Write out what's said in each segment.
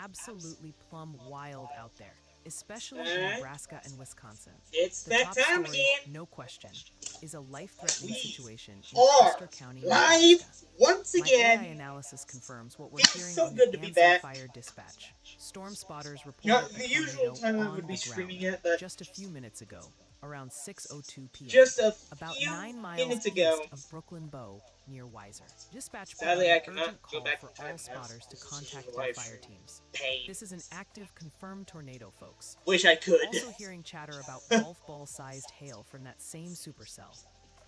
absolutely plumb wild out there, especially in And Nebraska and Wisconsin. it's The that top time story, again. no question, is a life-threatening We situation in are Custer County, live Nebraska. once My AI again. analysis confirms what we're Feels hearing so on the good to be ANSI back. Fire Dispatch. Storm spotters Not reported a the usual tornado time I would on be the streaming ground it, but just a few minutes ago, around 6:02 p.m., just a about few 9 miles minutes ago. east of Brooklyn Bow near Weiser. Dispatch Sadly, provided I cannot urgent go call back for in time all now. spotters to This is just contact a their live fire stream. teams. Pain. This is an active confirmed tornado, folks. Wish I We're could. also hearing chatter about golf ball sized hail from that same supercell.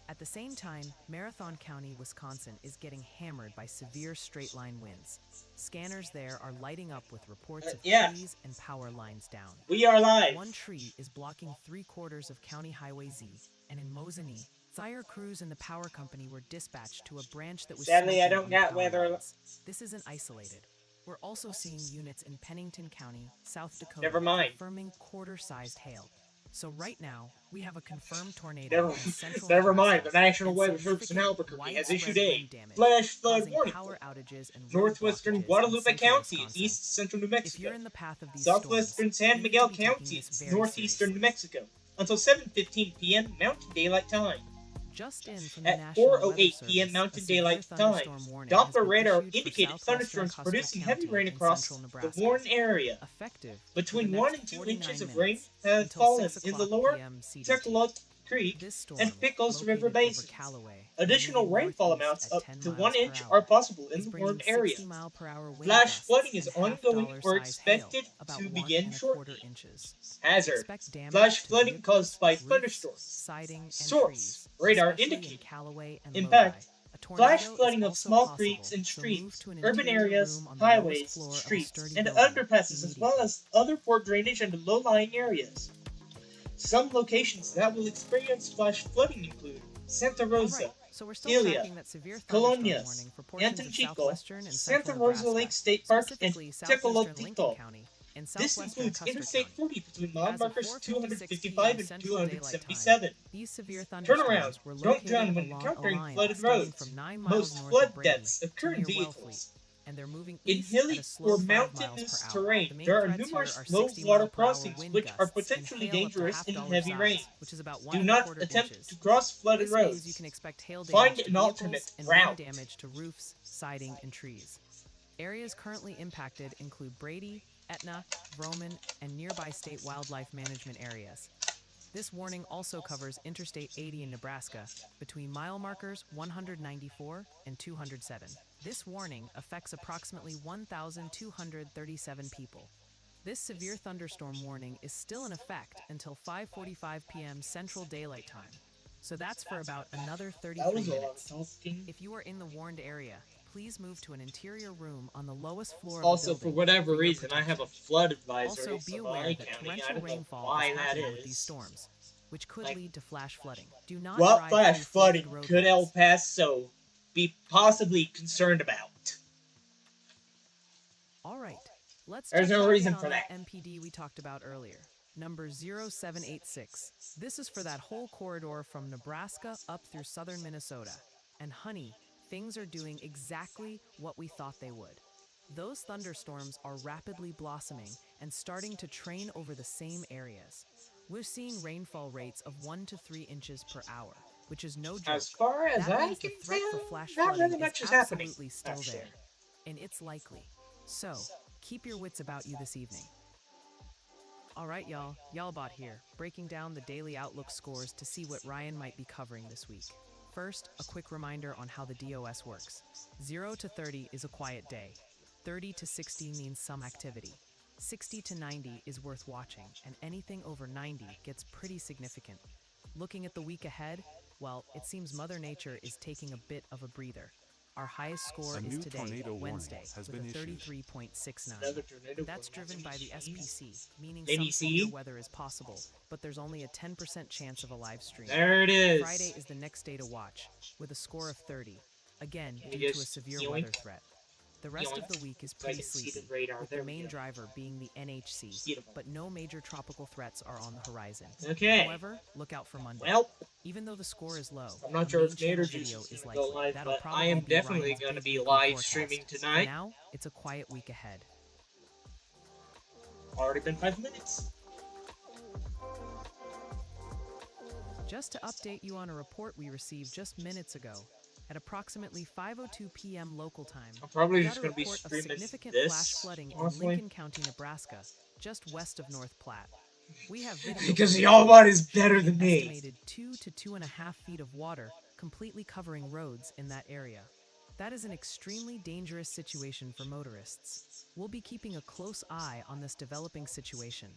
At the same time, Marathon County, Wisconsin is getting hammered by severe straight line winds. Scanners there are lighting up with reports of Yeah, trees and power lines down. we are live. One tree is blocking 3/4 of County Highway Z, and in Mosinee, fire crews and the power company were dispatched to a branch that was Sadly, I smoking don't on the got power weather. lines. This isn't isolated. We're also seeing units in Pennington County, South Never Dakota, mind. confirming quarter-sized hail. So right now, we have a confirmed tornado Never, in central never mind. Nebraska The National and Weather Service in significant Albuquerque has issued widespread a wind damage, flash flood causing warning power for outages and road northwestern blockages in Guadalupe central County, Wisconsin. east central New If Mexico, you're in the path of these storms, southwestern San you need to Miguel be taking County, this very northeastern seriously. New Mexico, until 7:15 p.m. Mountain Daylight Time. Just in from the At National Weather 4:08 p.m. Service, a Mountain severe Daylight Time, thunderstorm warning has Doppler been radar issued for indicated southwestern thunderstorms Custer producing heavy County rain in across central the Nebraska, Warren area. effective for the Between 1 next and 2 inches 49 of rain minutes have until fallen 6 in the o'clock lower p.m. CDT. Tecolote Creek This storm, and Pecos River located over basins. Callaway and Additional moving rainfall northeast amounts at up 10 to 1 miles per inch are hour, possible in is the bringing warned area. 60-mile-per-hour wind Flash gusts flooding is and ongoing half-dollar or size hail, expected about to one begin and a shortly. quarter inches. Hazard. Expect damage Flash to flooding caused vehicles, by roofs, thunderstorms. siding, and Source. trees, Radar especially in indicating. Callaway and Lodi. Impact. A Flash tornado is flooding of also small creeks possible, and so move streams, to an urban interior areas, room on the lowest highways, floor of a streets, sturdy and building underpasses, as well immediately. as other poor drainage and low-lying areas. Some locations that will experience flash flooding include Santa All right, Rosa, so we're still Ilia, tracking that severe thunderstorm Colonias, warning for portions of Antonchico, southwestern and central Santa Rosa Nebraska, Lake State Park, and specifically southeastern Lincoln Tecolotito. County and This southwestern includes Custer Interstate County. 40 between mile As of markers 4:56 255 p.m. and Central Daylight Time, 277. these severe Turnaround. thunderstorms were Don't located drown when along a encountering line flooded extending roads. from 9 miles Most north of flood Brady deaths to occur in near Wellfleet, vehicles. and they're moving In east at a hilly slow or 5 miles per mountainous hour. The terrain, main there are threats here numerous are low 60 water mile per hour crossings wind which are gusts and potentially hail up to dangerous in half-dollar heavy rain. size, which is about Do 1 and a not quarter attempt inches. to cross flooded This means roads. you can expect hail Find damage to an vehicles alternate and route. wind damage to roofs, siding, and trees. Areas currently impacted include Brady, Etna, Vroman, and nearby state wildlife management areas. This warning also covers Interstate 80 in Nebraska between mile markers 194 and 207. This warning affects approximately 1,237 people. This severe thunderstorm warning is still in effect until 5:45 p.m. Central Daylight Time. So that's for about another That 33 was a lot minutes. of talking. If you are in the warned area, please move to an interior room on the lowest floor of the Also, for building whatever for your reason, I have a protection. flood advisory Also, be for aware my that county. I torrential don't know rainfall is why that happening with these is. storms, which could Like, lead to flash flooding. Do not what drive flash through flooding flooded could El roadways. Paso be possibly concerned about? All right, let's There's check no back in reason on for that that. MPD we talked about earlier, number 0786. This is for that whole corridor from Nebraska up through southern Minnesota. And honey, things are doing exactly what we thought they would. Those thunderstorms are rapidly blossoming and starting to train over the same areas. We're seeing rainfall rates of 1 to 3 inches per hour, which is no joke. As far as That I means the can threat for tell, flash not flooding really is much is happening. absolutely still Actually, there, and it's likely. So, keep your wits about you this evening. All right, y'all bot here, breaking down the daily Outlook scores to see what Ryan might be covering this week. First, a quick reminder on how the DOS works. 0 to 30 is a quiet day. 30 to 60 means some activity. 60 to 90 is worth watching, and anything over 90 gets pretty significant. Looking at the week ahead, well, it seems Mother Nature is taking a bit of a breather. Our highest score A is new today, tornado warning Wednesday, has with been a issued. 33.69. another tornado. That's driven by the SPC, meaning Did some you severe see? weather is possible, but there's only a 10% chance of a live stream. There it is. Friday is the next day to watch, with a score of 30, again Can you due to a just severe yoink? weather threat. The rest of Yoink. the week is So I pretty can see the sleepy, radar. with There the we main go. driver being the NHC, Beautiful. but no major tropical threats are on the horizon. Okay. However, look out for Monday. Well, Even though the score is low, I'm not a sure main if channel Nader Juice video is is going to go likely. live, That'll but I probably am be definitely Ryan's going to big be weekly live forecast. streaming For tonight. now, it's a quiet week ahead. Already been 5 minutes. Just to update you on a report we received just minutes ago, at approximately 5:02 p.m. local time, I'm probably we just got a going to be report of streaming significant this, flash flooding in honestly. Lincoln County, Nebraska, just west of North Platte. We have video Because the footage Outbreak is better showing than an me. estimated 2 to 2.5 feet of water completely covering roads in that area. That is an extremely dangerous situation for motorists. We'll be keeping a close eye on this developing situation.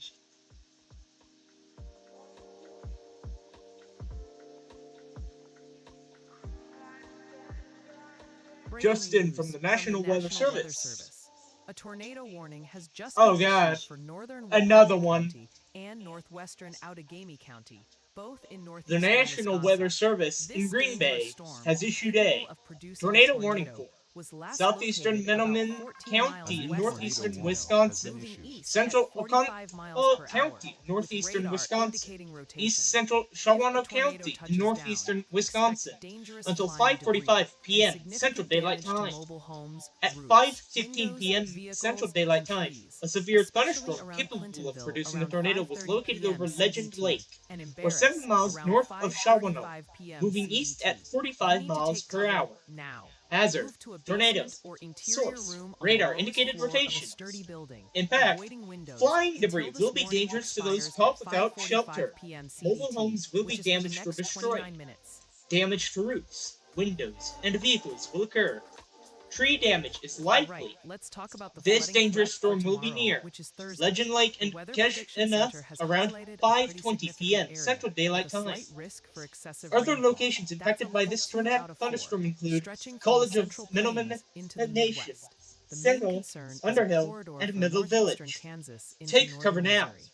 Justin from the National Weather Service. A tornado warning has just Oh, been God. issued for northern Another Whatcom one. County and northwestern Outagamie County, both in The northeastern National Wisconsin. Weather Service This in Green dangerous Bay storm, has issued capable a of producing tornado a warning tornado, for was last southeastern located about Menominee 14 miles County, west of northeastern Toledo, Wisconsin, moving east central at 45 miles per hour, County, with northeastern radar Wisconsin, indicating rotation. east central If a Shawanoe tornado County, touches northeastern down, Wisconsin, expect dangerous until flying debris 5:45 p.m. and Central significant Daylight damage to Time. mobile homes, At roofs, 5:15 windows, p.m. vehicles, Central Daylight and Time, trees, a severe especially thunderstorm around capable of Clintonville producing a around tornado was 5:30 located p.m. over Legend CDT, Lake, and in or 7 Barris miles around north of Shawanoe, 5:35 p.m. moving CDT. east at You 45 need to miles take per cover hour. now. Hazard, Move to a tornado, basement or interior source, room on radar the lowest indicated floor of rotation. a sturdy building, Impact, avoiding windows flying until debris this will be warning dangerous to those expires caught at without 5:45 shelter. p.m. Mobile CDT, homes will be which is for the damaged or next destroyed. 29 minutes. Damage to roofs, windows, and vehicles will occur. Tree damage is likely. Right, let's talk about the This flooding dangerous threat for storm will be tomorrow, near which is Thursday. Legend Lake The and Weather Prediction Keshena Center has around highlighted a pretty 5:20 significant p.m. area Central Daylight with a Time. slight risk for excessive Other rainfall. locations That's impacted a by level this 2 tornadic out of 4, thunderstorm include stretching from the College of Central Menominee Plains into the Nation, Midwest. The main Central, concern is a Underhill, corridor and from Middle northeastern Village. Kansas into Take cover northern now. Missouri.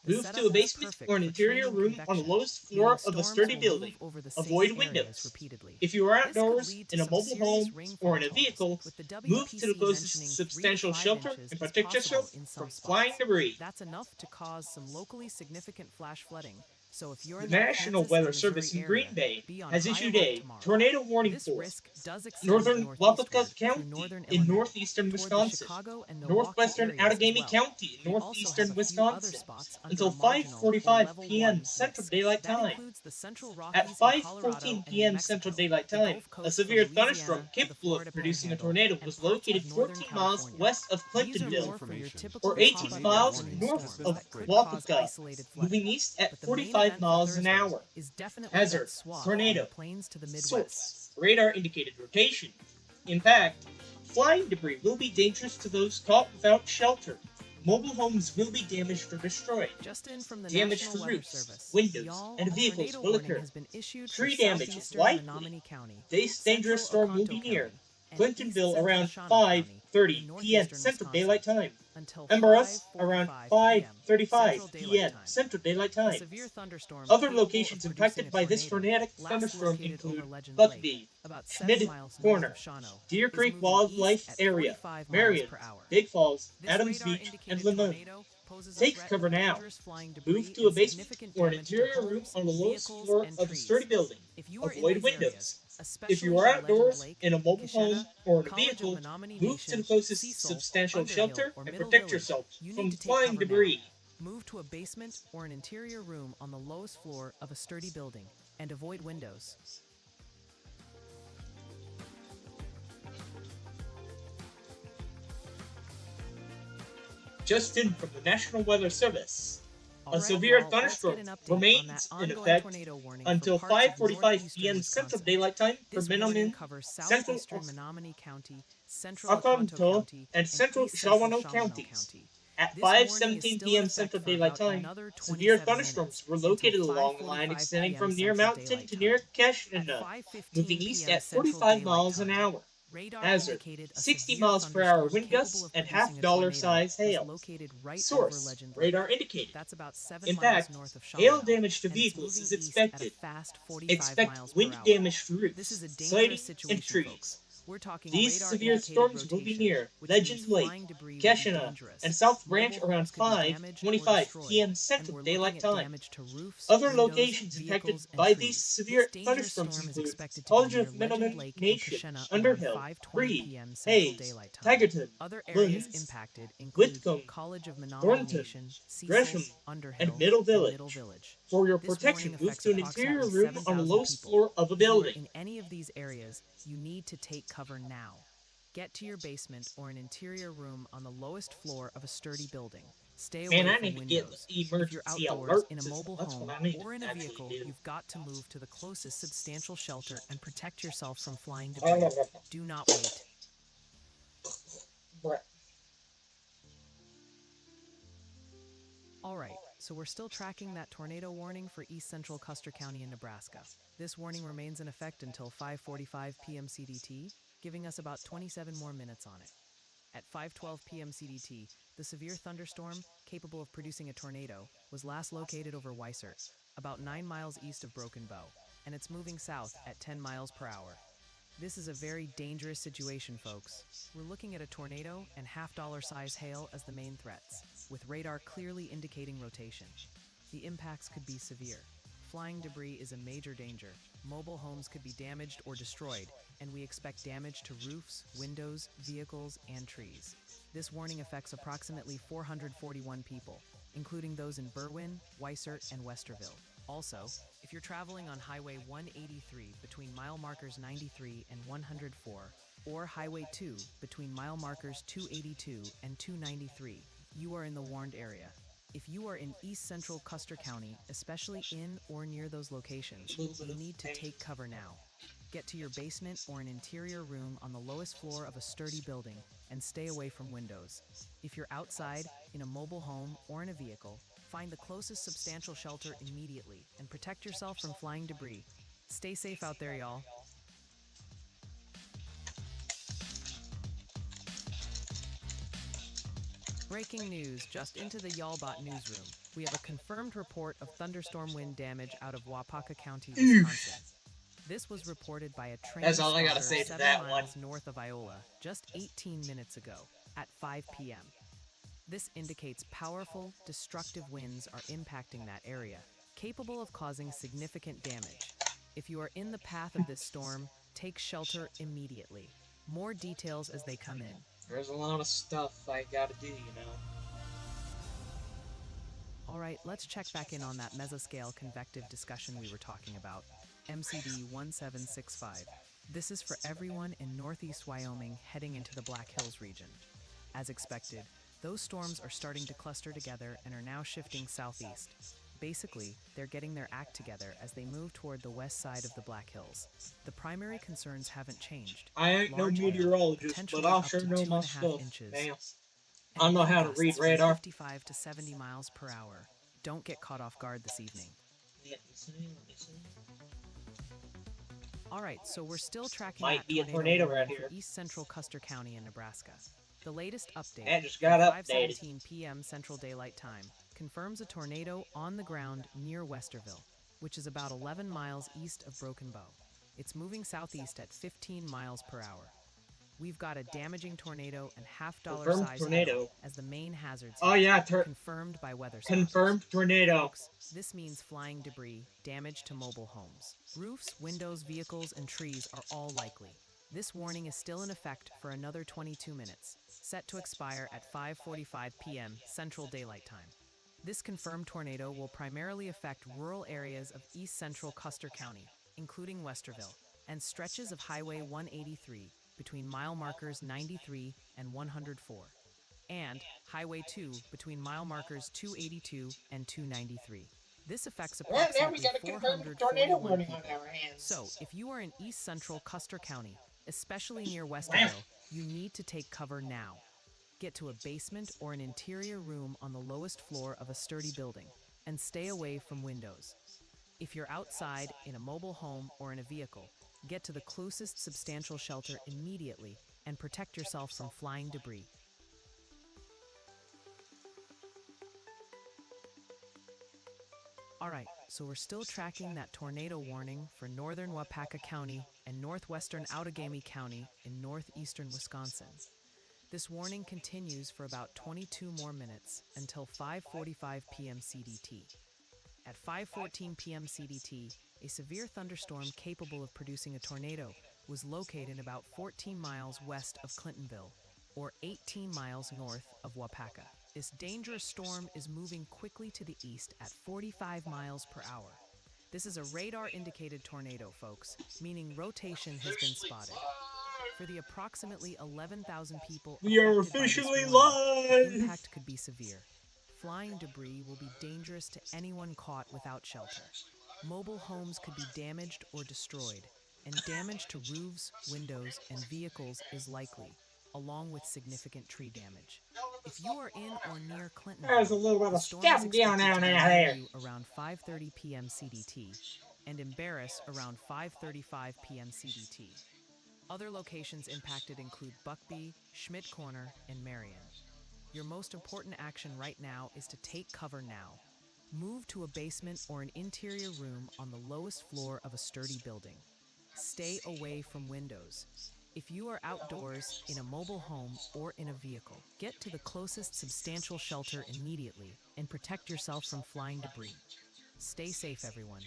The Move setup to a is basement perfect or an for interior training room on the convection, lowest meaning floor of a storms sturdy will building. move over the Avoid same areas windows. repeatedly. If you are This could outdoors lead to in a some mobile serious home rainfall or in a totals, vehicle, with the move to the WPC closest mentioning 3 to substantial 5 shelter inches and is protect possible yourself in some from spots. flying debris. That's enough to cause some locally significant flash flooding. So if you're The in that National Kansas Weather and Missouri Service in area, Green Bay be on has high issued alert a tomorrow. tornado warning This for risk does extend northern northeastward Wapakoneta through County northern in Illinois, northeastern toward the Wisconsin, Chicago and Milwaukee northwestern areas as Outagamie well. County in We also northeastern have a few other Wisconsin spots under until a marginal or 5:45 level p.m. 1 Central risk. Daylight That Time. includes the Central At Rockies in Colorado 5:14 and New p.m. Mexico, Central Daylight the Time, Gulf a Coast severe from thunderstorm Louisiana to the capable of Florida producing a Panhandle, tornado and was parts located of northern 14 miles California. west of These are Clintonville, more from your typical or 18 pop-up miles afternoon north storms of that could cause Wapaka, isolated flooding. moving east at But the main 45 event for miles an Thursday hour. is definitely Hazard, that swath from tornado, the plains to the Midwest. source, radar indicated rotation. Impact, flying debris will be dangerous to those caught without shelter. Mobile homes will be damaged or destroyed. Just in from the Damage National to Weather roofs, Service, windows, y'all, and a vehicles tornado will warning occur. has been issued Tree for damage is southeastern likely. Menominee County, This dangerous central storm will Oconto be near County, and Clintonville east central around Shawano County 5:30 in p.m. northeastern Central Wisconsin Daylight Time. until Embarrass around 5:45 p.m. 5:35 Central Daylight p.m. Time. Central Daylight A Time. severe thunderstorm Other capable locations of producing impacted a by this tornado, tornadic last thunderstorm located include over Legend Lake, Buckbee, about 7 Schmidt miles north Corner, of Shawano, Deer is Creek moving Wildlife east at Area, 45 miles Marion, per hour. Big Falls, This Adams Beach, and radar-indicated Lemon. tornado poses a Take threat cover of now. dangerous flying Move debris to a and basement significant or an damage to interior room homes, on the lowest vehicles, floor and of a trees. sturdy building. If you are in Avoid these windows. areas, If especially you are near outdoors Legend Lake, in a mobile home Keshena, or in a College of vehicle, Menominee move to the Nation, closest Cecil, substantial Underhill, shelter or and Middle protect Village, yourself you from need to take flying cover debris. now. Move to a basement or an interior room on the lowest floor of a sturdy building and avoid windows. Just in from the National Weather Service. All A right, severe y'all, let's thunderstorm get an update remains on that in ongoing effect tornado warning until for parts of 5:45 northeastern p.m. Central Wisconsin. Daylight Time for This warning Menominee, covers Central southeastern Menominee County, central Oconto Oconto, County, and Central east central Shawanoe Shawano counties. County. At This warning is 5:17 still in p.m. effect Central for Daylight about Time, another severe 27 thunderstorms were minutes located until along the line 5:45 extending p.m. from near Central Mountain Daylight to Time. near At Keshena, 5:15 moving east p.m. at Central 45 Daylight miles an Time, hour. radar Hazard, indicated a 60 severe miles per hour thunderstorm wind capable gusts of and producing a half-dollar tornado size was hail. located right over Source, Legend Lake. radar indicated. That's about 7 Impact, miles north of hail Shawano, damage to and it's vehicles moving is east at a expected. fast 45 Expect miles per wind hour. damage to This is roofs, a sliding, dangerous and situation, trees. folks. We're talking These severe radar-indicated storms will be rotation, near which means Legend Lake, flying debris will be Keshena, and dangerous. South Branch Mobile around homes could be 5:25 damaged or destroyed, p.m. and Central we're looking Daylight at Time. damage to roofs, Other windows, locations impacted vehicles, and by these trees. This severe dangerous thunderstorms storm is include expected to be College near of Legend Menominee Lake and Nation, Keshena around Underhill, 5:20 Bree, p.m. Central Hayes, Daylight Time. Tigerton, Other areas Lunds, impacted include Whitcomb, College of Menominee Thornton, Nation, Gresham, Cecil, and Underhill, Middle and Middle Village. Village. For your This protection, warning move affects to an interior approximately room on the 7,000 lowest people. floor of a If you are building. in any of these areas, you need to take cover now. Get to your basement or an interior room on the lowest floor of a sturdy building. Stay Man, away I from need to get windows. the If you're emergency outdoors alert in a system. mobile That's what home I need or in to a actually vehicle, do. you've got to move to the closest substantial shelter and protect yourself from flying debris. Do not wait. All right, so we're still tracking that tornado warning for east central Custer County in Nebraska. This warning remains in effect until 5:45 p.m. CDT, giving us about 27 more minutes on it. At 5:12 p.m. CDT, the severe thunderstorm, capable of producing a tornado, was last located over Weissert, about 9 miles east of Broken Bow, and it's moving south at 10 miles per hour. This is a very dangerous situation, folks. We're looking at a tornado and half-dollar size hail as the main threats, with radar clearly indicating rotation. The impacts could be severe. Flying debris is a major danger. Mobile homes could be damaged or destroyed, and we expect damage to roofs, windows, vehicles, and trees. This warning affects approximately 441 people, including those in Berwyn, Weissert, and Westerville. Also, if you're traveling on Highway 183 between mile markers 93 and 104, or Highway 2 between mile markers 282 and 293, you are in the warned area. If you are in east central Custer County, especially in or near those locations, you need to take cover now. Get to your basement or an interior room on the lowest floor of a sturdy building and stay away from windows. If you're outside, in a mobile home or in a vehicle, find the closest substantial shelter immediately and protect yourself from flying debris. Stay safe out there, y'all. Breaking news just into the Y'allbot newsroom. We have a confirmed report of thunderstorm wind damage out of Wapaka County, Wisconsin. This was reported by a trained That's all I gotta spotter say to 7 that one. miles north of Iola just 18 minutes ago at 5 p.m. This indicates powerful, destructive winds are impacting that area, capable of causing significant damage. If you are in the path of this storm, take shelter immediately. More details as they come in. There's a lot of stuff I gotta do, you know. All right, let's check back in on that mesoscale convective discussion we were talking about, MCD 1765. This is for everyone in northeast Wyoming heading into the Black Hills region. As expected, those storms are starting to cluster together and are now shifting southeast. Basically, they're getting their act together as they move toward the west side of the Black Hills. The primary concerns haven't changed. I ain't no Large hail, meteorologist, but potentially I'll up sure to know my 2.5 stuff. inches, Damn. I and know wind how to read gusts from radar. 55 to 70 miles per hour. Don't get caught off guard this evening. Let me see. All right, so we're still tracking Might that be a tornado tornado warning right for here. east central Custer County in Nebraska. The latest update That just from got updated. 5:17 p.m. Central Daylight Time confirms a tornado on the ground near Westerville, which is about 11 miles east of Broken Bow. It's moving southeast at 15 miles per hour. We've got a damaging tornado and half-dollar Confirmed size tornado. hail as the main hazards Oh here, yeah, confirmed by weather sponsors. confirmed tornado. Folks, this means flying debris, damage to mobile homes. Roofs, windows, vehicles, and trees are all likely. This warning is still in effect for another 22 minutes, set to expire at 5:45 p.m. Central Daylight Time. This confirmed tornado will primarily affect rural areas of east central Custer County, including Westerville, and stretches of Highway 183 between mile markers 93 and 104, and Highway 2 between mile markers 282 and 293. This affects Well, now we approximately got a confirmed tornado 441 warning on people. our hands. So, if you are in east central Custer County, especially near Wow. Westerville, you need to take cover now. Get to a basement or an interior room on the lowest floor of a sturdy building, and stay away from windows. If you're outside, in a mobile home, or in a vehicle, get to the closest substantial shelter immediately and protect yourself from flying debris. All right, so we're still tracking that tornado warning for northern Wapaka County and northwestern Outagamie County in northeastern Wisconsin. This warning continues for about 22 more minutes until 5:45 p.m. CDT. At 5:14 p.m. CDT, a severe thunderstorm capable of producing a tornado was located about 14 miles west of Clintonville, or 18 miles north of Wapaka. This dangerous storm is moving quickly to the east at 45 miles per hour. This is a radar-indicated tornado, folks, meaning rotation has been spotted. For the approximately 11,000 people We are affected by this officially warning, the live! impact could be severe. Flying debris will be dangerous to anyone caught without shelter. Mobile homes could be damaged or destroyed, and damage to roofs, windows, and vehicles is likely, along with significant tree damage. If you are in or near There's a Clintonville, little bit the of storm is stuff going expected on to be out near there. you around 5:30 p.m. CDT and Embarrass around 5:35 p.m. CDT. Other locations impacted include Buckbee, Schmidt Corner, and Marion. Your most important action right now is to take cover now. Move to a basement or an interior room on the lowest floor of a sturdy building. Stay away from windows. If you are outdoors, in a mobile home, or in a vehicle, get to the closest substantial shelter immediately and protect yourself from flying debris. Stay safe, everyone.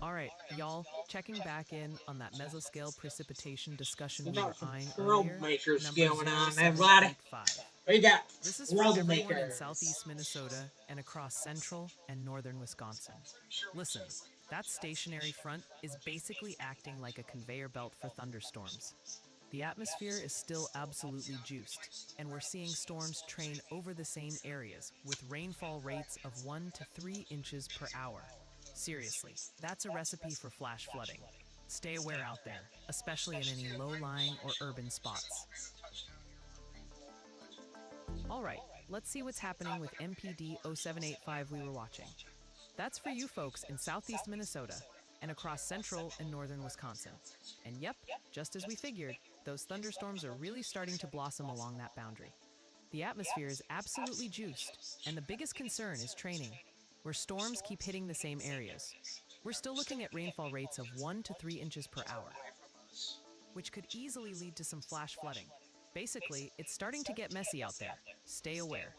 All right, y'all, checking back in on that mesoscale precipitation discussion We we were got some eyeing earlier, troublemakers number going on, everybody. 0785. We got This is for everyone in troublemakers. southeast Minnesota and across central and northern Wisconsin. Listen, that stationary front is basically acting like a conveyor belt for thunderstorms. The atmosphere is still absolutely juiced, and we're seeing storms train over the same areas with rainfall rates of 1 to 3 inches per hour. Seriously, that's a recipe for flash flooding. Stay aware out there, especially in any low-lying or urban spots. All right, let's see what's happening with MPD 0785 we were watching. That's for you folks in southeast Minnesota and across central and northern Wisconsin. And yep, just as we figured, those thunderstorms are really starting to blossom along that boundary. The atmosphere is absolutely juiced, and the biggest concern is training, where storms keep hitting the same areas. We're still looking at rainfall rates of 1 to 3 inches per hour, which could easily lead to some flash flooding. Basically, it's starting to get messy out there. Stay aware.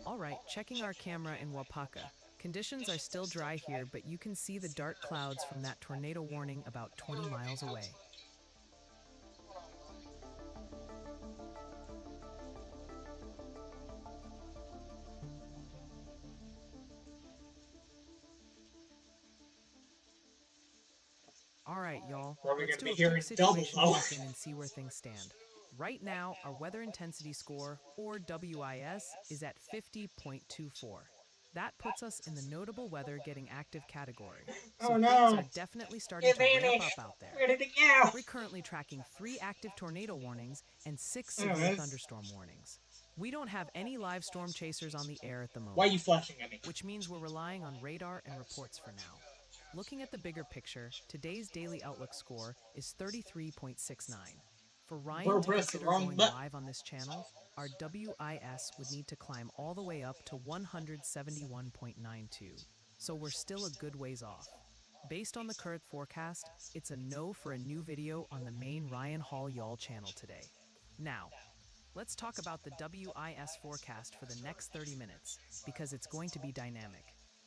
All right, checking our camera in Wapaka. Conditions are still dry here, but you can see the dark clouds from that tornado warning about 20 miles away. All right, y'all, Well, we're let's going to do be a quick hearing double, situation though. check-in and see where things stand. Right now, our weather intensity score, or WIS, is at 50.24. That puts us in the notable weather getting active category. So Oh things are no, definitely starting it to ramp vanished. up out there. Where did it go? We're currently tracking 3 active tornado warnings and 6 Oh, severe thunderstorm warnings. We don't have any live storm chasers on the air at the why are moment, you flashing at me? which means we're relying on radar and reports for now. Looking at the bigger picture, today's daily outlook score is 33.69. For Ryan to Press the consider wrong going button. live on this channel, our WIS would need to climb all the way up to 171.92. So we're still a good ways off. Based on the current forecast, it's a no for a new video on the main Ryan Hall Y'all channel today. Now, let's talk about the WIS forecast for the next 30 minutes, because it's going to be dynamic.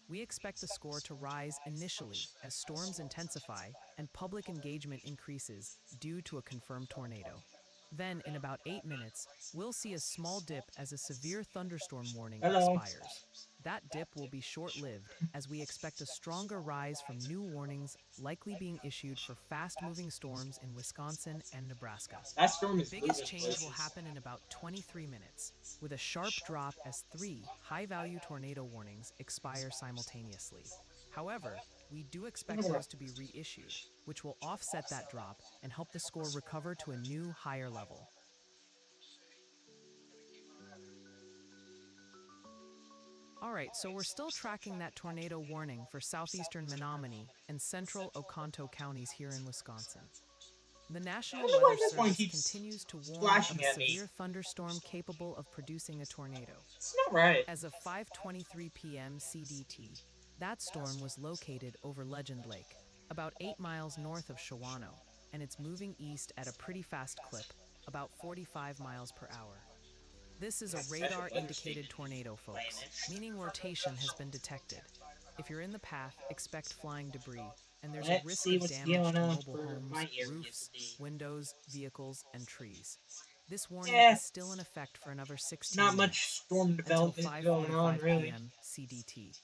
We expect the score to rise initially as storms intensify and public engagement increases due to a confirmed tornado. Then, in about 8 minutes, we'll see a small dip as a severe thunderstorm warning Hello. expires. That dip will be short-lived, as we expect a stronger rise from new warnings likely being issued for fast-moving storms in Wisconsin and Nebraska. That storm The is biggest moving change places. will happen in about 23 minutes, with a sharp drop as 3 high-value tornado warnings expire simultaneously. However, we do expect those to be reissued, which will offset that drop and help the score recover to a new, higher level. All right, so we're still tracking that tornado warning for southeastern Menominee and central Oconto counties here in Wisconsin. The I National don't know why Weather that one Service keeps continues to warn of flashing a at me. severe thunderstorm capable of producing a tornado. It's not right. As of 5:23 p.m. CDT, that storm was located over Legend Lake, about 8 miles north of Shawano, and it's moving east at a pretty fast clip, about 45 miles per hour. This is a That special weather radar-indicated statement tornado, is playing folks, it. meaning rotation has been detected. If you're in the path, expect flying debris, and there's a Let's risk see of what's damage going to on mobile for homes, my area roofs, today. windows, vehicles, and trees. This warning Eh, is still in effect for another 16 not much minutes, storm until development going on, 5:45 really. p.m. CDT.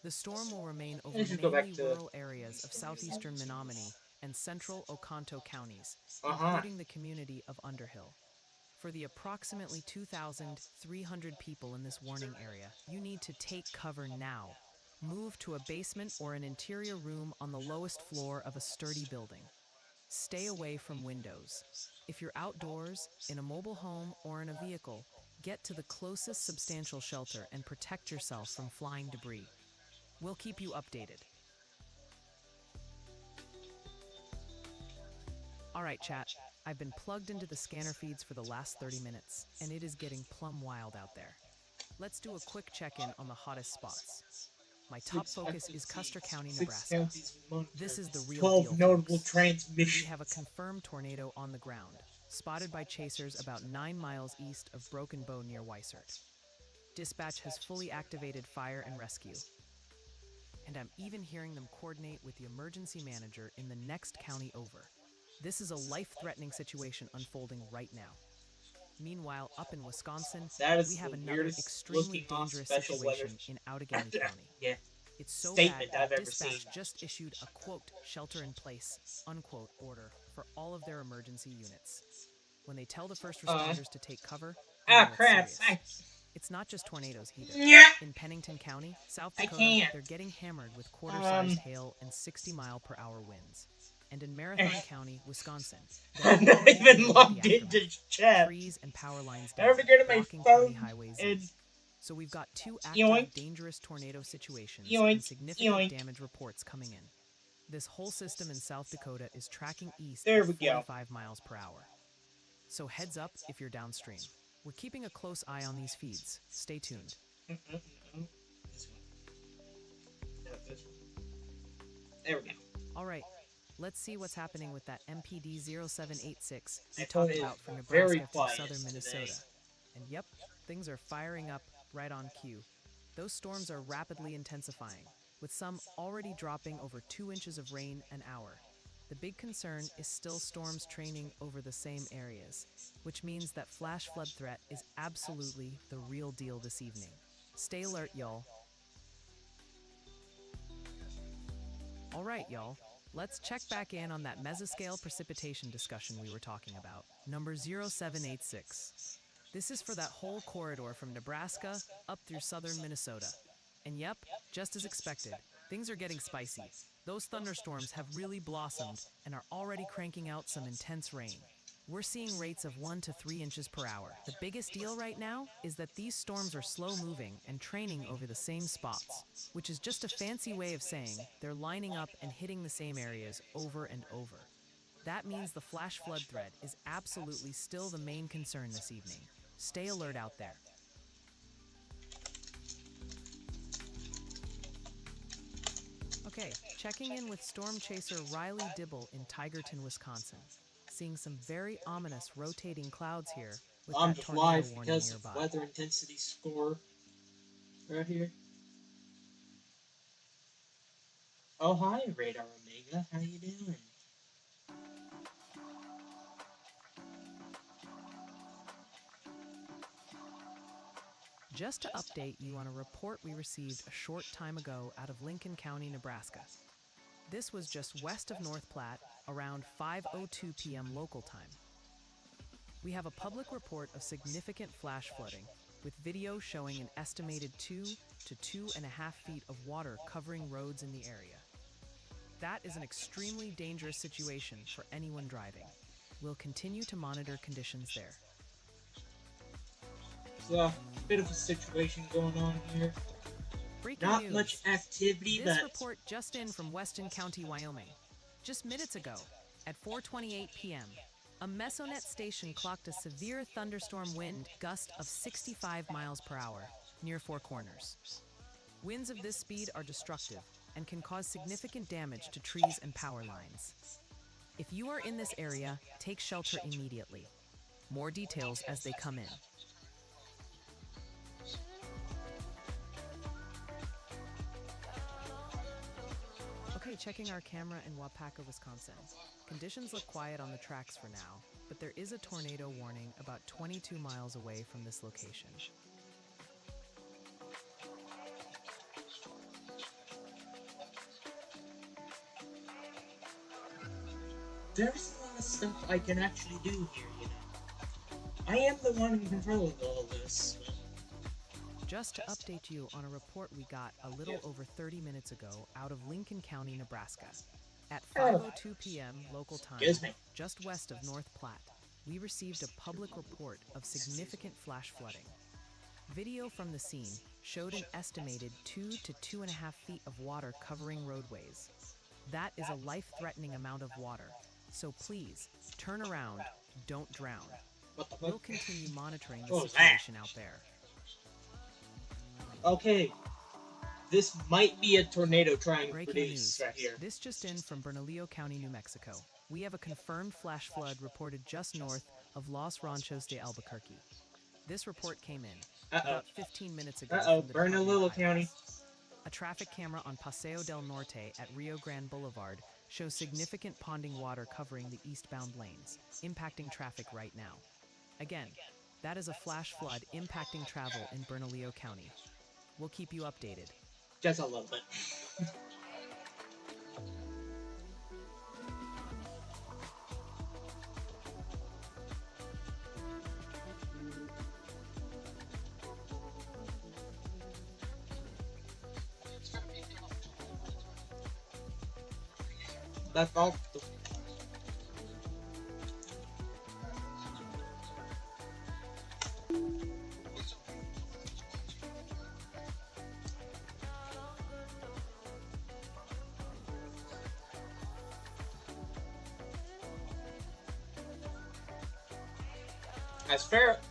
The storm will remain over Let's just go back mainly to rural areas of southeastern Menominee and central Oconto counties, uh-huh. including the community of Underhill. For the approximately 2,300 people in this warning area, you need to take cover now. Move to a basement or an interior room on the lowest floor of a sturdy building. Stay away from windows. If you're outdoors, in a mobile home, or in a vehicle, get to the closest substantial shelter and protect yourself from flying debris. We'll keep you updated. All right, chat. I've been plugged into the scanner feeds for the last 30 minutes, and it is getting plumb wild out there. Let's do a quick check-in on the hottest spots. My top focus is Custer County, Six Nebraska. counties monitor. This is the real 12 deal, notable folks. We have a transmissions. confirmed tornado on the ground, spotted by chasers about 9 miles east of Broken Bow near Weissert. Dispatch has fully activated fire and rescue, and I'm even hearing them coordinate with the emergency manager in the next county over. This is a life-threatening situation unfolding right now. Meanwhile, up in Wisconsin, That is we have the another weirdest extremely looking on dangerous special weather situation in Outagamie County. yeah, It's so bad statement I've that ever seen. dispatch just issued a quote shelter-in-place unquote order for all of their emergency units. When they tell the first responders to take cover, they know it's Crap. serious. It's not just tornadoes either. Yeah, In Pennington County, South I Dakota, can't. they're getting hammered with quarter-sized hail and 60-mile-per-hour winds. And in Marathon County, Wisconsin, they're I'm not already even dealing with logged the into aftermath. chat. Trees and power lines I have down, to go to my blocking county phone highways. and So we've got 2 active yoink, dangerous tornado situations and yoink, significant yoink. damage reports coming in. This whole system in South Dakota is tracking east There at we go. 45 miles per hour. So heads up if you're downstream. We're keeping a close eye on these feeds. Stay tuned. This one. No, this one. There we go. All right, let's see what's happening with that MPD 0786 we My phone talked is about for very Nebraska through quiet southern today. Minnesota. And yep, things are firing up right on cue. Those storms are rapidly intensifying, with some already dropping over 2 inches of rain an hour. The big concern is still storms training over the same areas, which means that flash flood threat is absolutely the real deal this evening. Stay alert, y'all. All right, y'all. Let's check back in on that mesoscale precipitation discussion we were talking about. Number 0786. This is for that whole corridor from Nebraska up through southern Minnesota. And yep, just as expected, things are getting spicy. Those thunderstorms have really blossomed and are already cranking out some intense rain. We're seeing rates of 1 to 3 inches per hour. The biggest deal right now is that these storms are slow moving and training over the same spots, which is just a fancy way of saying they're lining up and hitting the same areas over and over. That means the flash flood threat is absolutely still the main concern this evening. Stay alert out there. Okay, checking in with storm chaser Riley Dibble in Tigerton, Wisconsin. Seeing some very ominous rotating clouds here with I'm that just tornado live warning because nearby. of weather intensity score right here. Oh, hi, Radar Omega. How you doing? Just to update you on a report we received a short time ago out of Lincoln County, Nebraska. This was just west of North Platte, around 5:02 p.m. local time. We have a public report of significant flash flooding, with video showing an estimated 2 to 2.5 feet of water covering roads in the area. That is an extremely dangerous situation for anyone driving. We'll continue to monitor conditions there. It's a bit of a situation going on here. Breaking Not news. much activity, This but report just in from Weston County, Wyoming. Just minutes ago, At 4:28 p.m., a Mesonet station clocked a severe thunderstorm wind gust of 65 miles per hour near Four Corners. Winds of this speed are destructive and can cause significant damage to trees and power lines. If you are in this area, take shelter immediately. More details as they come in. Okay, checking our camera in Wapaka, Wisconsin. Conditions look quiet on the tracks for now, but there is a tornado warning about 22 miles away from this location. There's a lot of stuff I can actually do here, you know. I am the one in control of all this. Just to update you on a report we got a little over 30 minutes ago out of Lincoln County, Nebraska. At 5:02 p.m. local time, just west of North Platte, we received a public report of significant flash flooding. Video from the scene showed an estimated 2 to 2.5 feet of water covering roadways. That is a life-threatening amount of water, so please, turn around, don't drown. We'll continue monitoring the situation out there. Okay, this might be a tornado trying to Breaking produce news. right here. This just in from Bernalillo County, New Mexico. We have a confirmed flash flood reported just north of Los Ranchos de Albuquerque. This report came in about 15 minutes ago from the Bernalillo Department of County. Highways. A traffic camera on Paseo del Norte at Rio Grande Boulevard shows significant ponding water covering the eastbound lanes, impacting traffic right now. Again, that is a flash flood impacting travel in Bernalillo County. We'll keep you updated. Just a little bit. That's all.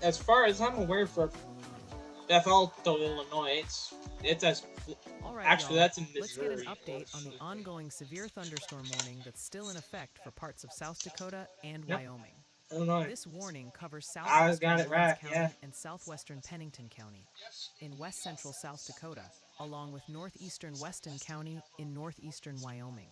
As far as I'm aware, for Bethel, Illinois, it's as All right, actually y'all. that's in Let's get Missouri. an update on the ongoing severe thunderstorm warning that's still in effect for parts of South Dakota and Wyoming. Illinois. This warning covers I southwestern got it Lawrence right, County yeah. and southwestern Pennington County in west central South Dakota, along with northeastern Weston County in northeastern Wyoming.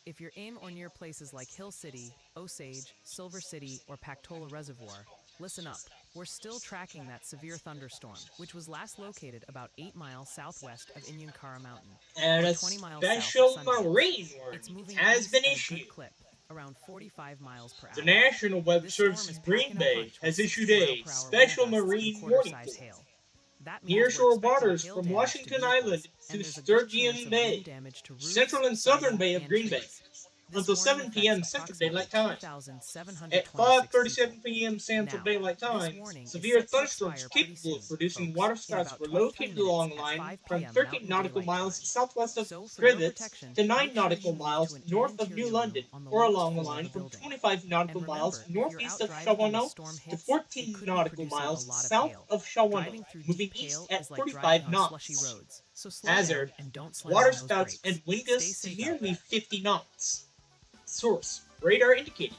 If you're in or near places like Hill City, Osage, Silver City, or Pactola Reservoir, listen up. We're still tracking that severe thunderstorm, which was last located about 8 miles southwest of Inyankara Mountain, And or a 20 miles south special of Sundance. marine It's warning moving has east been at a issued. good clip, around 45 miles per hour. The National Weather This storm Service is in Green packing a Bay punch with has 60 issued mile a per hour wind special gusts and marine quarter-size warning for hail. That means we're nearshore expecting waters hail from damage to Washington vehicles, Island and to there's a good Sturgeon chance of Bay, wind damage to roofs, central and southern siding, Bay of and Green Bay, trees. This until warning 7 p.m. affects Central approximately Daylight Time. 2,726 At 5:37 people. p.m. Central Now, Daylight this Time, warning is severe set to thunderstorms expire pretty capable of soon, producing folks, waterspouts in were about 23 located minutes along at line 5 from p.m. 13 Mountain nautical Daylight miles Time. southwest of So, for your Griffith protection, to 9 make sure nautical you move miles to an north of interior New London, room on the or lowest along the floor of line the from building. 25 nautical And miles remember, if you're northeast out of driving and the Shawano storm to hits, 14 it could be nautical producing a miles lot of south hail. of Shawano, Driving through moving deep hail east at is like 45 driving on slushy knots. roads. So slow Hazard, down and don't slam on those waterspouts brakes. and wind Stay gusts safe to out nearly there. 50 knots. Source, radar indicated.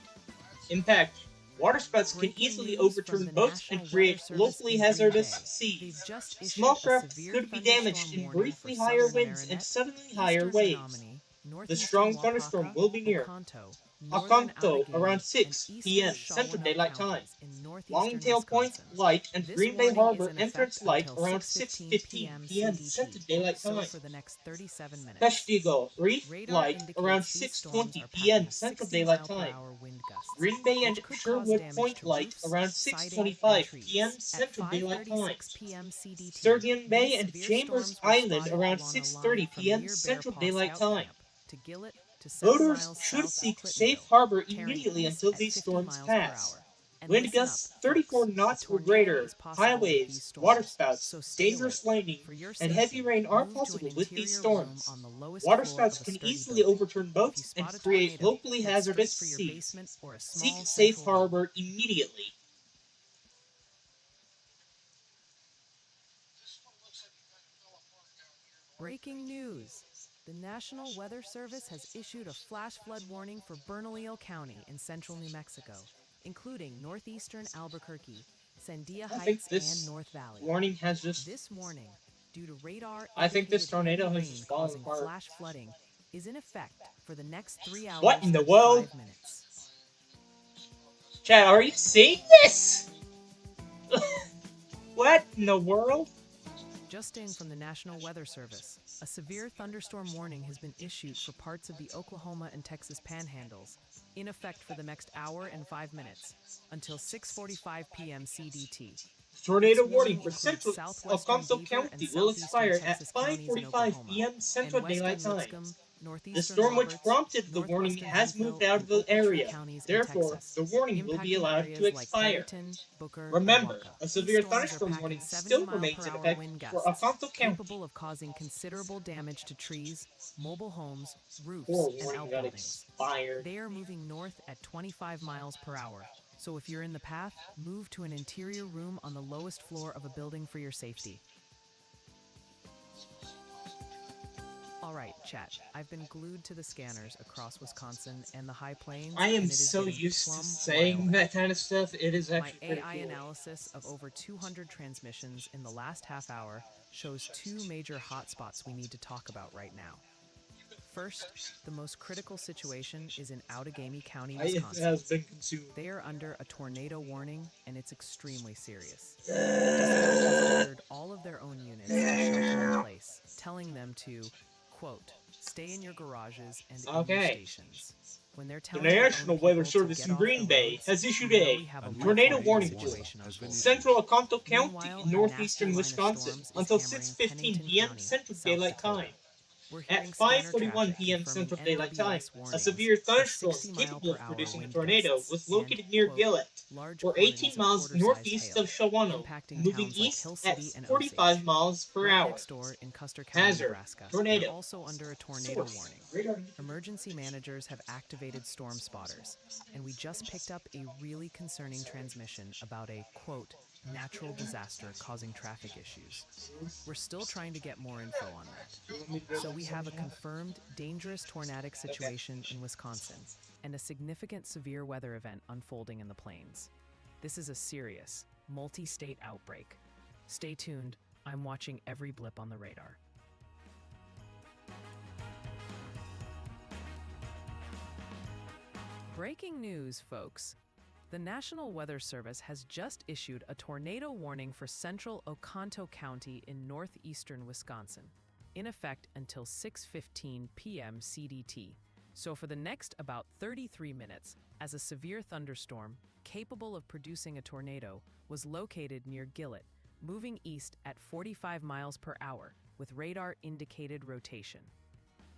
Impact, waterspouts can Breaking easily news overturn from the boats National and create Weather Service locally in Green hazardous Bay. They've seas. just issued Small a craft severe could be thunderstorm damaged in warning briefly for higher southern winds and Marinette, suddenly higher eastern waves. Menominee, The northeastern strong thunderstorm Wapaka, will be near Oconto, northern Oconto Allegheny, around and 6 eastern p.m. Central Shawano Daylight Time. counties in northeastern Longtail Point Wisconsin. light and This Green Bay warning is Harbor in entrance effect light until around 6:15 6:15 p.m. p.m. CDT. Central Daylight So Time. for the next 37 minutes. Peshtigo Reef Radar light around indicates these storms 6:20 are p.m. packing Central 60 Daylight mile per Time. hour wind gusts, Green Bay and which could cause Sherwood damage Point to light roofs, around siding, and 6:25 trees. p.m. At Central Daylight Time. 5:36 p.m. CDT, Sturgeon Bay these and severe Chambers storms were Island spotted around along a 6:30 line from p.m. near Central Bear Paw Daylight Scout Time. Camp to Gillett to 7 Boaters miles should south of seek safe Clintonville, harbor tearing immediately east until at these 50 storms miles per pass. hour. And Wind listen up, gusts 34 folks. A knots or tornado greater, is high possible with these waves, storms, so waterspouts, stay alert. dangerous lightning, For your and heavy safety, rain are move to an possible with these interior room storms. on the lowest floor of Waterspouts a can sturdy easily building. overturn If you boats and spot a create tornado, locally head straight hazardous for your seas. basement or a Seek small safe central room. harbor immediately. Breaking news! The National Weather Service has issued a flash flood warning for Bernalillo County in central New Mexico, including northeastern Albuquerque, Sandia I think Heights, and this North Valley. warning has just. This warning, due to radar I think this indicated heavy tornado has rain just fallen causing apart. flash flooding, is in effect for the next 3 What hours in the and world? 5 minutes. Chad, are you seeing this? What in the world? Just in from the National Weather Service, a severe thunderstorm warning has been issued for parts of the Oklahoma and Texas panhandles, in effect for the next hour and 5 minutes, until 6:45 p.m. CDT. Tornado This warning warning for includes central southwestern Alconso Beaver and County will southeastern expire at Texas counties in 5:45 Oklahoma, p.m. and Central western Daylight Time. Lipscomb, The northeastern storm which Roberts, prompted the warning northwestern has Hemphill, moved out and of the Ochiltree area. counties in Therefore, Texas, the warning will be impacting allowed to areas like expire. Farmington, Booker, and Remember, Wauka. a These severe storms are thunderstorm packing warning still remains in 70-mile-per-hour effect wind for gusts, Alconso County. capable of causing considerable damage to trees, mobile homes, roofs, Poor and warning got outbuildings. expired. They are moving north at 25 miles per hour, so if you're in the path, move to an interior room on the lowest floor of a building for your safety. All right, chat. I've been glued to the scanners across Wisconsin and the High Plains, I am and it is so getting used to plumb saying wild. that kind of stuff. It is My actually pretty AI cool. analysis of over 200 transmissions in the last half hour shows two major hotspots we need to talk about right now. First, the most critical situation is in Outagamie County, It Wisconsin. has been consumed. They are under a tornado warning, and it's extremely serious. Dispatch has ordered all of their own units to shelter in place, telling them to, quote, stay in your garages and in your Okay. stations. When they're The telling their own National people Weather to Service get in off Green the Bay roads, has issued we know a we have a tornado life-threatening warning for situation unfolding. Central Alconto County Meanwhile, in a northeastern nasty line of Wisconsin storms is until hammering 6:15 Pennington p.m. County, Central South Daylight Dakota. Time. We're At hearing scanner 5:41 traffic p.m. confirming Central Daylight Time, NWS a warnings severe for thunderstorm capable of 60-mile-per-hour producing a wind tornado gusts was and, located near quote, Gillette, large or 18 quantities of miles quarter-sized northeast hail, of Shawano, impacting moving towns like east Hill at City and 45 Osage. miles per Right hour. next door in Custer County, Hazard, Nebraska, tornado. they're also under a tornado Source, warning. radar. Emergency managers have activated storm spotters, and we just picked up a really concerning transmission about a, quote, natural disaster causing traffic issues. We're still trying to get more info on that. So we have a confirmed dangerous tornadic situation in Wisconsin and a significant severe weather event unfolding in the plains. This is a serious, multi-state outbreak. Stay tuned. I'm watching every blip on the radar. Breaking news, folks. The National Weather Service has just issued a tornado warning for central Oconto County in northeastern Wisconsin, in effect until 6:15 p.m. CDT. So for the next about 33 minutes, as a severe thunderstorm, capable of producing a tornado, was located near Gillette, moving east at 45 miles per hour with radar-indicated rotation.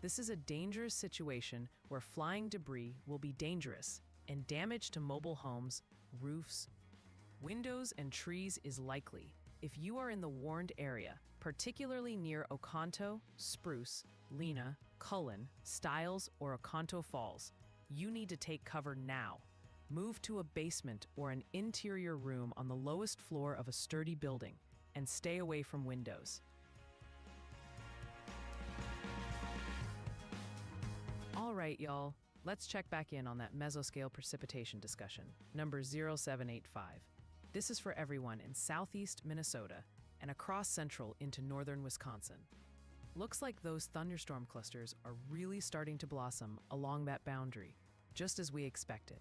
This is a dangerous situation where flying debris will be dangerous and damage to mobile homes, roofs, windows, and trees is likely. If you are in the warned area, particularly near Oconto, Spruce, Lena, Cullen, Stiles, or Oconto Falls, you need to take cover now. Move to a basement or an interior room on the lowest floor of a sturdy building and stay away from windows. All right, y'all. Let's check back in on that mesoscale precipitation discussion, number 0785. This is for everyone in southeast Minnesota and across central into northern Wisconsin. Looks like those thunderstorm clusters are really starting to blossom along that boundary, just as we expected.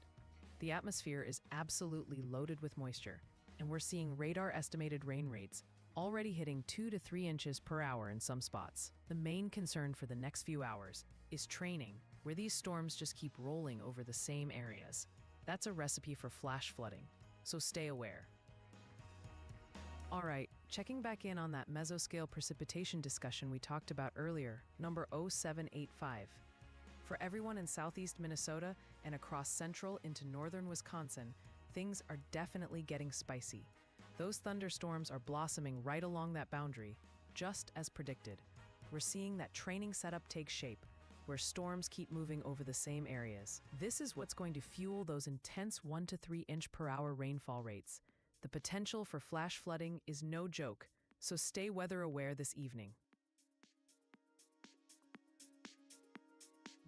The atmosphere is absolutely loaded with moisture, and we're seeing radar-estimated rain rates already hitting 2 to 3 inches per hour in some spots. The main concern for the next few hours is training, where these storms just keep rolling over the same areas. That's a recipe for flash flooding, so stay aware. All right, checking back in on that mesoscale precipitation discussion we talked about earlier, number 0785. For everyone in southeast Minnesota and across central into northern Wisconsin, things are definitely getting spicy. Those thunderstorms are blossoming right along that boundary, just as predicted. We're seeing that training setup take shape, where storms keep moving over the same areas. This is what's going to fuel those intense 1 to 3 inch per hour rainfall rates. The potential for flash flooding is no joke, so stay weather aware this evening.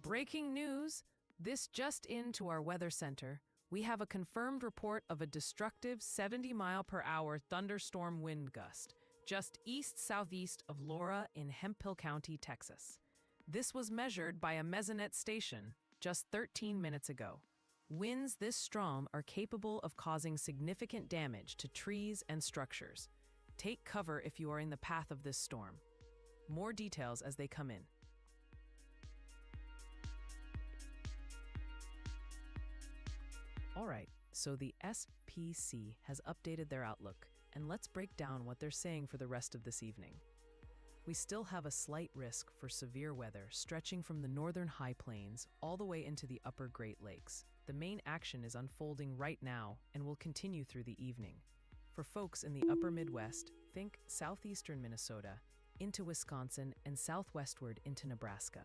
Breaking news! This just into our weather center. We have a confirmed report of a destructive 70-mile-per-hour thunderstorm wind gust just east-southeast of Laura in Hemphill County, Texas. This was measured by a mesonet station just 13 minutes ago. Winds this strong are capable of causing significant damage to trees and structures. Take cover if you are in the path of this storm. More details as they come in. All right, so the SPC has updated their outlook, and let's break down what they're saying for the rest of this evening. We still have a slight risk for severe weather stretching from the northern high plains all the way into the upper Great Lakes. The main action is unfolding right now and will continue through the evening. For folks in the upper Midwest, think southeastern Minnesota, into Wisconsin, and southwestward into Nebraska.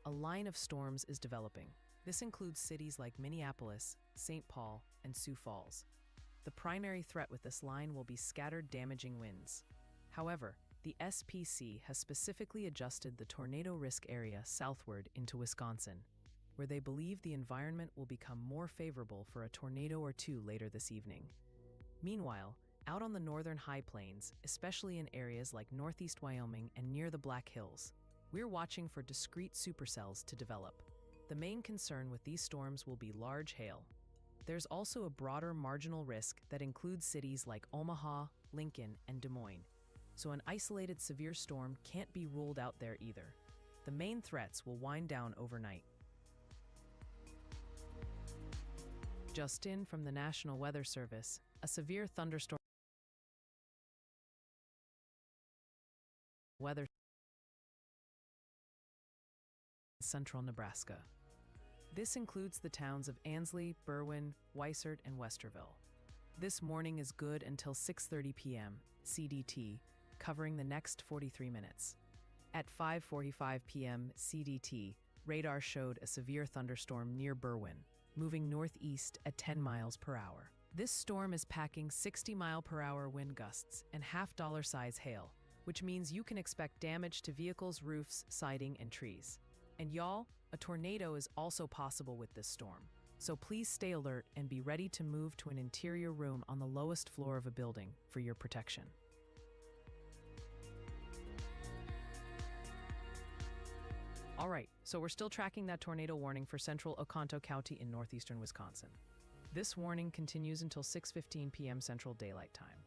A line of storms is developing. This includes cities like Minneapolis, St. Paul, and Sioux Falls. The primary threat with this line will be scattered, damaging winds. However, the SPC has specifically adjusted the tornado risk area southward into Wisconsin, where they believe the environment will become more favorable for a tornado or two later this evening. Meanwhile, out on the northern high plains, especially in areas like northeast Wyoming and near the Black Hills, we're watching for discrete supercells to develop. The main concern with these storms will be large hail. There's also a broader marginal risk that includes cities like Omaha, Lincoln, and Des Moines, so an isolated severe storm can't be ruled out there either. The main threats will wind down overnight. Just in from the National Weather Service, a severe thunderstorm weather in central Nebraska. This includes the towns of Ansley, Berwyn, Weissert, and Westerville. This morning is good until 6:30 p.m. CDT, covering the next 43 minutes. At 5:45 p.m. CDT, radar showed a severe thunderstorm near Berwyn, moving northeast at 10 miles per hour. This storm is packing 60-mile-per-hour wind gusts and half-dollar-size hail, which means you can expect damage to vehicles, roofs, siding, and trees. And y'all, a tornado is also possible with this storm. So please stay alert and be ready to move to an interior room on the lowest floor of a building for your protection. All right, so we're still tracking that tornado warning for central Oconto County in northeastern Wisconsin. This warning continues until 6:15 p.m. Central Daylight Time.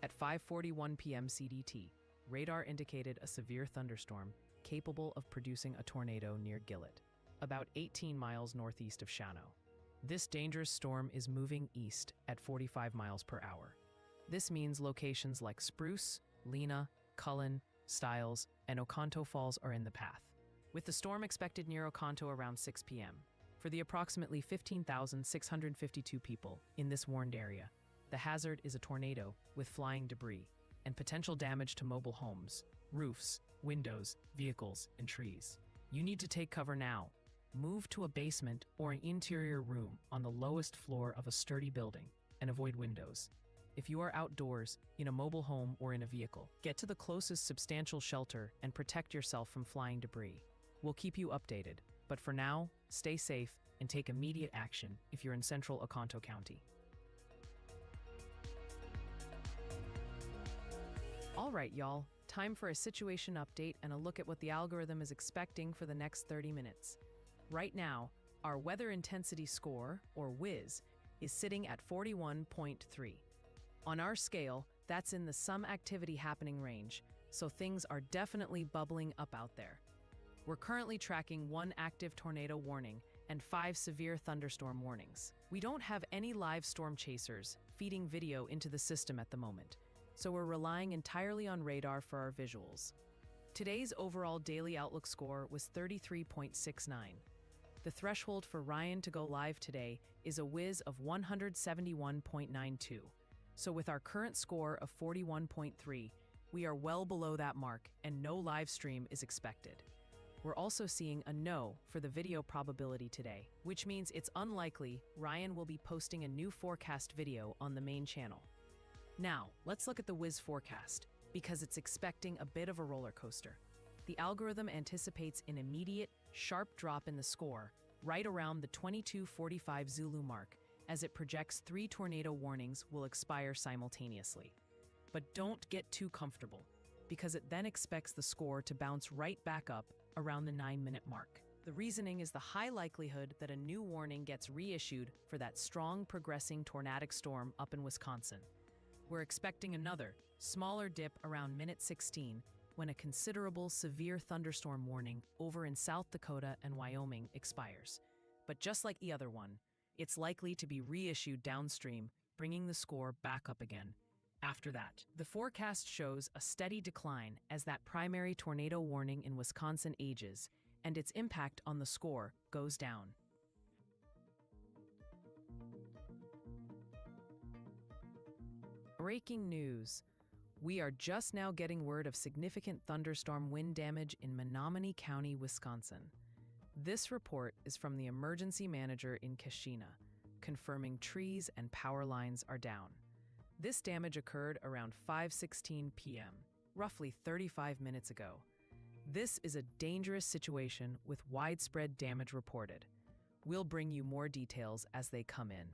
At 5:41 p.m. CDT, radar indicated a severe thunderstorm capable of producing a tornado near Gillett, about 18 miles northeast of Shawano. This dangerous storm is moving east at 45 miles per hour. This means locations like Spruce, Lena, Cullen, Stiles, and Oconto Falls are in the path. With the storm expected near Oconto around 6 p.m., for the approximately 15,652 people in this warned area, the hazard is a tornado with flying debris and potential damage to mobile homes, roofs, windows, vehicles, and trees. You need to take cover now. Move to a basement or an interior room on the lowest floor of a sturdy building and avoid windows. If you are outdoors, in a mobile home or in a vehicle, get to the closest substantial shelter and protect yourself from flying debris. We'll keep you updated, but for now, stay safe and take immediate action if you're in central Oconto County. All right, y'all, time for a situation update and a look at what the algorithm is expecting for the next 30 minutes. Right now, our weather intensity score, or WIS, is sitting at 41.3. On our scale, that's in the some activity happening range, so things are definitely bubbling up out there. We're currently tracking 1 active tornado warning and 5 severe thunderstorm warnings. We don't have any live storm chasers feeding video into the system at the moment, so we're relying entirely on radar for our visuals. Today's overall daily outlook score was 33.69. The threshold for Ryan to go live today is a whiz of 171.92. So with our current score of 41.3, we are well below that mark and no live stream is expected. We're also seeing a no for the video probability today, which means it's unlikely Ryan will be posting a new forecast video on the main channel. Now, let's look at the Wiz forecast, because it's expecting a bit of a roller coaster. The algorithm anticipates an immediate, sharp drop in the score, right around the 22:45 Zulu mark, as it projects 3 tornado warnings will expire simultaneously. But don't get too comfortable, because it then expects the score to bounce right back up around the 9-minute mark. The reasoning is the high likelihood that a new warning gets reissued for that strong progressing tornadic storm up in Wisconsin. We're expecting another, smaller dip around minute 16 when a considerable severe thunderstorm warning over in South Dakota and Wyoming expires. But just like the other one, it's likely to be reissued downstream, bringing the score back up again. After that, the forecast shows a steady decline as that primary tornado warning in Wisconsin ages and its impact on the score goes down. Breaking news. We are just now getting word of significant thunderstorm wind damage in Menominee County, Wisconsin. This report is from the emergency manager in Keshena, confirming trees and power lines are down. This damage occurred around 5:16 p.m., roughly 35 minutes ago. This is a dangerous situation with widespread damage reported. We'll bring you more details as they come in.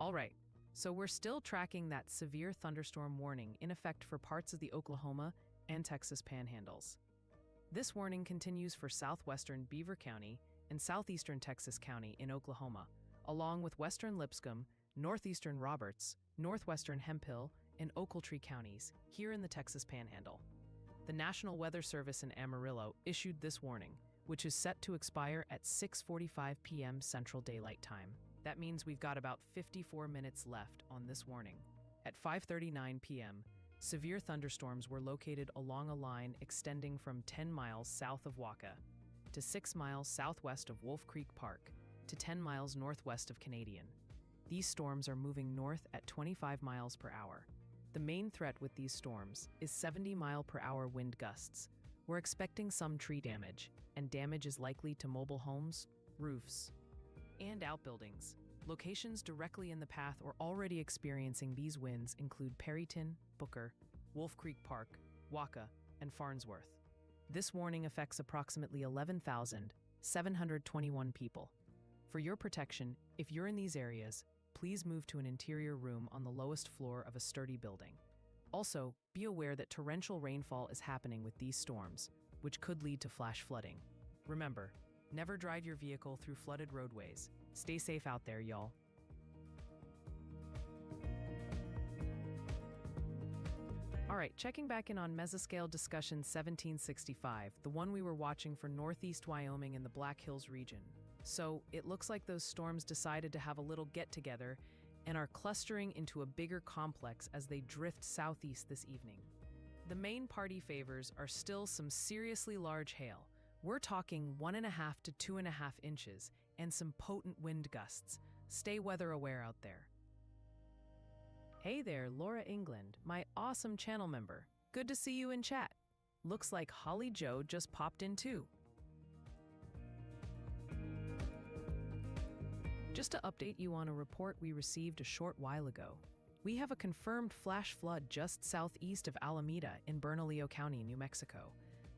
All right, so we're still tracking that severe thunderstorm warning in effect for parts of the Oklahoma and Texas panhandles. This warning continues for southwestern Beaver County and southeastern Texas County in Oklahoma, along with western Lipscomb, northeastern Roberts, northwestern Hemphill, and Ochiltree counties here in the Texas Panhandle. The National Weather Service in Amarillo issued this warning, which is set to expire at 6:45 p.m. Central Daylight Time. That means we've got about 54 minutes left on this warning. At 5:39 p.m., severe thunderstorms were located along a line extending from 10 miles south of Waka to 6 miles southwest of Wolf Creek Park to 10 miles northwest of Canadian. These storms are moving north at 25 miles per hour. The main threat with these storms is 70-mile-per-hour wind gusts. We're expecting some tree damage, and damage is likely to mobile homes, roofs, and outbuildings. Locations directly in the path or already experiencing these winds include Perryton, Booker, Wolf Creek Park, Waka, and Farnsworth. This warning affects approximately 11,721 people. For your protection, if you're in these areas, please move to an interior room on the lowest floor of a sturdy building. Also, be aware that torrential rainfall is happening with these storms, which could lead to flash flooding. Remember, never drive your vehicle through flooded roadways. Stay safe out there, y'all. All right, checking back in on Mesoscale Discussion 1765, the one we were watching for Northeast Wyoming and the Black Hills region. So it looks like those storms decided to have a little get-together and are clustering into a bigger complex as they drift southeast this evening. The main party favors are still some seriously large hail. We're talking 1.5 to 2.5 inches and some potent wind gusts. Stay weather aware out there. Hey there, Laura England, my awesome channel member. Good to see you in chat. Looks like Holly Joe just popped in too. Just to update you on a report we received a short while ago. We have a confirmed flash flood just southeast of Alameda in Bernalillo County, New Mexico.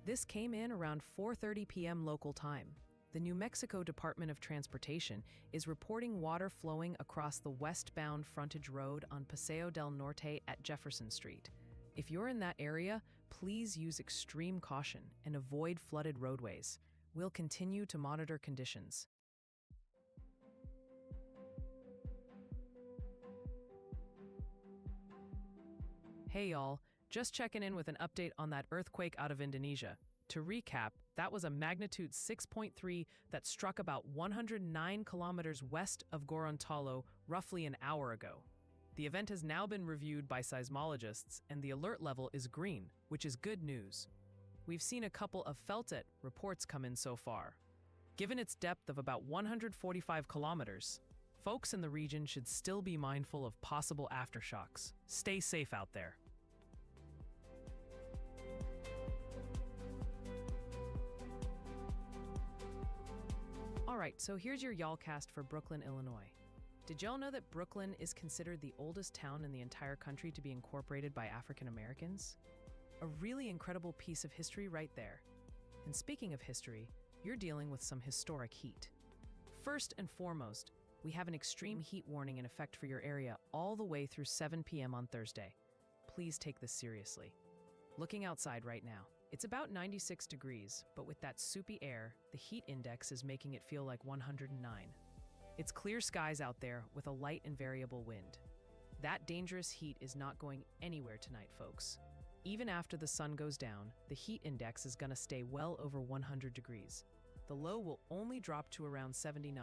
This came in around 4:30 p.m. local time. The New Mexico Department of Transportation is reporting water flowing across the westbound frontage road on Paseo del Norte at Jefferson Street. If you're in that area, please use extreme caution and avoid flooded roadways. We'll continue to monitor conditions. Hey y'all, just checking in with an update on that earthquake out of Indonesia. To recap, that was a magnitude 6.3 that struck about 109 kilometers west of Gorontalo roughly an hour ago. The event has now been reviewed by seismologists and the alert level is green, which is good news. We've seen a couple of felt it reports come in so far. Given its depth of about 145 kilometers, folks in the region should still be mindful of possible aftershocks. Stay safe out there. All right, so here's your YALLcast for Brooklyn, Illinois. Did y'all know that Brooklyn is considered the oldest town in the entire country to be incorporated by African Americans? A really incredible piece of history right there. And speaking of history, you're dealing with some historic heat. First and foremost, we have an extreme heat warning in effect for your area all the way through 7 p.m. on Thursday. Please take this seriously. Looking outside right now, it's about 96 degrees, but with that soupy air, the heat index is making it feel like 109. It's clear skies out there with a light and variable wind. That dangerous heat is not going anywhere tonight, folks. Even after the sun goes down, the heat index is going to stay well over 100 degrees. The low will only drop to around 79,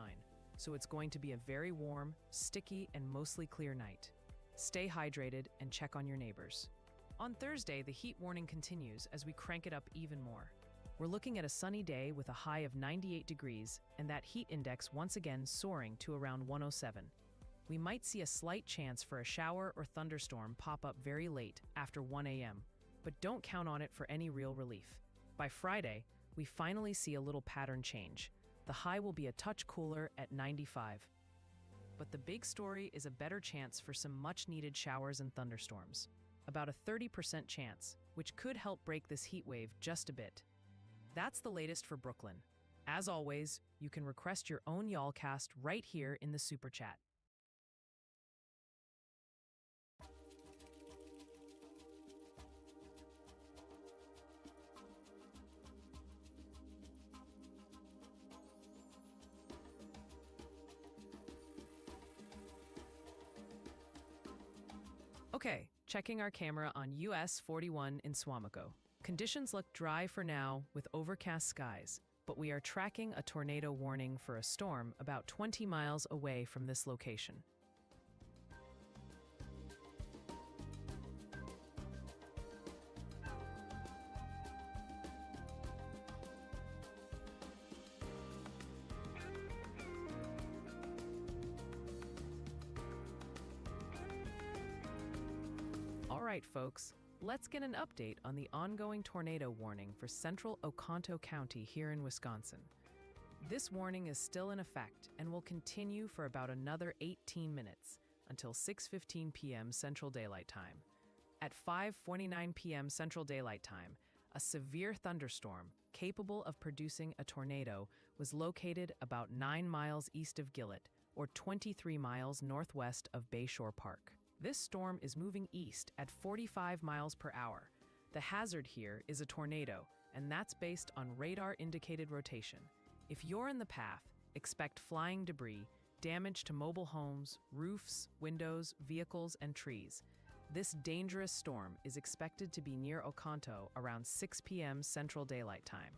so it's going to be a very warm, sticky, and mostly clear night. Stay hydrated and check on your neighbors. On Thursday, the heat warning continues as we crank it up even more. We're looking at a sunny day with a high of 98 degrees and that heat index once again soaring to around 107. We might see a slight chance for a shower or thunderstorm pop up very late after 1 a.m., but don't count on it for any real relief. By Friday, we finally see a little pattern change. The high will be a touch cooler at 95. But the big story is a better chance for some much-needed showers and thunderstorms. About a 30% chance, which could help break this heat wave just a bit. That's the latest for Brooklyn. As always, you can request your own YALLcast right here in the Super Chat. Okay, checking our camera on US 41 in Swamico. Conditions look dry for now with overcast skies, but we are tracking a tornado warning for a storm about 20 miles away from this location. All right, folks, let's get an update on the ongoing tornado warning for central Oconto County here in Wisconsin. This warning is still in effect and will continue for about another 18 minutes until 6:15 p.m. Central Daylight Time. At 5:49 p.m. Central Daylight Time, a severe thunderstorm capable of producing a tornado was located about 9 miles east of Gillett, or 23 miles northwest of Bayshore Park. This storm is moving east at 45 miles per hour. The hazard here is a tornado, and that's based on radar-indicated rotation. If you're in the path, expect flying debris, damage to mobile homes, roofs, windows, vehicles, and trees. This dangerous storm is expected to be near Oconto around 6 p.m. Central Daylight Time.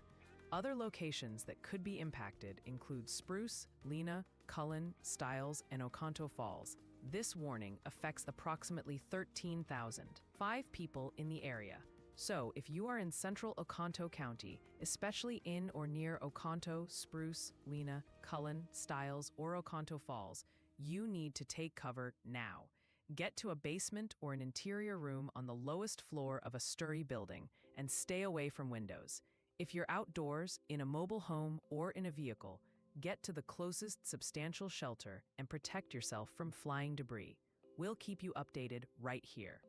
Other locations that could be impacted include Spruce, Lena, Cullen, Stiles, and Oconto Falls. This warning affects approximately 13,005 people in the area. So, if you are in central Oconto County, especially in or near Oconto, Spruce, Lena, Cullen, Stiles, or Oconto Falls, you need to take cover now. Get to a basement or an interior room on the lowest floor of a sturdy building and stay away from windows. If you're outdoors, in a mobile home, or in a vehicle, get to the closest substantial shelter and protect yourself from flying debris. We'll keep you updated right here.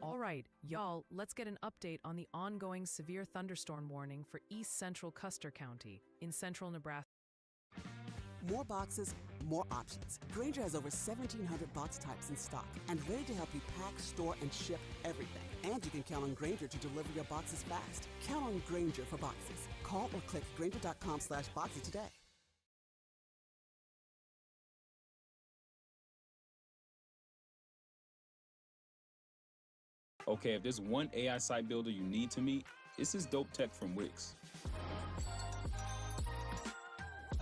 All right, y'all, let's get an update on the ongoing severe thunderstorm warning for East Central Custer County in central Nebraska. More boxes, more options. Grainger has over 1,700 box types in stock and ready to help you pack, store, and ship everything. And you can count on Grainger to deliver your boxes fast. Count on Grainger for boxes. Call or click Grainger.com/boxes today. Okay, if there's one AI site builder you need to meet, it's this dope tech from Wix.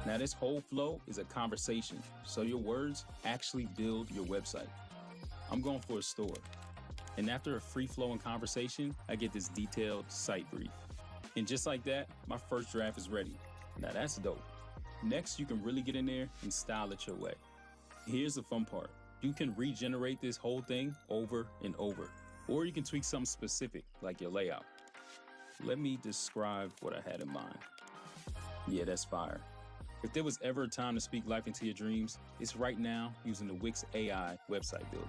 Now, this whole flow is a conversation, so your words actually build your website. I'm going for a store. And after a free-flowing conversation, I get this detailed site brief. And just like that, my first draft is ready. Now that's dope. Next, you can really get in there and style it your way. Here's the fun part. You can regenerate this whole thing over and over. Or you can tweak something specific, like your layout. Let me describe what I had in mind. Yeah, that's fire. If there was ever a time to speak life into your dreams, it's right now using the Wix AI website builder.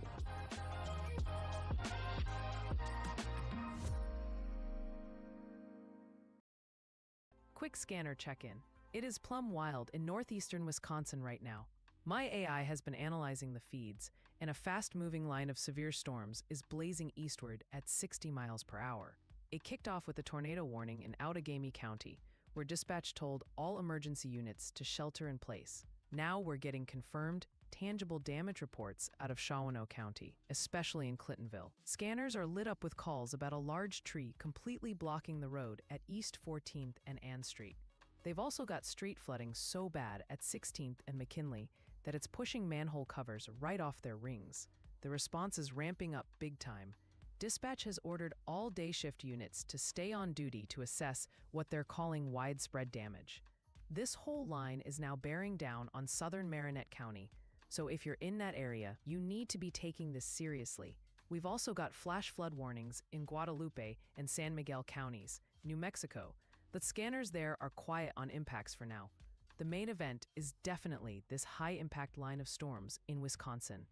Quick scanner check-in. It is plumb wild in northeastern Wisconsin right now. My AI has been analyzing the feeds, and a fast-moving line of severe storms is blazing eastward at 60 miles per hour. It kicked off with a tornado warning in Outbreak County, where dispatch told all emergency units to shelter in place. Now we're getting confirmed, tangible damage reports out of Shawano County, especially in Clintonville. Scanners are lit up with calls about a large tree completely blocking the road at East 14th and Ann Street. They've also got street flooding so bad at 16th and McKinley that it's pushing manhole covers right off their rings. The response is ramping up big time. Dispatch has ordered all day shift units to stay on duty to assess what they're calling widespread damage. This whole line is now bearing down on southern Marinette County, so if you're in that area, you need to be taking this seriously. We've also got flash flood warnings in Guadalupe and San Miguel counties, New Mexico, but scanners there are quiet on impacts for now. The main event is definitely this high-impact line of storms in Wisconsin.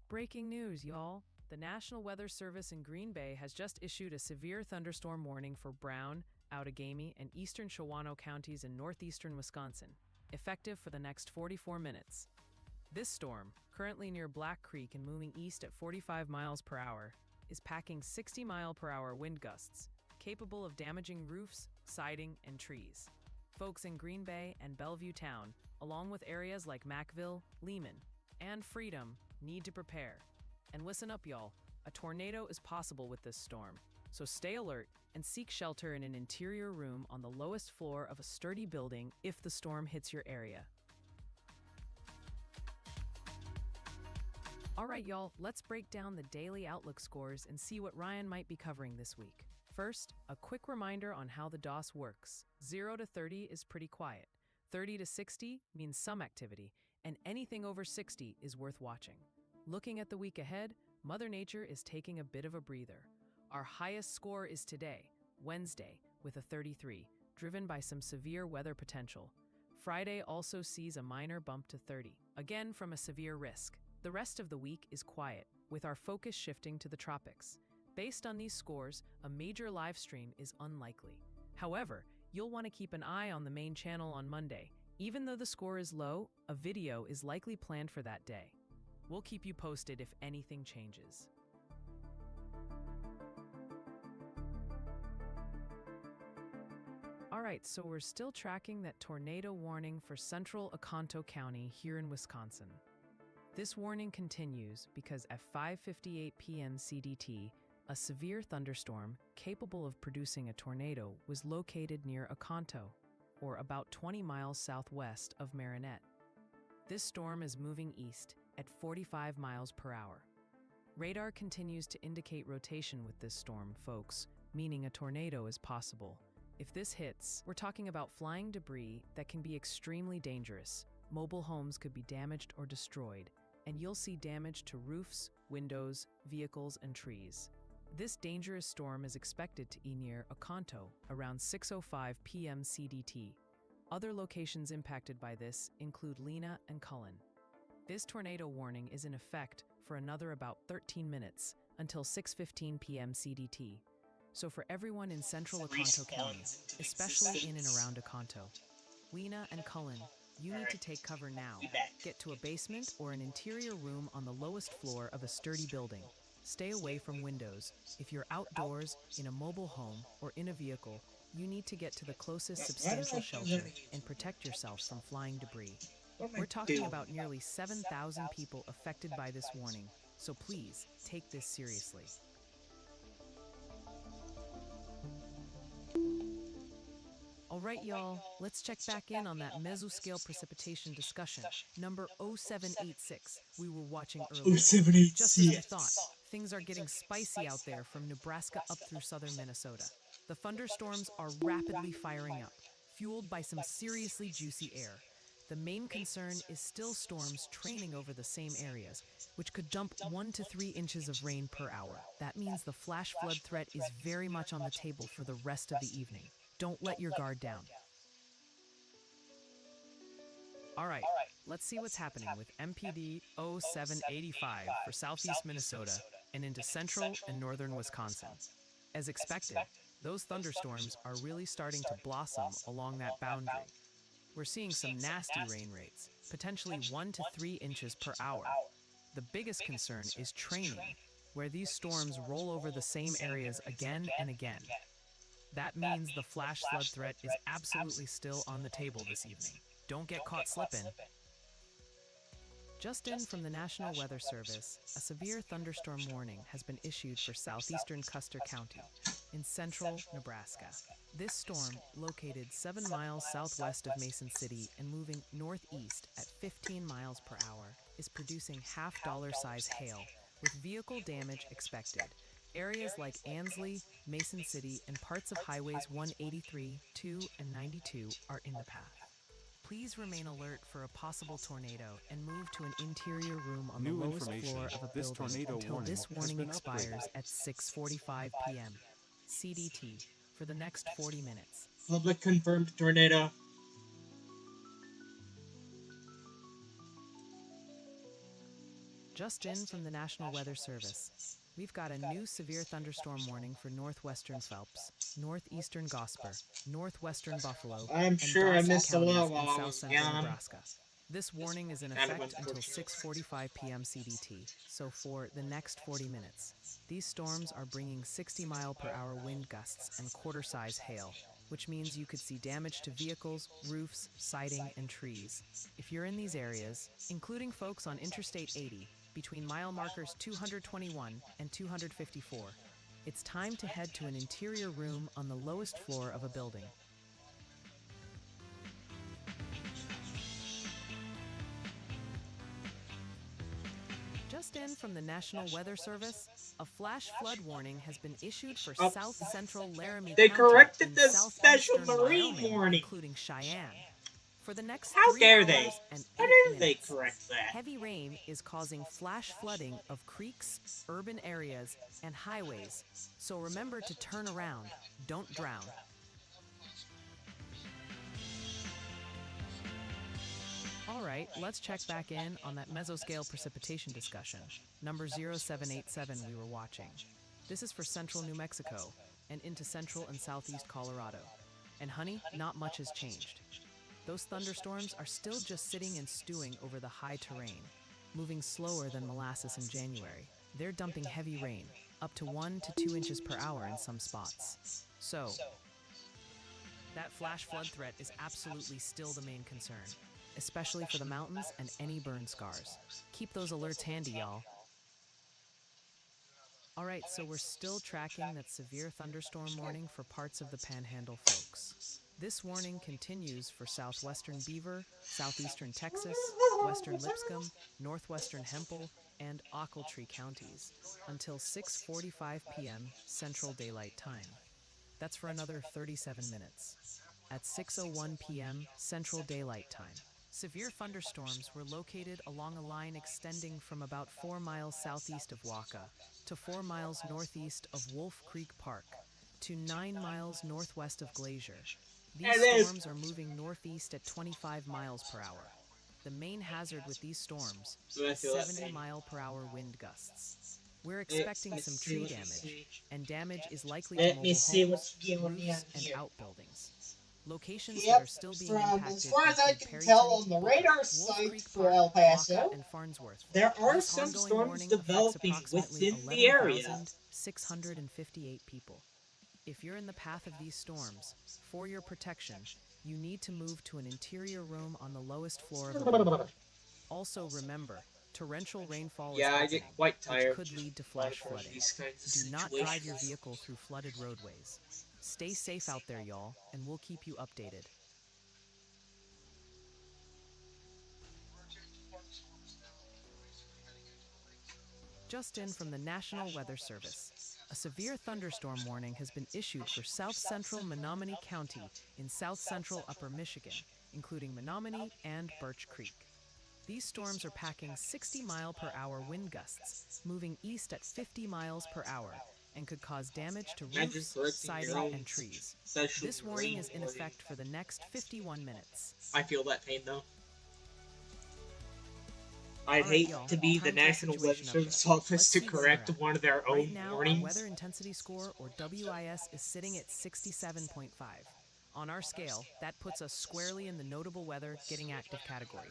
Breaking news, y'all. The National Weather Service in Green Bay has just issued a severe thunderstorm warning for Brown, Outagami, and eastern Shawano counties in northeastern Wisconsin, effective for the next 44 minutes. This storm, currently near Black Creek and moving east at 45 miles per hour, is packing 60-mile-per-hour wind gusts, capable of damaging roofs, siding, and trees. Folks in Green Bay and Bellevue Town, along with areas like Mackville, Lehman, and Freedom, need to prepare. And listen up, y'all. A tornado is possible with this storm, so stay alert and seek shelter in an interior room on the lowest floor of a sturdy building if the storm hits your area. All right, y'all, let's break down the daily Outlook scores and see what Ryan might be covering this week. First, a quick reminder on how the DOS works. 0 to 30 is pretty quiet. 30 to 60 means some activity, and anything over 60 is worth watching. Looking at the week ahead, Mother Nature is taking a bit of a breather. Our highest score is today, Wednesday, with a 33, driven by some severe weather potential. Friday also sees a minor bump to 30, again from a severe risk. The rest of the week is quiet, with our focus shifting to the tropics. Based on these scores, a major live stream is unlikely. However, you'll want to keep an eye on the main channel on Monday. Even though the score is low, a video is likely planned for that day. We'll keep you posted if anything changes. All right, so we're still tracking that tornado warning for central Oconto County here in Wisconsin. This warning continues because at 5:58 p.m. CDT, a severe thunderstorm capable of producing a tornado was located near Oconto, or about 20 miles southwest of Marinette. This storm is moving east at 45 miles per hour. Radar continues to indicate rotation with this storm, folks, meaning a tornado is possible. If this hits, we're talking about flying debris that can be extremely dangerous. Mobile homes could be damaged or destroyed, and you'll see damage to roofs, windows, vehicles, and trees. This dangerous storm is expected to be near Oconto around 6:05 p.m. CDT. Other locations impacted by this include Lena and Cullen. This tornado warning is in effect for another about 13 minutes until 6:15 p.m. CDT. So for everyone in central Oconto County, especially in and around Oconto, Lena and Cullen, you need to take cover now. Get to a basement or an interior room on the lowest floor of a sturdy building. Stay away from windows. If you're outdoors, in a mobile home, or in a vehicle, you need to get to the closest substantial shelter and protect yourself from flying debris. We're talking about nearly 7,000 people affected by this warning, so please take this seriously. All right, y'all, let's check back in on that mesoscale precipitation discussion. Number 0786, we were watching earlier. Just as we thought, 0786. things are getting spicy out there from Nebraska up through southern Minnesota. The thunderstorms are rapidly firing up, fueled by some seriously juicy air. The main concern is still storms training over the same areas, which could dump 1 to 3 inches of rain per hour. That means the flash flood threat is very much on the table for the rest of the evening. Don't let your guard down. All right, let's see what's happening with MPD 0785 for southeast Minnesota and into central and northern Wisconsin. As expected, those thunderstorms are really starting to blossom along that boundary. We're seeing some nasty rain rates, potentially 1 to 3 inches per hour. The biggest concern is training, where these storms roll over the same areas again and again. That means the flash flood threat is absolutely still on the table this evening. Don't get caught slipping. Just in from the National Weather Service, a severe thunderstorm warning has been issued for southeastern Custer County in central Nebraska. This storm, located 7 miles southwest of Mason City and moving northeast at 15 miles per hour, is producing half-dollar-size hail, with vehicle damage expected. Areas like Ansley, Mason City, and parts of highways 183, 2, and 92 are in the path. Please remain alert for a possible tornado and move to an interior room on the New lowest information. floor of a This building tornado until warning this has warning been expires upgraded. at 6:45 p.m. CDT for the next 40 minutes. Public confirmed tornado. Just in from the National Weather Service, we've got a new severe thunderstorm warning for northwestern Phelps, northeastern Gosper, northwestern Buffalo, I'm and sure I Dawson missed a counties lot in while I south was central gone. Nebraska. This warning is in Kind of effect until unfortunate. 6:45 p.m. CDT, so for the next 40 minutes. These storms are bringing 60-mile-per-hour wind gusts and quarter-size hail, which means you could see damage to vehicles, roofs, siding, and trees. If you're in these areas, including folks on Interstate 80, between mile markers 221 and 254, it's time to head to an interior room on the lowest floor of a building. Just in from the National Weather Service, a flash flood warning has been issued for Oh. south central Laramie They County corrected in the special southeastern marine Wyoming, warning. including Cheyenne. For the next How 3 dare hours they? and How 8 dare they minutes, correct that? heavy rain is causing flash flooding of creeks, urban areas, and highways. So remember to turn around, don't drown. All right, let's check back in on that mesoscale precipitation discussion. Number 0787 we were watching. This is for central New Mexico and into central and southeast Colorado. And honey, not much has changed. Those thunderstorms are still just sitting and stewing over the high terrain, moving slower than molasses in January. They're dumping heavy rain, up to 1 to 2 inches per hour in some spots. So, that flash flood threat is absolutely still the main concern, especially for the mountains and any burn scars. Keep those alerts handy, y'all. All right, so we're still tracking that severe thunderstorm warning for parts of the Panhandle, folks. This warning continues for southwestern Beaver, southeastern Texas, western Lipscomb, northwestern Hempel, and Ochiltree counties until 6:45 p.m. Central Daylight Time. That's for another 37 minutes. At 6:01 p.m. Central Daylight Time, severe thunderstorms were located along a line extending from about 4 miles southeast of Waka to 4 miles northeast of Wolf Creek Park to 9 miles northwest of Glacier. These storms are moving northeast at 25 miles per hour. The main hazard with these storms is 70-mile-per-hour wind gusts. We're expecting some tree damage, and damage is likely to Let mobile me see homes, what's going on roofs, and here. outbuildings. Locations that Yep, are still being from impacted as far as I include can Perryton, tell on the Booker, radar Wolf site Creek for Park, El Waka, Paso, and Farnsworth. There are This some ongoing storms warning developing affects approximately within the area. 11,658 people. If you're in the path of these storms, for your protection, you need to move to an interior room on the lowest floor of a building. Also remember, torrential rainfall Yeah, is I happening, get quite which tired could lead to running flash from flooding. these kinds of Do not drive your situations. vehicle through flooded roadways. Stay safe out there, y'all, and we'll keep you updated. Just in from the National Weather Service. A severe thunderstorm warning has been issued for south central Menominee County in south central Upper Michigan, including Menominee and Birch Creek. These storms are packing 60-mile-per-hour wind gusts, moving east at 50 miles per hour, and could cause damage to roofs, siding, and trees. This warning is in effect for the next 51 minutes. I feel that pain, though. I'd hate to be the National Weather Service office to correct one of their own Right now, our warnings. weather intensity score, or WIS, is sitting at 67.5. On our scale, that puts us squarely in the notable weather getting active category.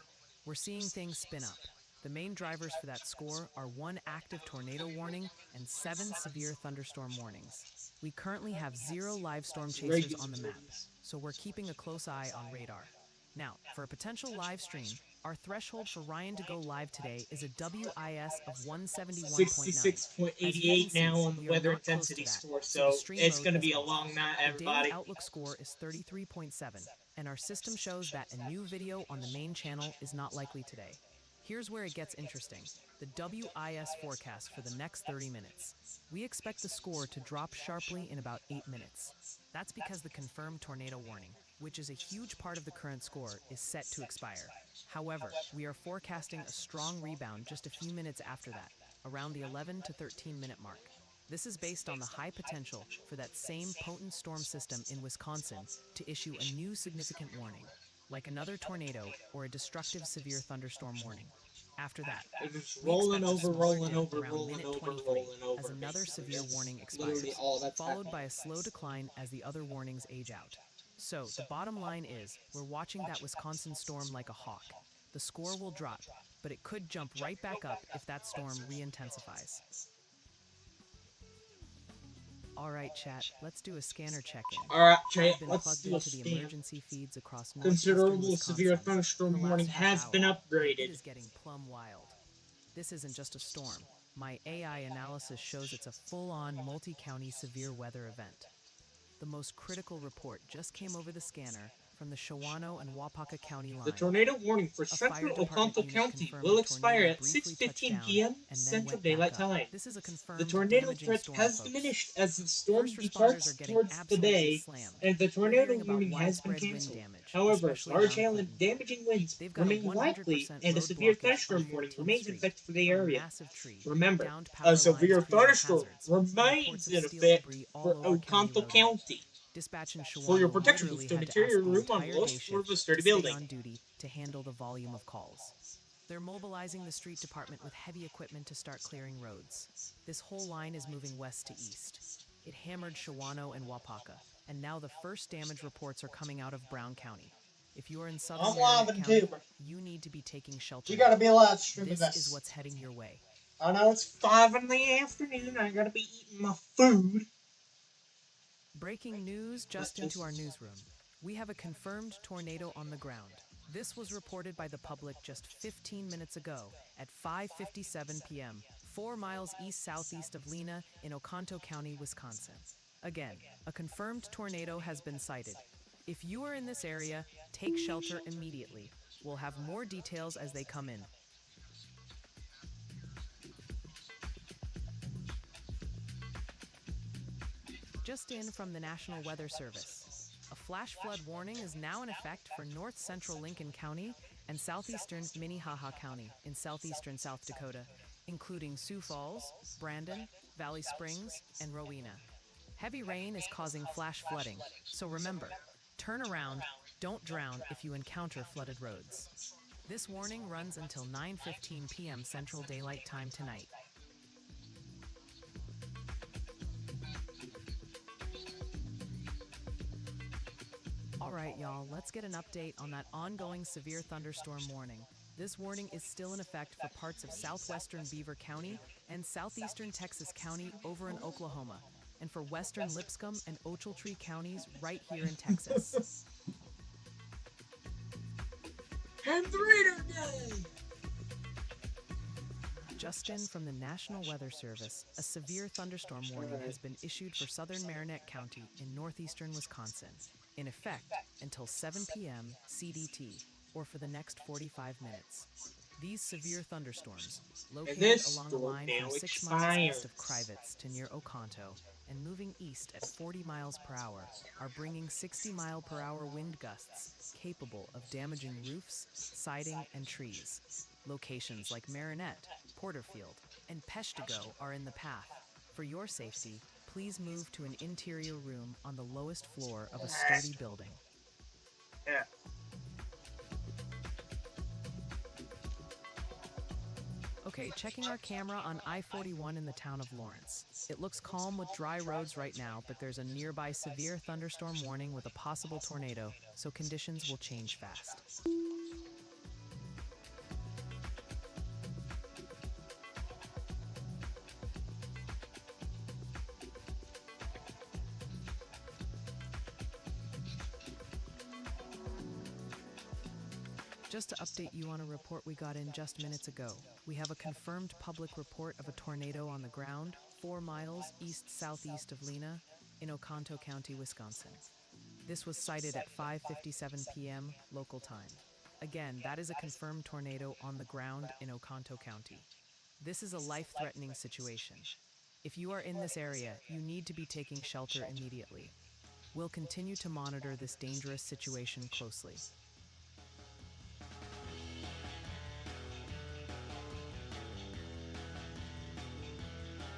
We're seeing things spin up. The main drivers for that score are 1 active tornado warning and 7 severe thunderstorm warnings. We currently have 0 live storm chasers on the map, so we're keeping a close eye on radar. Now, for a potential live stream, our threshold for Ryan to go live today is a WIS of 171.9. 66.88 now on the weather intensity score, so it's going to be a long night, everybody. The daily outlook score is 33.7, and our system shows that a new video on the main channel is not likely today. Here's where it gets interesting. The WIS forecast for the next 30 minutes. We expect the score to drop sharply in about 8 minutes. That's because the confirmed tornado warning, which is a huge part of the current score, is set to expire. However, we are forecasting a strong rebound just a few minutes after that, around the 11 to 13 minute mark. This is based on the high potential for that same potent storm system in Wisconsin to issue a new significant warning, like another tornado or a destructive severe thunderstorm warning. After that, it's rolling over, as another severe warning expires, followed by a slow decline as the other warnings age out. So, the bottom line is, we're watching that Wisconsin storm like a hawk. The score will drop, but it could jump right back up if that storm re-intensifies. Alright, chat, let's do a scanner check-in. Alright, chat, I've been let's plugged do a into the scan. emergency feeds across Considerable severe thunderstorm warning has been It upgraded. is getting plumb wild. This isn't just a storm. My AI analysis shows it's a full-on multi-county severe weather event. The most critical report just came over the scanner from the Shawano and Wapaka County line. The tornado warning for central Oconto County will expire at 6:15 p.m. Central Daylight Time. This is a confirmed The tornado damaging threat storm, has folks. diminished as the storm First responders departs are getting towards the absolutely bay, slammed. and the We're tornado hearing about warning has been widespread wind canceled. damage, However, especially large around hail Clinton. and damaging winds They've got a remain likely, 100% and a road severe blockage thunderstorm on warning 14th remains in Street effect for the from a area. massive tree. Remember, Downed power a severe lines creating thunderstorm hazards, and remains reports of in steel effect debris all for over County Oconto Road. County. Dispatch in For your Shawano protection, literally the had to interior ask the room on the entire lowest day floor of shift a sturdy to stay building. on duty to handle the volume of calls. They're mobilizing the street department with heavy equipment to start clearing roads. This whole line is moving west to east. It hammered Shawano and Wapaka, and now the first damage reports are coming out of Brown County. If you are in southern I'm live Meredith on County, Tuber. you need to be taking shelter. You gotta be live streaming This this. is what's heading your way. I know it's 5 in the afternoon. I gotta be eating my food. Breaking news just into our newsroom. We have a confirmed tornado on the ground. This was reported by the public just 15 minutes ago at 5:57 p.m., 4 miles east-southeast of Lena in Oconto County, Wisconsin. Again, a confirmed tornado has been sighted. If you are in this area, take shelter immediately. We'll have more details as they come in. Just in from the National Weather Service. A flash flood warning is now in effect for north central Lincoln County and southeastern Minnehaha County in southeastern South Dakota, including Sioux Falls, Brandon, Valley Springs, and Rowena. Heavy rain is causing flash flooding, so remember, turn around, don't drown if you encounter flooded roads. This warning runs until 9:15 p.m. Central Daylight Time tonight. Alright, y'all, let's get an update on that ongoing severe thunderstorm warning. This warning is still in effect for parts of southwestern Beaver County and southeastern Texas County over in Oklahoma, and for western Lipscomb and Ochiltree counties right here in Texas. And the Raider Day! Just in from the National Weather Service, a severe thunderstorm warning has been issued for southern Marinette County in northeastern Wisconsin, in effect until 7 p.m. CDT, or for the next 45 minutes. These severe thunderstorms, And located this along a storm line now from 6 miles east expires. of Krivitz to near Oconto and moving east at 40 miles per hour, are bringing 60-mile-per-hour wind gusts capable of damaging roofs, siding, and trees. Locations like Marinette, Porterfield, and Peshtigo are in the path. For your safety, please move to an interior room on the lowest floor of a sturdy building. Yeah. Okay, checking our camera on I-41 in the town of Lawrence. It looks calm with dry roads right now, but there's a nearby severe thunderstorm warning with a possible tornado, so conditions will change fast. Just to update you on a report we got in just minutes ago, we have a confirmed public report of a tornado on the ground 4 miles east-southeast of Lena in Oconto County, Wisconsin. This was sighted at 5:57 p.m. local time. Again, that is a confirmed tornado on the ground in Oconto County. This is a life-threatening situation. If you are in this area, you need to be taking shelter immediately. We'll continue to monitor this dangerous situation closely.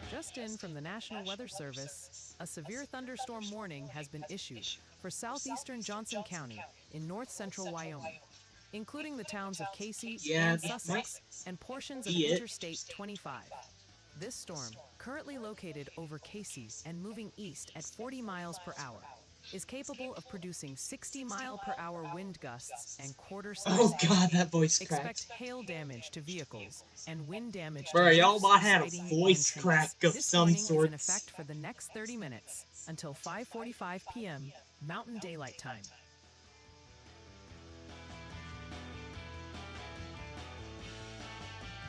Just in from the National Weather Service, a severe thunderstorm warning has been issued for southeastern Johnson County in north-central Wyoming, including the towns of Casey and Sussex and portions of Interstate 25. This storm, currently located over Casey and moving east at 40 miles per hour, is capable of producing 60-mile-per-hour wind gusts and quarter-size Oh god, that voice crack. Expect hail damage to vehicles and wind damage Bro, to y'all roofs, might have a siding, voice and trees. crack of This some warning sort. is in effect for the next 30 minutes until 5:45 p.m. Mountain Daylight Time.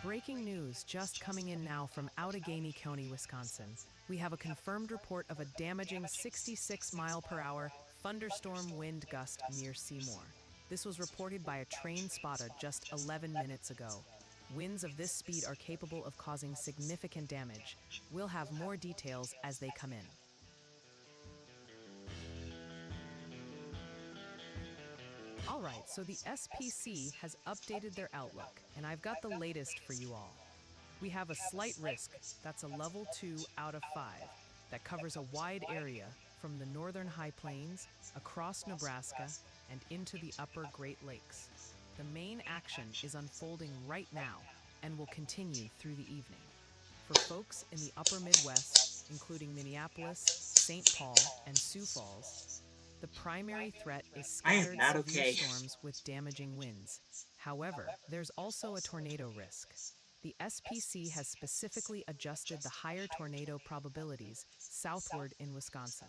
Breaking news just coming in now from Outagamie County, Wisconsin. We have a confirmed report of a damaging 66-mile-per-hour thunderstorm wind gust near Seymour. This was reported by a trained spotter just 11 minutes ago. Winds of this speed are capable of causing significant damage. We'll have more details as they come in. All right, so the SPC has updated their outlook, and I've got the latest for you all. We have a slight risk, that's a level 2 out of 5, that covers a wide area from the northern high plains, across Nebraska, and into the upper Great Lakes. The main action is unfolding right now and will continue through the evening. For folks in the upper Midwest, including Minneapolis, St. Paul, and Sioux Falls, the primary threat is scattered severe storms with damaging winds. However, there's also a tornado risk. The SPC has specifically adjusted the higher tornado probabilities southward in Wisconsin,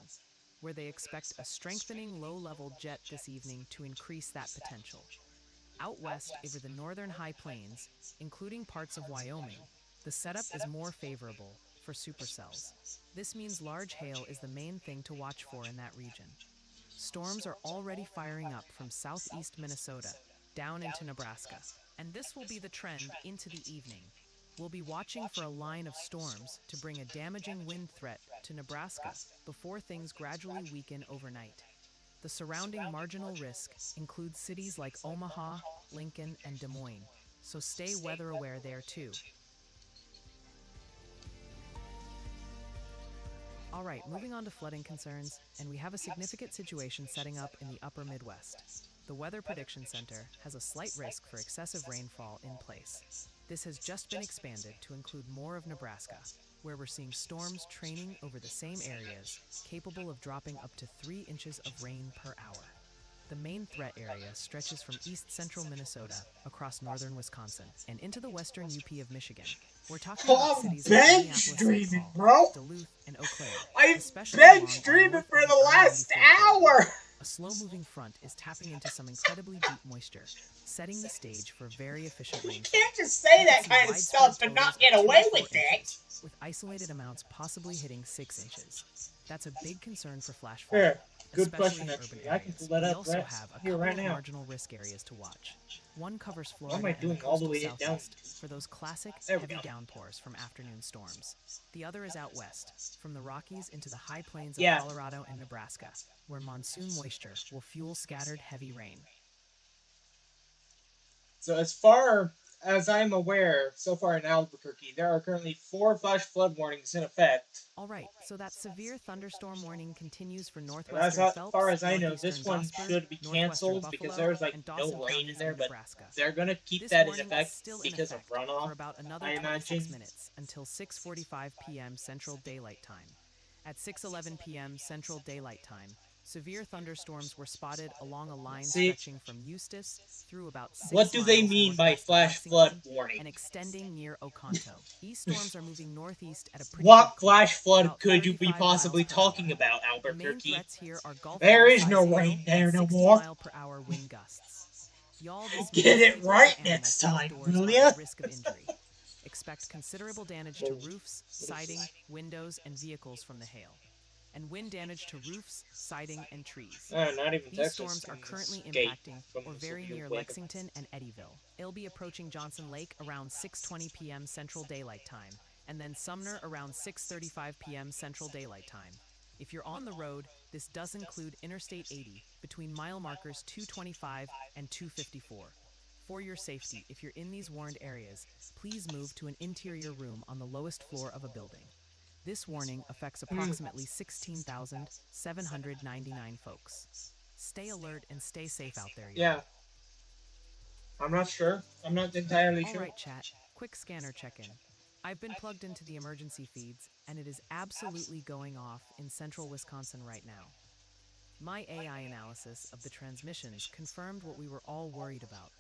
where they expect a strengthening low-level jet this evening to increase that potential. Out west over the northern high plains, including parts of Wyoming, the setup is more favorable for supercells. This means large hail is the main thing to watch for in that region. Storms are already firing up from southeast Minnesota down into Nebraska, and this will be the trend into the evening. We'll be watching for a line of storms to bring a damaging wind threat to Nebraska before things gradually weaken overnight. The surrounding marginal risk includes cities like Omaha, Lincoln, and Des Moines, so stay weather aware there too. All right, moving on to flooding concerns, and we have a significant situation setting up in the upper Midwest. The Weather Prediction Center has a slight risk for excessive rainfall in place. This has just been expanded to include more of Nebraska, where we're seeing storms training over the same areas, capable of dropping up to 3 inches of rain per hour. The main threat area stretches from east-central Minnesota across northern Wisconsin and into the western UP of Michigan. We're talking about cities like Minneapolis, St. Paul, bro. Duluth, and Eau Claire. I've especially been along our streaming for northbound the last I-94 corridor. hour. A slow-moving front is tapping into some incredibly deep moisture, setting the stage for very efficient You rainfall. can't just say You that could see kind of widespread stuff and totals not get of 2 away to 4 with it. inches, with isolated amounts possibly hitting 6 inches. That's a big concern for flash flooding, Here, good especially question in urban actually. I can areas. pull that We up also right have a here couple right of now. marginal risk areas to watch. One covers What am Florida I and the doing all the coastal way down? southeast for those classic There we heavy go. downpours from afternoon storms. The other is out west, from the Rockies into the high plains of Yeah. Colorado and Nebraska, where monsoon moisture will fuel scattered heavy rain. So as far as I'm aware, so far in Albuquerque, there are currently 4 flash flood warnings in effect. All right, so that severe thunderstorm warning continues for And as northwestern Phelps, far as I know, northeastern this one Gosper, should be northwestern canceled because Buffalo, there's like and no Dawson rain in counties there, in but Nebraska. they're gonna keep This that in warning is effect still in because of effect runoff. for about another I 26 imagine. minutes until 6:45 p.m. Central Daylight Time. At 6:11 p.m. Central Daylight Time, severe thunderstorms were spotted along a line See, stretching from Eustis through about 6 what do they miles mean by northwest of flash flood Lexington warning? and extending near Oconto. These storms are moving northeast at a pretty good What clip, flash flood about could you be 35 miles possibly per hour. talking about, The main Albuquerque? threats here are Gulf There War is size no hail rain there and no 60 more. mile per hour wind gusts. Y'all, this Get means it people right and next animals time, outdoors will are ya? at risk of injury. Expect considerable damage to roofs, siding, windows, and vehicles from the hail, and wind damage to roofs, siding, and trees. Not even These Texas storms can are currently escape impacting from or the very severe near weather. Lexington and Eddyville. It'll be approaching Johnson Lake around 6:20 p.m. Central Daylight Time, and then Sumner around 6:35 p.m. Central Daylight Time. If you're on the road, this does include Interstate 80 between mile markers 225 and 254. For your safety, if you're in these warned areas, please move to an interior room on the lowest floor of a building. This warning affects approximately 16,799 folks. Stay alert and stay safe out there, y'all. Yeah, I'm not sure. I'm not entirely All sure. right, chat. Quick scanner check-in. I've been plugged into the emergency feeds, and it is absolutely going off in central Wisconsin right now. My AI analysis of the transmissions confirmed what we were all worried about.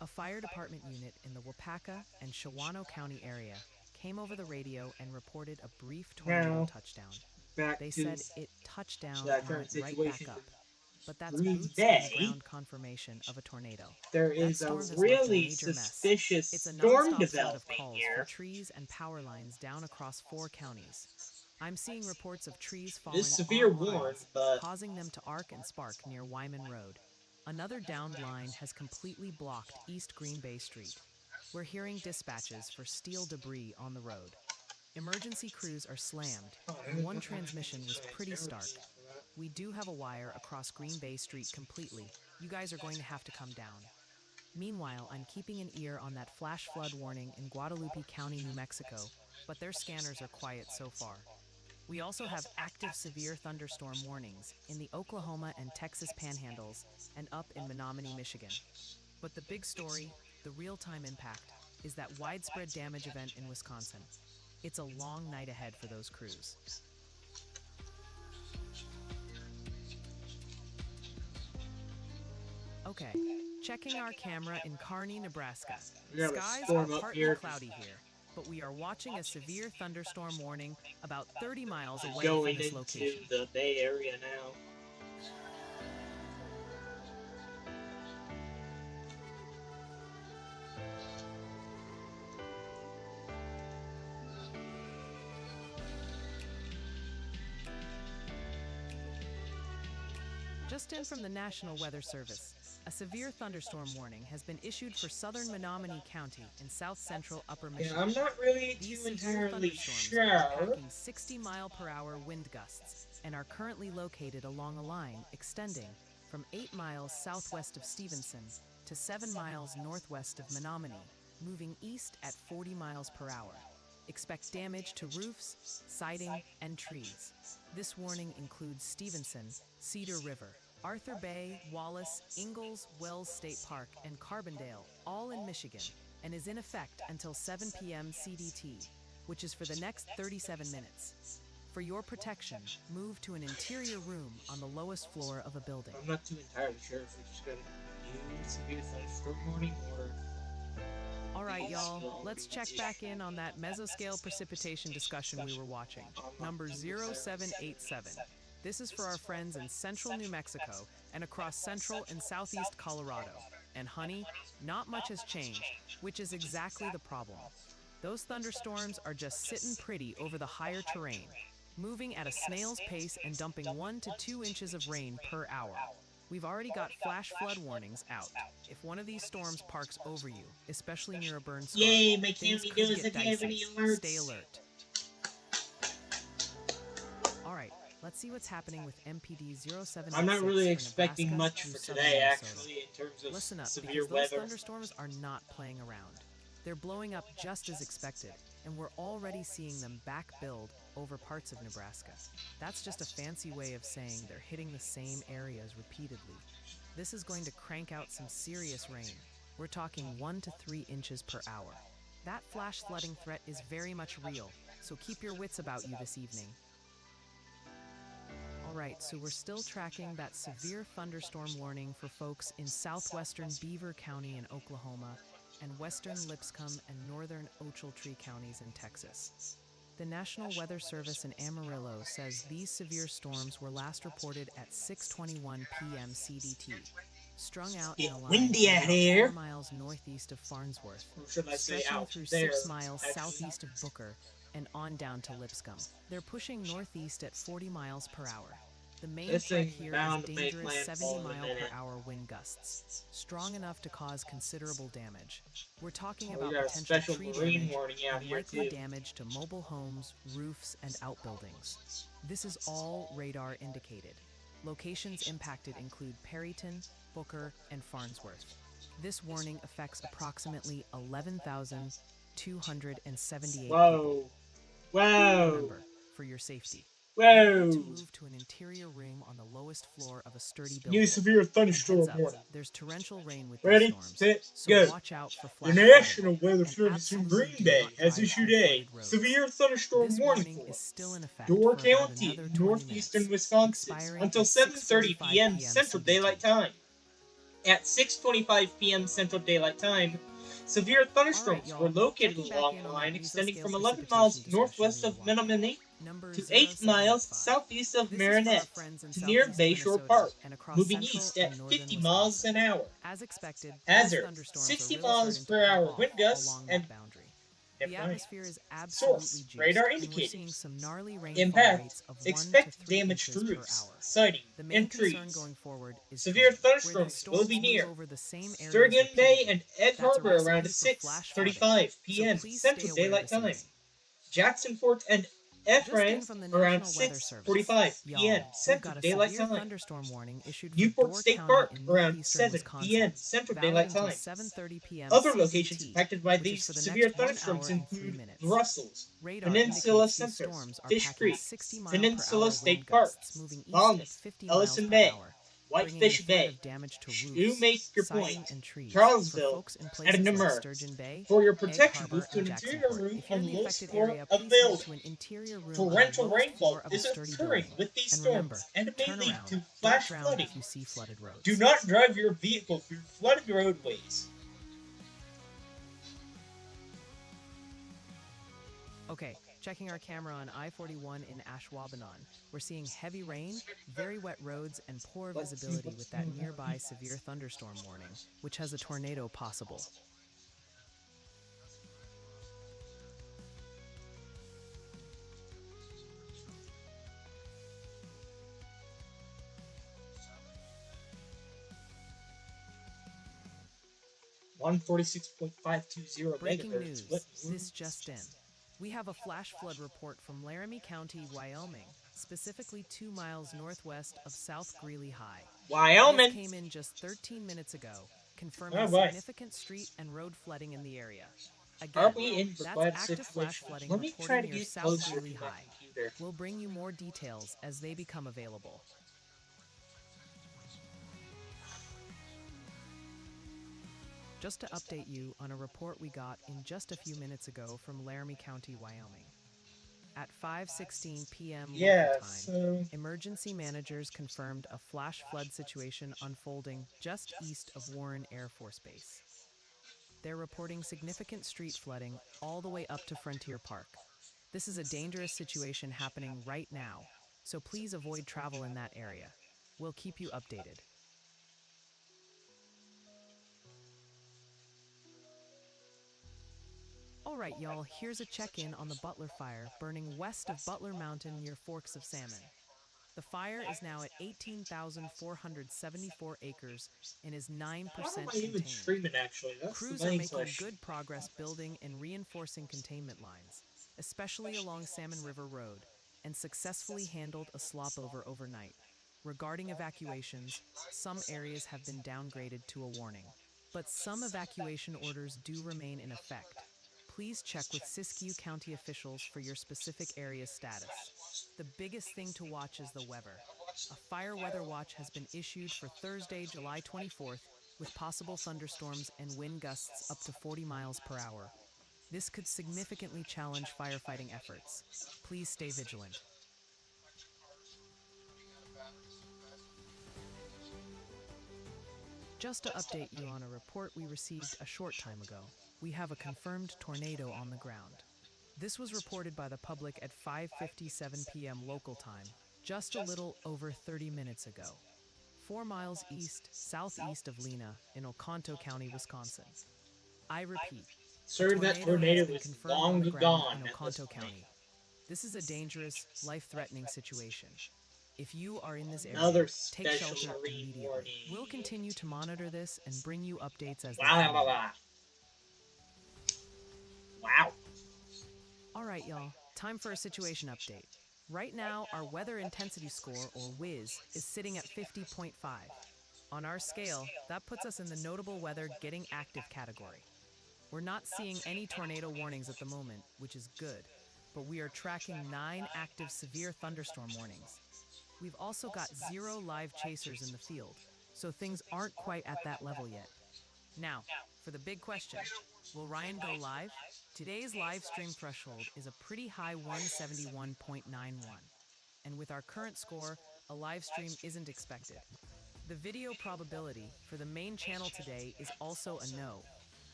A fire department unit in the Wapaka and Shawano County area came over the radio and reported a brief tornado Now, touchdown. back They to said it touched down that and current went right back situation up. But that's Green boots Bay. on the ground confirmation of a tornado. There That is a storm has left a really major mess. suspicious It's a storm nonstop flood of developing calls here. for trees and power lines down across 4 counties. I'm seeing reports of trees It falling is severe on warning, lines, but causing them to arc and spark near Wyman Road. Another downed line has completely blocked East Green Bay Street. We're hearing dispatches for steel debris on the road. Emergency crews are slammed, and one transmission was pretty stark. We do have a wire across Green Bay Street completely. You guys are going to have to come down. Meanwhile, I'm keeping an ear on that flash flood warning in Guadalupe County, New Mexico, but their scanners are quiet so far. We also have active severe thunderstorm warnings in the Oklahoma and Texas panhandles and up in Menominee, Michigan. But the big story, the real-time impact, is that widespread damage event in Wisconsin. It's a long night ahead for those crews. Okay, checking our camera in Kearney, Nebraska. we got a Skies are storm up partly here. cloudy here, but we are watching a severe thunderstorm warning about 30 miles away Going from this into location. the Bay Area now. Just in from the National Weather Service, a severe thunderstorm warning has been issued for southern Menominee County in south-central Upper Michigan. Yeah, I'm not really These too severe entirely thunderstorms are sure. packing 60-mile-per-hour wind gusts and are currently located along a line extending from 8 miles southwest of Stevenson to 7 miles northwest of Menominee, moving east at 40 miles per hour. Expect damage to roofs, siding, and trees. This warning includes Stevenson, Cedar River, Arthur Bay, Wallace, Ingalls, Wells State Park, and Carbondale, all in Michigan, and is in effect until 7 p.m. CDT, which is for the next 37 minutes. For your protection, move to an interior room on the lowest floor of a building. I'm not too entirely sure if we just got a new severe thunderstorm warning or. All right, y'all, let's check back in on that mesoscale precipitation discussion we were watching. Number 0787. This is for our friends in central New Mexico and across central and southeast Colorado. And honey, not much has changed, which is exactly the problem. Those thunderstorms are just sitting pretty over the higher terrain, moving at a snail's pace and dumping 1 to 2 inches of rain per hour. We've already got flash flood warnings out. If one of these storms parks over you, especially near a burn scar, Yay, my things family could knows get if you have dicey. any alerts. Stay alert. All right, let's see what's happening with MPD 0786 I'm not really for expecting Nebraska much through for southern today, Minnesota. actually, in terms of Listen up, severe because those weather. thunderstorms are not playing around. They're blowing up just as expected, and we're already seeing them back build over parts of Nebraska. That's just a fancy way of saying they're hitting the same areas repeatedly. This is going to crank out some serious rain. We're talking 1 to 3 inches per hour. That flash flooding threat is very much real, so keep your wits about you this evening. All right, so we're still tracking that severe thunderstorm warning for folks in southwestern Beaver County in Oklahoma and western Lipscomb and northern Ochiltree counties in Texas. The National Weather Service in Amarillo says these severe storms were last reported at 6:21 p.m. CDT, strung out in a line Windy from out about here. 4 miles northeast of Farnsworth, Or should I say stretching out through there? 6 miles Actually. southeast of Booker and on down to Lipscomb. They're pushing northeast at 40 miles per hour. The main This threat thing's here bound is to make dangerous landfall in a 70-mile-per-hour wind gusts, strong enough to cause considerable damage. We're talking We about got a potential special tree marine damage warning out and here, likely too. damage to mobile homes, roofs, and outbuildings. This is all radar indicated. Locations impacted include Perryton, Booker, and Farnsworth. This warning affects approximately 11,278 people. Whoa. Whoa. Remember, for your safety, you need to Whoa. move to an interior room on the lowest floor of a sturdy New building. severe And thunderstorm heads up, warning. there's torrential rain with Ready, these storms, set, so go. watch out for The flash National flooding, Weather and Service in absolutely Green do Bay not has drive issued on a flooded roads. severe thunderstorm This warning warning for is still in effect Door for about County, another 20 northeastern minutes, Wisconsin, expiring until at 7:30 6:45 p.m. p.m. Central CDT. Daylight Time. At 6:25 p.m. Central Daylight Time, severe thunderstorms y'all, were located checking back along in the on line that measles extending scale from 11 precipitation miles discussion northwest we of were watching. Menominee Number to 8 miles 0785. southeast of This is for our Marinette friends in to near southeast Bayshore Minnesota Park, and across moving central east at and northern 50 miles Wisconsin. an hour. As expected, those Hazard, thunderstorms 60 are really miles starting to per pop hour off wind gusts along and that boundary. never The mind. atmosphere is absolutely Source, juiced, radar and we're indicated. seeing some gnarly rainfall Impact, rates of 1 expect to 3 damage to inches per roofs, hour. siding, The main and trees. concern going forward is Severe drilling, where these thunderstorms will storms be move near over the same areas Sturgeon Bay repeatedly. and Egg That's a Harbor around recipe for flash 6:35 flooding, p.m. so please Central stay aware Daylight this Time. evening. Jackson Fort and Just in Ephraim from the around National Weather Service. 6:45 p.m. Y'all, we've Central got a Daylight severe Time. thunderstorm warning issued for Newport Door State County Park in around northeastern 7 Wisconsin, p.m. Central valid Daylight until Time. 7:30 p.m. Other CDT, locations impacted by which these is for the severe next 1 thunderstorms hour and 3 include minutes. Brussels, Radar Peninsula indicates these Center, storms are Fish packing Creek, 60-mile-per-hour Peninsula wind State Park, gusts moving east Valmy, at 50 Ellison miles Bay, per hour, bringing Whitefish the threat Bay, of damage to roofs, Shoemaker siding, Point, and trees for Charlesville, folks in and places like Namur. Sturgeon Bay, For your Egg protection, Harbor, move to and an Jackson interior Port. room If you're on in the the lowest affected floor area, of the please head building. to an interior room on the Torrential lowest rainfall floor of a is sturdy occurring building. with these And storms, remember, and it may turn lead around. to Don't flash drown flooding. if you see flooded roads. Do not drive your vehicle through flooded roadways. Okay, checking our camera on I-41 in Ashwaubenon. We're seeing heavy rain, very wet roads, and poor visibility with that nearby severe thunderstorm warning, which has a tornado possible. One 46.520 Breaking megahertz. news, What? this just in. We have a flash flood report from Laramie County, Wyoming, specifically 2 miles northwest of South Greeley High. Wyoming. This came in just 13 minutes ago, confirming Oh, boy. significant street and road flooding in the area. Are Again, we in for that's bad active flash situation? flooding Let me reported try to near get South closer Greeley to my High. computer. We'll bring you more details as they become available. Just to update you on a report we got in just a few minutes ago from Laramie County, Wyoming. At 5:16 p.m. Yeah, local time, so emergency managers confirmed a flash flood situation unfolding just east of Warren Air Force Base. They're reporting significant street flooding all the way up to Frontier Park. This is a dangerous situation happening right now. so please avoid travel in that area. We'll keep you updated. All right, y'all, here's a check-in on the Butler Fire burning west of Butler Mountain near Forks of Salmon. The fire is now at 18,474 acres and is 9% How am I even contained. streaming, actually? That's Crews the are main making question. good progress building and reinforcing containment lines, especially along Salmon River Road, and successfully handled a slop-over overnight. Regarding evacuations, some areas have been downgraded to a warning, but some evacuation orders do remain in effect. Please check with Siskiyou County officials for your specific area's status. The biggest thing to watch is the weather. A fire weather watch has been issued for Thursday, July 24th, with possible thunderstorms and wind gusts up to 40 miles per hour. This could significantly challenge firefighting efforts. Please stay vigilant. Just to update you on a report we received a short time ago, we have a confirmed tornado on the ground. This was reported by the public at 5:57 p.m. local time, just a little over 30 minutes ago. 4 miles southeast of Lena in Oconto County, Wisconsin. I repeat, Sir, that has tornado been is confirmed on long the ground gone in at this Oconto point. County. This is a dangerous, life-threatening situation. If you are in this area, Another take special shelter marine immediately. warning. We'll continue to monitor this and bring you updates as they Blah, come blah, in. blah. Wow. All right, y'all, time for a situation update. Right now, our weather intensity score, or WIS, is sitting at 50.5. On our scale, that puts us in the notable weather getting active category. We're not seeing any tornado warnings at the moment, which is good, but we are tracking 9 active severe thunderstorm warnings. We've also got 0 live chasers in the field, so things aren't quite at that level yet. Now, for the big question, will Ryan go live? Today's live stream threshold is a pretty high 171.91, and with our current score, a live stream isn't expected. The video probability for the main channel today is also a no.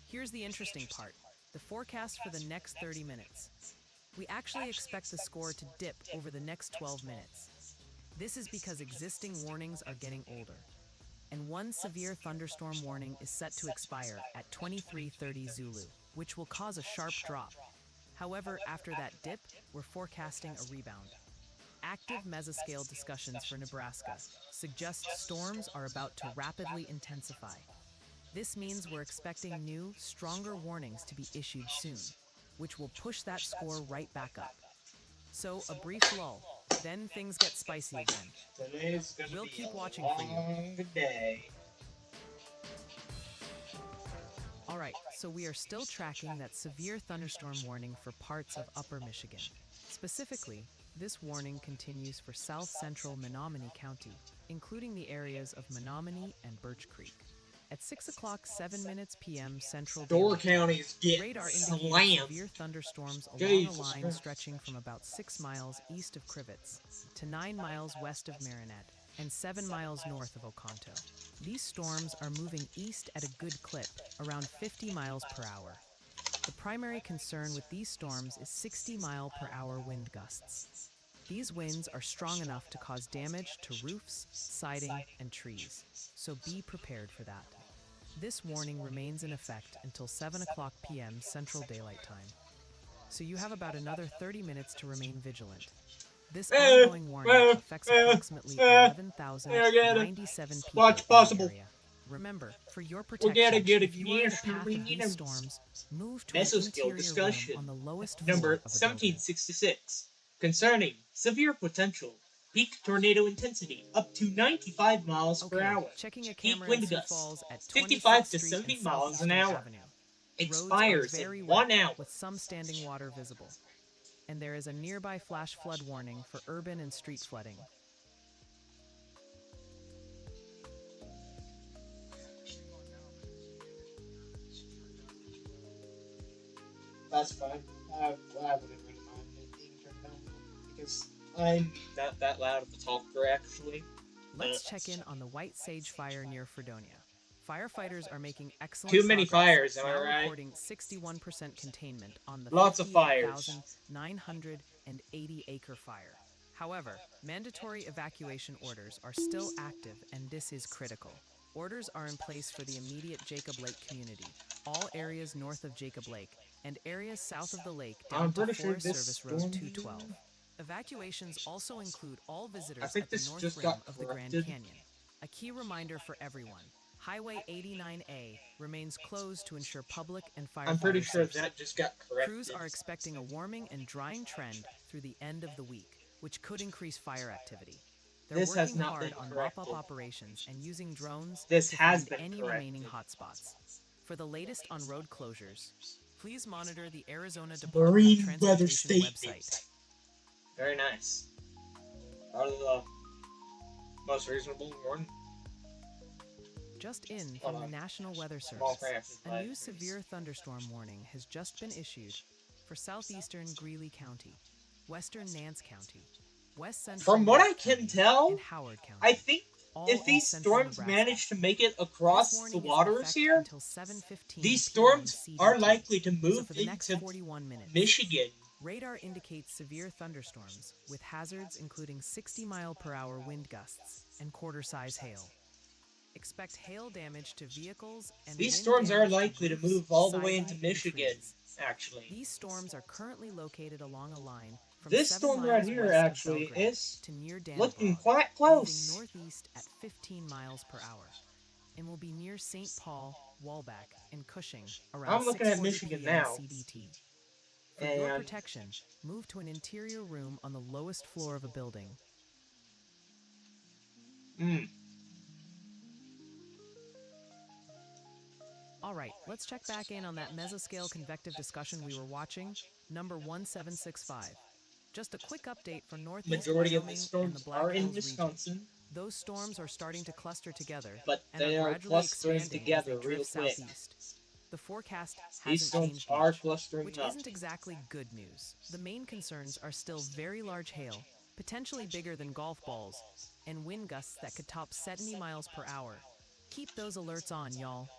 Here's the interesting part, the forecast for the next 30 minutes. We actually expect the score to dip over the next 12 minutes. This is because existing warnings are getting older, and one severe thunderstorm warning is set to expire at 23:30 Zulu, which will cause a sharp drop. However, after that dip, we're forecasting a rebound. Active mesoscale discussions for Nebraska suggest storms are about to rapidly intensify. This means we're expecting new, stronger warnings to be issued soon, which will push that score right back up. So, a brief lull, then things get spicy again. Today's gonna We'll be keep a watching for you. long day. All right, so we are still tracking that severe thunderstorm warning for parts of Upper Michigan. Specifically, this warning continues for south-central Menominee County, including the areas of Menominee and Birch Creek. At 6 o'clock 7 minutes p.m. Central Door Daylight Time, counties get radar indicates slammed. severe thunderstorms along Jesus a line Christ. stretching from about 6 miles east of Crivets to 9 miles west of Marinette and 7 miles north of Oconto. These storms are moving east at a good clip, around 50 miles per hour. The primary concern with these storms is 60-mile-per-hour wind gusts. These winds are strong enough to cause damage to roofs, siding, and trees, so be prepared for that. This warning remains in effect until 7 o'clock p.m. Central Daylight Time, so you have about another 30 minutes to remain vigilant. This ongoing warning affects approximately 11,097 people Watch in possible. the area. Remember, for your We protection, gotta get a if you are in the path of community these storms, move to an mesoscale interior room discussion. on the lowest floor Number of a building. 1766 concerning severe potential peak tornado intensity up to 95 miles per Okay, hour. checking a Peak camera in wind Sioux gusts Falls at 55 26th to Street 70 and miles an Southeastern hour. Avenue. Roads are Expires very in wet, 1 hour. with some standing water visible. And there is a nearby flash flood warning for urban and street flooding. That's fine. I wouldn't really mind it being turned down because I'm not that loud of a talker, actually. Let's check in on the White Sage Fire near Fredonia. Firefighters are making excellent Too many progress, fires, am I now right? reporting 61% containment on the Lots of fires. 58,980-acre fire. However, mandatory evacuation orders are still active, and this is critical. Orders are in place for the immediate Jacob Lake community, all areas north of Jacob Lake, and areas south of the lake I'm down to pretty sure Forest this Service Road storm. 212. Evacuations also include all I visitors think at the this north just rim got of the Grand corrected. Canyon. A key reminder for everyone, Highway 89A remains closed to ensure public and I'm pretty firefighter sure safety. that just got Crews corrected. are expecting a warming and drying trend through the end of the week, which could increase fire activity. They're This has working not hard been on mop-up corrected. operations and using drones This to has find been any corrected. remaining hotspots. For the latest on road closures, please monitor the Arizona Department of Marine weather Transportation statement. website. Very nice. Probably the most reasonable one. Just in Hold from the on. National Weather Small Service, crash. a new severe thunderstorm warning has just been issued for southeastern Greeley County, western Nance County, west central From what I Lake can County, tell, and Howard County. I think all if in these central storms Nebraska. manage to make it This across the warning is in waters effect here, until 7:15 these p.m. storms are CDT. likely to So move for the next into 41 minutes, Michigan. radar indicates severe thunderstorms with hazards including 60-mile-per-hour wind gusts and quarter-size hail. Expect hail damage to vehicles and These wind storms are damage likely to roofs, move all the way siding, into and Michigan, trees. actually. These storms are currently located along a line from This 7 storm miles right here west actually of Belgrade is to near looking Dannebrog, quite moving close. northeast at 15 miles per hour, and will be near St. Paul, Walbeck, and Cushing around I'm looking at 6:40 Michigan p.m. now, CDT. For your and protection, move to an interior room on the lowest floor of a building. All right, let's check back in on that mesoscale convective discussion we were watching, number 1765. Just a quick update for northeast majority of the Wyoming and the storms Black are in Hills region. Wisconsin, Those storms are starting to cluster together, but and they are are gradually clustering expanding as together they real drift quick. southeast. The forecast These hasn't storms changed are much, clustering which up. isn't exactly good news. The main concerns are still very large hail, potentially bigger than golf balls, and wind gusts that could top 70 miles per hour. Keep those alerts on, y'all.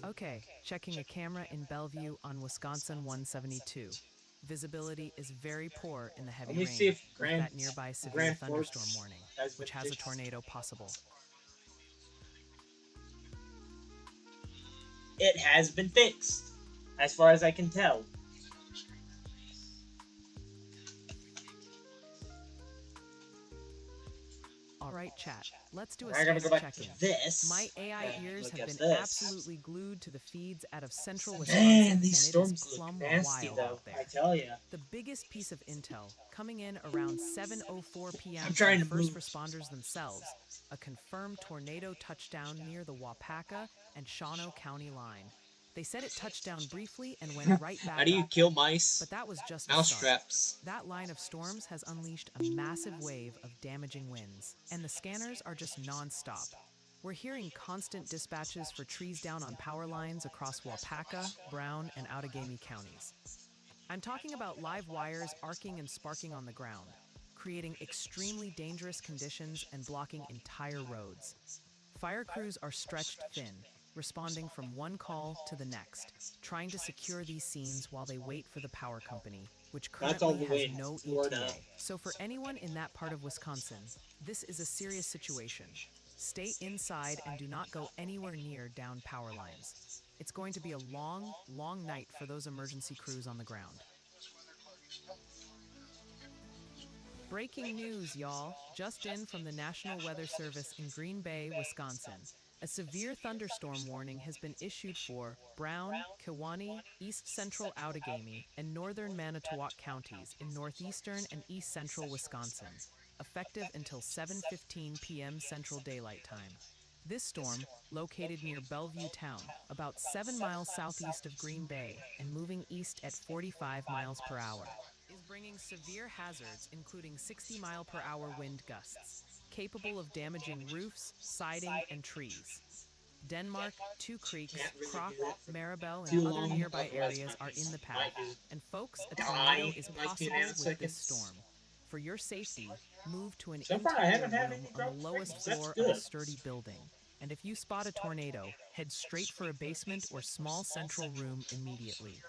Okay, checking a camera in Bellevue on Wisconsin 172. Visibility is very poor in the heavy Let me rain, see if with that nearby severe Grand thunderstorm Forks warning, has which been has a fixed. tornado possible. It has been fixed, as far as I can tell. All right, chat, let's do a I gotta go standard back to check-in. this. My AI and ears look have at been this. absolutely glued to the feeds out of central Wisconsin, Man, these and storms it is plumb look nasty, wild though. out there. I tell ya. The biggest piece of intel coming in around 7:04 p.m. I'm trying from to first move. responders themselves. A confirmed tornado touchdown near the Wapaka and Shawano County line. They said it touched down briefly and went right back How do you up. kill mice? But that was just a Mouse start. traps. That line of storms has unleashed a massive wave of damaging winds, and the scanners are just non-stop. We're hearing constant dispatches for trees down on power lines across Wapaka, Brown, and Outagamie counties. I'm talking about live wires arcing and sparking on the ground, creating extremely dangerous conditions and blocking entire roads. Fire crews are stretched thin, responding from one call to the next, trying to secure these scenes while they wait for the power company, which That's all currently the way has in no Florida. ETA. So for anyone in that part of Wisconsin, this is a serious situation. Stay inside and do not go anywhere near down power lines. It's going to be a long, long night for those emergency crews on the ground. Breaking news, y'all. Just in from the National Weather Service in Green Bay, Wisconsin. A severe thunderstorm warning has been issued for Brown, Kewaunee, East Central Outagamie, and northern Manitowoc counties in northeastern and east central Wisconsin, effective until 7:15 p.m. Central Daylight Time. This storm, located near Bellevue Town, about 7 miles southeast of Green Bay and moving east at 45 miles per hour, is bringing severe hazards including 60-mile-per-hour wind gusts, capable of damaging roofs, siding, and trees. Denmark, Two Creeks, Croc, Maribel, and other nearby areas are in the path, and folks, a tornado is possible with this storm. For your safety, move to an So far, I interior haven't had room any on drop the lowest signals. That's floor of good. a sturdy building. And if you spot a tornado, head straight for a basement or small central room immediately.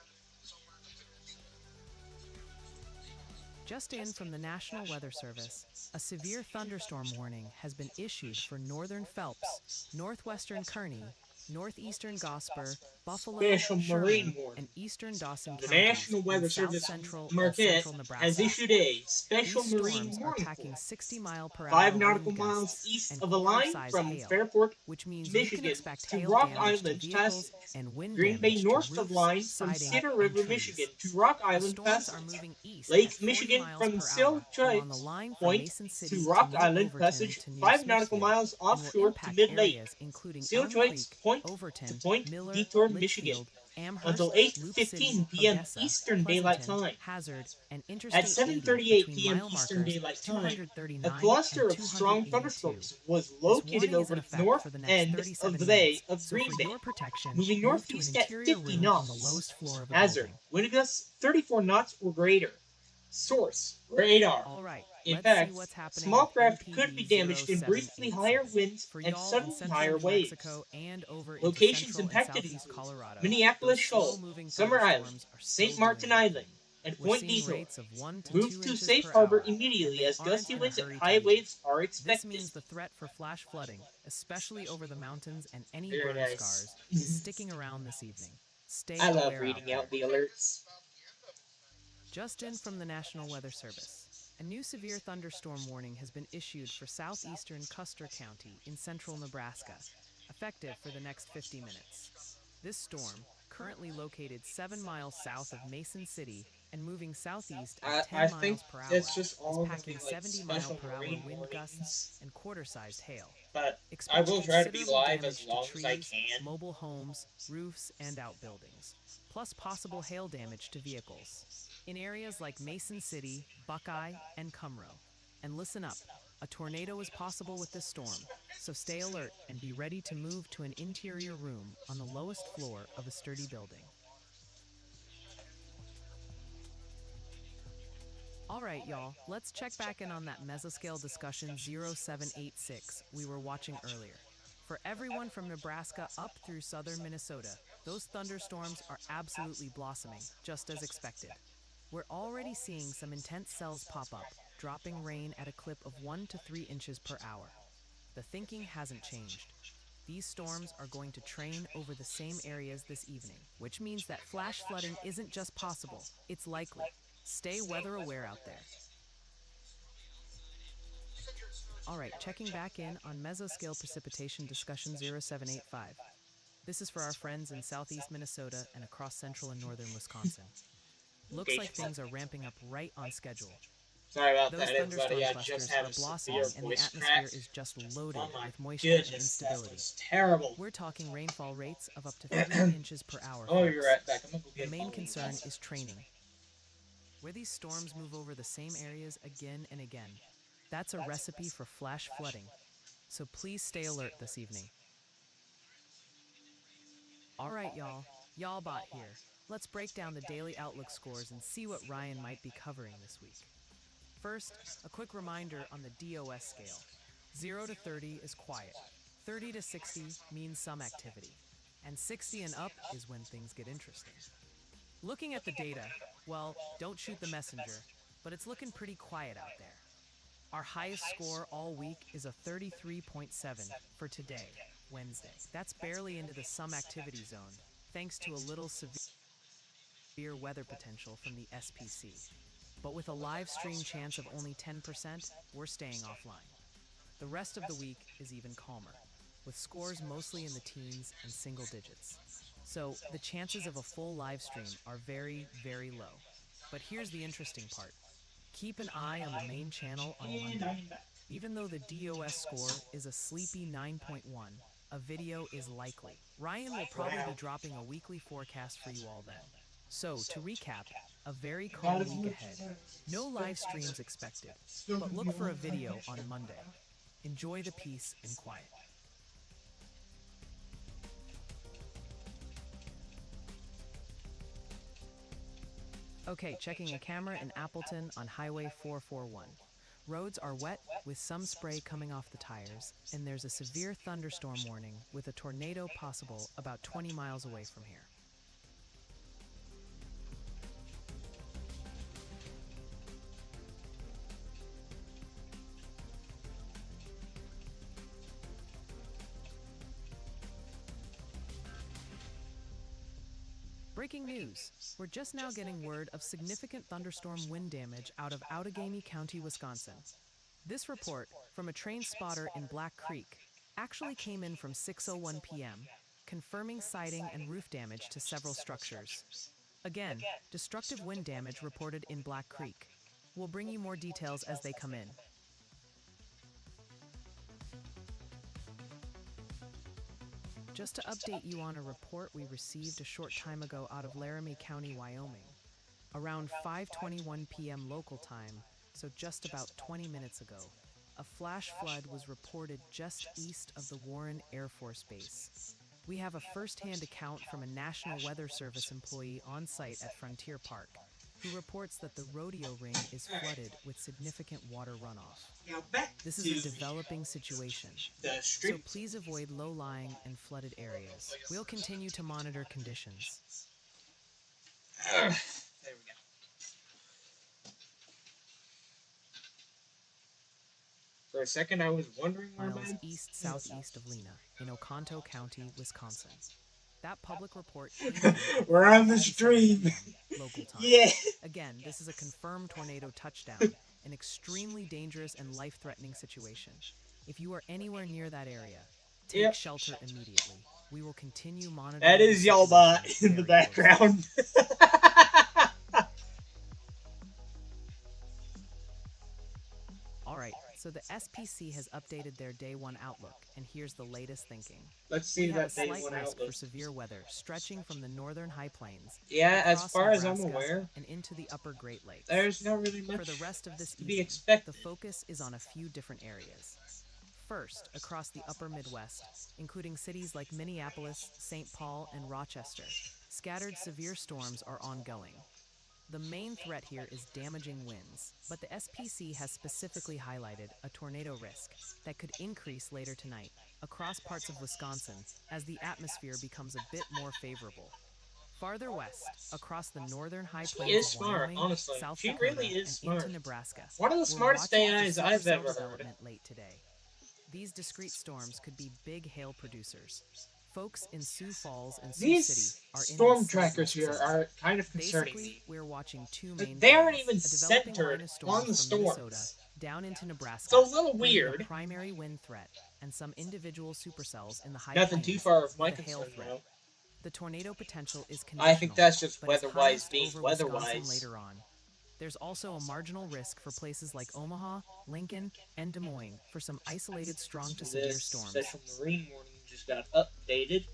Just in from the National Weather Service, a severe thunderstorm warning has been issued for northern Phelps, northwestern Kearney, northeastern Gosper, Buffalo, Special Sherman, Marine Warning. and eastern Dawson The counties National in Weather south Service central and Marquette central has Nebraska. issued a Special These Marine storms are Warning packing for 60-mile-per-hour 5 nautical wind miles gusts east and of the line quarter-size from hail, Fairport, which means you can Michigan expect to hail Rock damage to Island vehicles past and wind Green Bay damage to north of roofs, line from siding, Cedar and River, trees. Michigan to Rock The Island storms past are moving east at Lake 40 Michigan miles from per Silk hour along the line from Point Mason to City Rock New Island Overton passage to near 5 nautical Smithfield, miles and will offshore to impact mid-lake. areas including Seal Elm Joints Creek, Point Overton, to Point Miller, Detour, Michigan Litchfield, until Amherst, Loop 8:15 City, p.m. Odessa, Eastern Daylight Pleasanton, Time. Hazard, and At Interstate 80 7:38 between p.m. mile Eastern markers Daylight Time, 239 a cluster and of strong 282. thunderstorms was This located warning is over in the effect north for the next end 37 of the minutes, Bay of so Green for Bay, your protection, moving move to an northeast at interior 50 room on the knots. lowest floor of a Hazard, building. wind gusts 34 knots or greater. Source, radar. All right, In let's fact, see what's happening small with craft NPD could be damaged in briefly higher 0787. winds For and y'all in suddenly central higher New waves. Mexico and over into Locations central and impacted southeast include Colorado, Minneapolis those Shoal, slow-moving Summer Island, thunderstorms are St. still Martin doing their Island, thing. and We're Point seeing Detour. rates of 1 to Move 2 to inches safe per harbor hour, and immediately they as aren't gusty in a winds and hurry to high leave. waves are This expected. means the threat for flash flooding, especially over the mountains and any Very burn nice. scars, is sticking around this evening. Stay I love aware out reading there. out the alerts. Just in from the National Weather Service, a new severe thunderstorm warning has been issued for southeastern Custer County in central Nebraska, effective for the next 50 minutes. This storm, currently located 7 miles south of Mason City and moving southeast at 10 I think miles per hour, that's just all is of the packing like 70 special mile per hour marine wind gusts warnings. and quarter-sized hail. But I Expect will try to be considerable live damage as long to as I trees, can. mobile homes, roofs, and outbuildings, plus possible hail damage to vehicles in areas like Mason City, Buckeye, and Cumro. And listen up, a tornado is possible with this storm, so stay alert and be ready to move to an interior room on the lowest floor of a sturdy building. All right, y'all, let's check back in on that mesoscale discussion 0786 we were watching earlier. For everyone from Nebraska up through southern Minnesota, those thunderstorms are absolutely blossoming, just as expected. We're already seeing some intense cells pop up, dropping rain at a clip of 1 to 3 inches per hour. The thinking hasn't changed. These storms are going to train over the same areas this evening, which means that flash flooding isn't just possible, it's likely. Stay weather aware out there. All right, checking back in on mesoscale precipitation discussion 0785. This is for our friends in southeast Minnesota and across central and northern Wisconsin. Looks like things are ramping up right on schedule. Sorry about Those that, everybody. thunderstorm I clusters just had are a blossoming severe and the voice atmosphere crack. is just loaded Oh my with moisture and goodness, that instability. was terrible. We're talking rainfall rates of up to 3 inches per hour. Oh, you're folks. right back. I'm gonna go The get main my concern leaves. is training. Where these storms move over the same areas again and again, that's a recipe for flash flooding. So please stay alert this evening. All right, y'all bot here. Let's break down the daily Outlook scores and see what Ryan might be covering this week. First, a quick reminder on the DOS scale. 0 to 30 is quiet. 30 to 60 means some activity. And 60 and up is when things get interesting. Looking at the data, well, don't shoot the messenger, but it's looking pretty quiet out there. Our highest score all week is a 33.7 for today, Wednesday. That's barely into the some activity zone, thanks to a little severe weather potential from the SPC. But with a live stream chance of only 10%, we're staying offline. The rest of the week is even calmer, with scores mostly in the teens and single digits. So the chances of a full live stream are very, very low. But here's the interesting part. Keep an eye on the main channel on Monday. Even though the DOS score is a sleepy 9.1, a video is likely. Ryan will probably be dropping a weekly forecast for you all then. So, to recap, a very calm week ahead. No live streams expected, but look for a video on Monday. Enjoy the peace and quiet. Okay, checking a camera in Appleton on Highway 441. Roads are wet with some spray coming off the tires, and there's a severe thunderstorm warning with a tornado possible about 20 miles away from here. Breaking news. We're just now getting word of significant thunderstorm wind damage out of Outagamie County, Wisconsin. This report, from a train spotter in Black Creek, actually came in from 6:01 p.m., confirming siding and roof damage to several structures. Again, destructive wind damage reported in Black Creek. We'll bring you more details as they come in. Just to update you on a report we received a short time ago out of Laramie County, Wyoming. Around 5:21 p.m. local time, so just about 20 minutes ago, a flash flood was reported just east of the Warren Air Force Base. We have a first-hand account from a National Weather Service employee on site at Frontier Park, who reports that the rodeo ring is flooded with significant water runoff. Now back This to is a developing situation, the so street. please avoid low-lying and flooded areas. We'll continue to monitor conditions. There we go. For a second, I was wondering where Miles my east-southeast of Lena, in Oconto County, Wisconsin. That public report came in at we're on the 5:37 stream. p.m. local time. Yeah. Again, this is a confirmed tornado touchdown, an extremely dangerous and life-threatening situation. If you are anywhere near that area, take Yep. shelter immediately. We will continue monitoring. That is the Yalbot situation in the very closely. background. All right, so the SPC has updated their Day 1 outlook, and here's the latest thinking. Let's We see have a that day slight one risk outlook. for severe weather stretching from the northern high plains Yeah, as across far as I'm Nebraska aware, and into the upper Great Lakes. there's not really much For the rest of this to be evening, expected. the focus is on a few different areas. First, across the upper Midwest, including cities like Minneapolis, St. Paul, and Rochester, scattered severe storms are ongoing. The main threat here is damaging winds, but the SPC has specifically highlighted a tornado risk that could increase later tonight across parts of Wisconsin as the atmosphere becomes a bit more favorable. Farther west, across the northern high She plains is of smart, Wyoming, honestly. South She Dakota, really is and smart. into Nebraska, One of the we're smartest watching AIs for I've supercell ever heard. development late today. These discrete storms could be big hail producers. Folks in Sioux Falls and Sioux These City are in storm the slight trackers risk here zone. are kind of concerning Basically, me. we're watching two But main they aren't things: even a developing centered line of storms on the from Minnesota storms. down into Nebraska, It's a little bringing weird. a primary wind threat and some individual supercells in the high Nothing too plains far of my with a hail concern, threat. though. The tornado potential is I conditional, think that's just but is weather-wise highest being over Wisconsin weather-wise. later on. There's also a marginal risk for places like Omaha, Lincoln, and Des Moines for some isolated strong to severe This storms. special marine warning just got updated.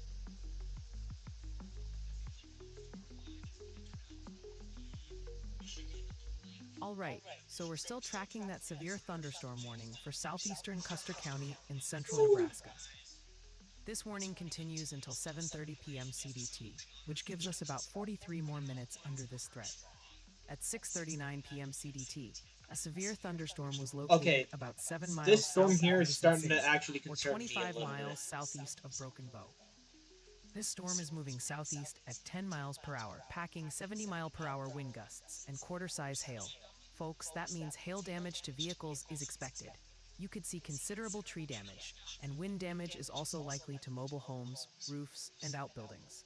All right, so we're still tracking that severe thunderstorm warning for southeastern Custer County in central Nebraska. This warning continues until 7:30 p.m. CDT, which gives us about 43 more minutes under this threat. At 6:39 p.m. CDT, a severe thunderstorm was located about 7 miles This storm south here of is Mason starting City, to actually or concern me a 25 little miles bit. southeast of Broken Bow. This storm is moving southeast at 10 miles per hour, packing 70-mile-per-hour wind gusts and quarter-size hail. Folks, that means hail damage to vehicles is expected. You could see considerable tree damage, and wind damage is also likely to mobile homes, roofs, and outbuildings.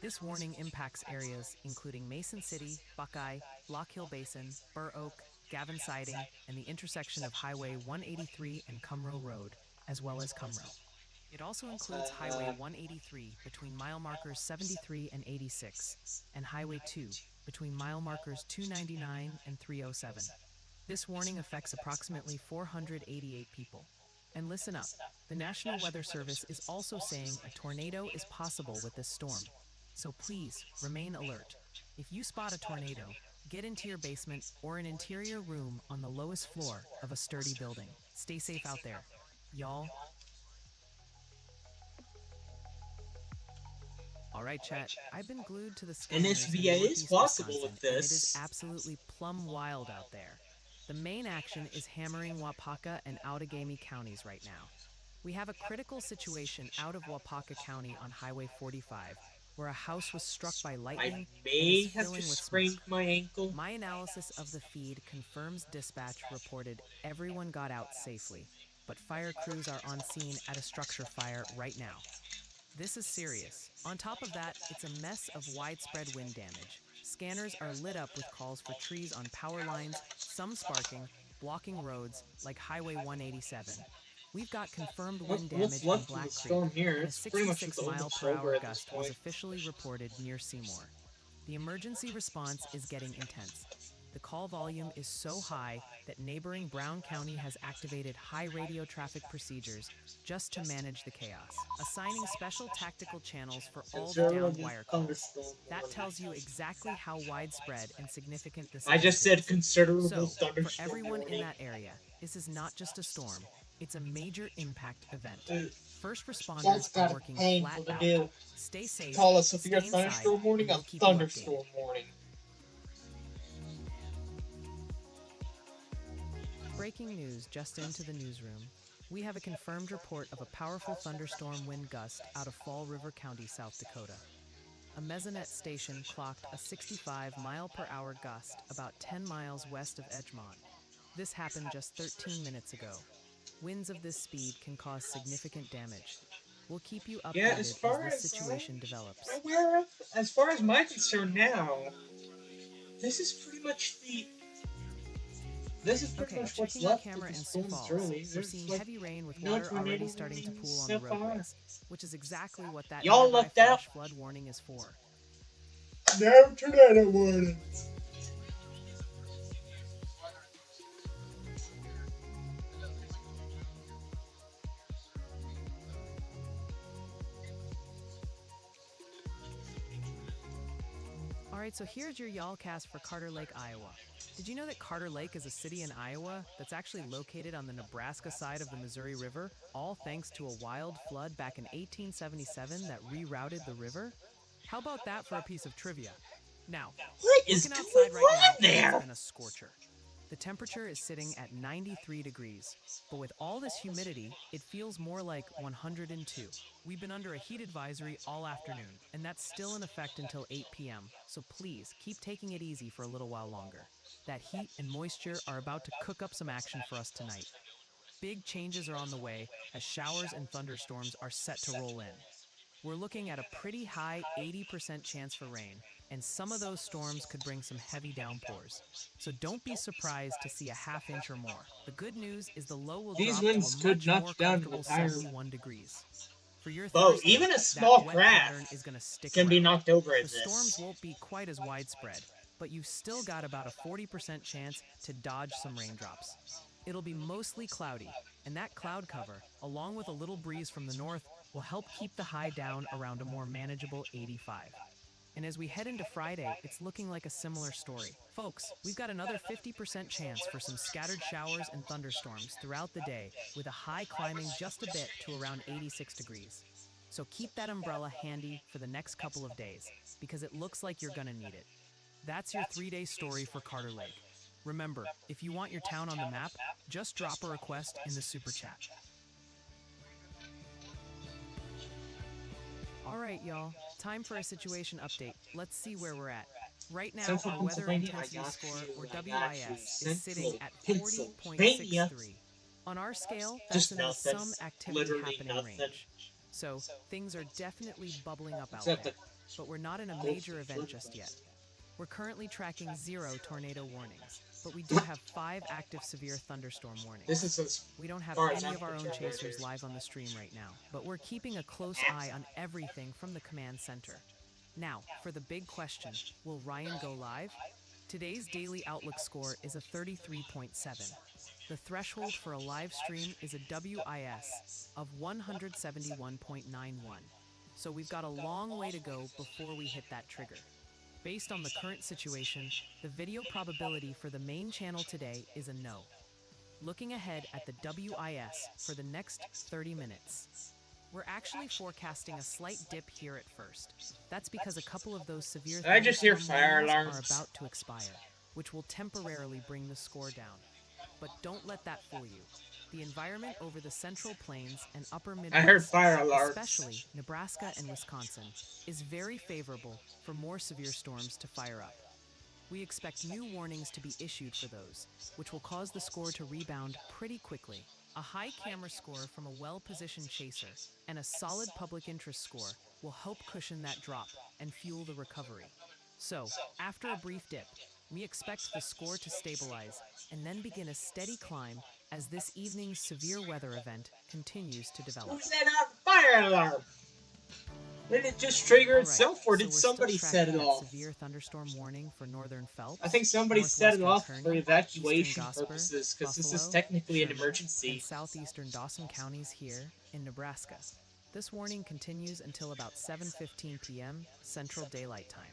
This warning impacts areas including Mason City, Buckeye, Block Hill Basin, Burr Oak, Gavin Siding, and the intersection of Highway 183 and Cumrow Road, as well as Cumrow. It also includes Highway 183 between mile markers 73 and 86, and Highway 2 between mile markers 299 and 307. This warning affects approximately 488 people. And listen up, the National Weather Service is also saying a tornado is possible with this storm. So please, remain alert. If you spot a tornado, get into your basement or an interior room on the lowest floor of a sturdy building. Stay safe out there, y'all. All right, chat, I've been glued to the And scanners this in VA is northeast possible Wisconsin, with and it is this. absolutely plumb wild out there. The main action is hammering Wapaka and Outagamie counties right now. We have a critical situation out of Wapaka County on Highway 45, where a house was struck by I lightning and is may have filling just with sprained smoke. my ankle. My analysis of the feed confirms dispatch reported everyone got out safely, but fire crews are on scene at a structure fire right now. This is serious. On top of that, it's a mess of widespread wind damage. Scanners are lit up with calls for trees on power lines, some sparking, blocking roads like Highway 187. We've got confirmed Well, wind what's damage in left of the Black Creek, storm here? and a It's pretty much just 66 mile almost per over hour at this gust was point. officially reported near Seymour. The emergency response is getting intense. The call volume is so high that neighboring Brown County has activated high radio traffic procedures just to manage the chaos, assigning special tactical channels for all the downed Considerable wire calls. thunderstorm That warning. tells you exactly how widespread and significant this I just event said is. considerable So, for thunderstorm everyone in warning. that area, this is not just a storm, it's a major impact event. First That's responders are gotta be working painful flat to out. do. Stay safe, Call a severe stay inside, thunderstorm warning and a we'll keep you updated. thunderstorm warning. Breaking news just into the newsroom. We have a confirmed report of a powerful thunderstorm wind gust out of Fall River County, South Dakota. A mesonet station clocked a 65-mile-per-hour gust about 10 miles west of Edgemont. This happened just 13 minutes ago. Winds of this speed can cause significant damage. We'll keep you Yeah, updated as this situation develops. I'm aware of, as far as my concern now, this is pretty much the. This is pretty Okay, much what's checking our left of camera the in Sioux storms, Falls. really. We're There's seeing like heavy rain with no water already tornado starting to pool on so the far. roadways, which is exactly what that Y'all nearby lucked out. flash flood warning is for. No tornado warning. All right, so here's your Y'allcast for Carter Lake, Iowa. Did you know that Carter Lake is a city in Iowa that's actually located on the Nebraska side of the Missouri River, all thanks to a wild flood back in 1877 that rerouted the river? How about that for a piece of trivia? Now, What is looking going outside right now, on there? it's been a scorcher. The temperature is sitting at 93 degrees, but with all this humidity, it feels more like 102. We've been under a heat advisory all afternoon, and that's still in effect until 8 p.m., so please keep taking it easy for a little while longer. That heat and moisture are about to cook up some action for us tonight. Big changes are on the way as showers and thunderstorms are set to roll in. We're looking at a pretty high 80% chance for rain, and some of those storms could bring some heavy downpours. So don't be surprised to see a half inch or more. The good news is the low will These drop winds to a could much knock more down an comfortable entire. 71 degrees. For your Bo, Thursday, even a that small wet craft pattern is going to stick can be around. knocked over The at storms this. won't be quite as widespread, but you've still got about a 40% chance to dodge some raindrops. It'll be mostly cloudy, and that cloud cover, along with a little breeze from the north, will help keep the high down around a more manageable 85. And as we head into Friday, it's looking like a similar story. Folks, we've got another 50% chance for some scattered showers and thunderstorms throughout the day, with a high climbing just a bit to around 86 degrees. So keep that umbrella handy for the next couple of days, because it looks like you're gonna need it. That's your 3-day story for Carter Lake. Remember, if you want your town on the map, just drop a request in the super chat. All right, y'all, time for a situation update. Let's see where we're at. Right now, Central our weather Pennsylvania, intensity I got score, you, or I got you. WIS, is sitting Central at Pennsylvania. 40.63. On our scale, that's Just in the nothing. some activity Literally happening nothing. range. So, things are definitely bubbling up out Except there, the but we're not in a major event just yet. We're currently tracking 0 tornado warnings, but we do have 5 active severe thunderstorm warnings. this is as We don't have far as any I'm of our own concerned right chasers here. live on the stream right now, but we're keeping a close eye on everything from the command center. Now, for the big question, will Ryan go live? Today's daily Outlook score is a 33.7. The threshold for a live stream is a WIS of 171.91. So we've got a long way to go before we hit that trigger. Based on the current situation, the video probability for the main channel today is a no. Looking ahead at the WIS for the next 30 minutes, we're actually forecasting a slight dip here at first. That's because a couple of those severe I just hear thunderstorm fire warnings alarms. are about to expire, which will temporarily bring the score down. But don't let that fool you. The environment over the Central Plains and Upper I heard Midwest, fire alarms. especially Nebraska and Wisconsin, is very favorable for more severe storms to fire up. We expect new warnings to be issued for those, which will cause the score to rebound pretty quickly. A high camera score from a well-positioned chaser and a solid public interest score will help cushion that drop and fuel the recovery. So, after a brief dip, we expect the score to stabilize and then begin a steady climb as this evening's severe weather event continues to develop. Who set off the fire alarm? Did it just trigger All right, itself, or so did we're still somebody set it tracking that off? severe thunderstorm warning for northern Phelps. I think somebody set it off northwestern for Kearney, evacuation eastern Gosper, purposes, because this is Buffalo, technically an Sherman, emergency. and southeastern Dawson counties here in Nebraska. This warning continues until about 7:15 p.m. Central Daylight Time.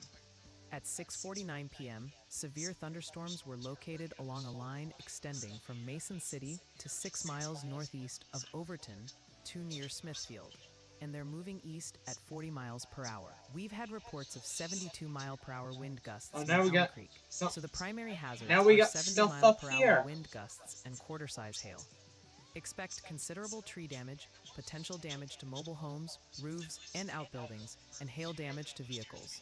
At 6:49 p.m., severe thunderstorms were located along a line extending from Mason City to 6 miles northeast of Overton to near Smithfield, and they're moving east at 40 miles per hour. We've had reports of 72-mile-per-hour wind gusts in now we Elm got Creek, some- so the primary hazards now we are got stuff up 70-mile-per-hour here. wind gusts and quarter-size hail. Expect considerable tree damage, potential damage to mobile homes, roofs, and outbuildings, and hail damage to vehicles.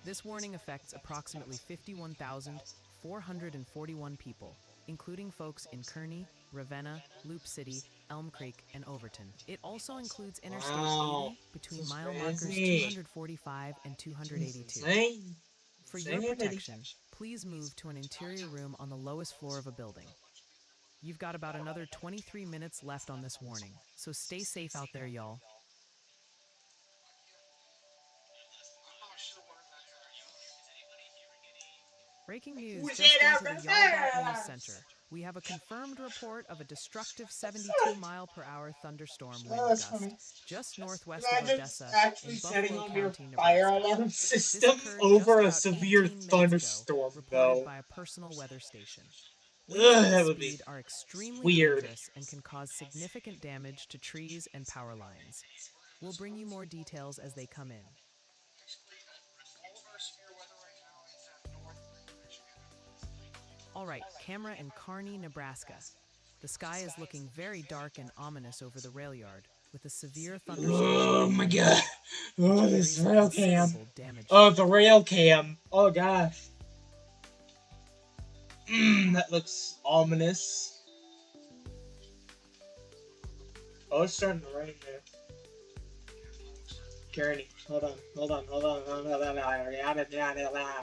This warning affects approximately 51,441 people, including folks in Kearney, Ravenna, Loop City, Elm Creek, and Overton. It also includes Interstate 80 between mile markers 245 and 282. For your protection, please move to an interior room on the lowest floor of a building. You've got about another 23 minutes left on this warning, so stay safe out there, y'all. Breaking news just into the Y'all News Center. We have a confirmed report of a destructive 72-mile-per-hour thunderstorm wind gust just northwest of Odessa in Buffalo County, fire Nebraska. alarm This system occurred over a just about severe 18 minutes thunderstorm, ago, reported though. by a personal weather station. Ugh, Winds at that this would be speed are extremely weird. dangerous and can cause significant damage to trees and power lines. We'll bring you more details as they come in. All right, camera in Kearney, Nebraska. The sky is looking very dark and ominous over the rail yard, with a severe thunderstorm. Oh my god. Oh, this carries rail cam. considerable damage. Oh, the rail cam. Oh gosh. That looks ominous. Oh, it's starting to rain there. Kearney, hold on.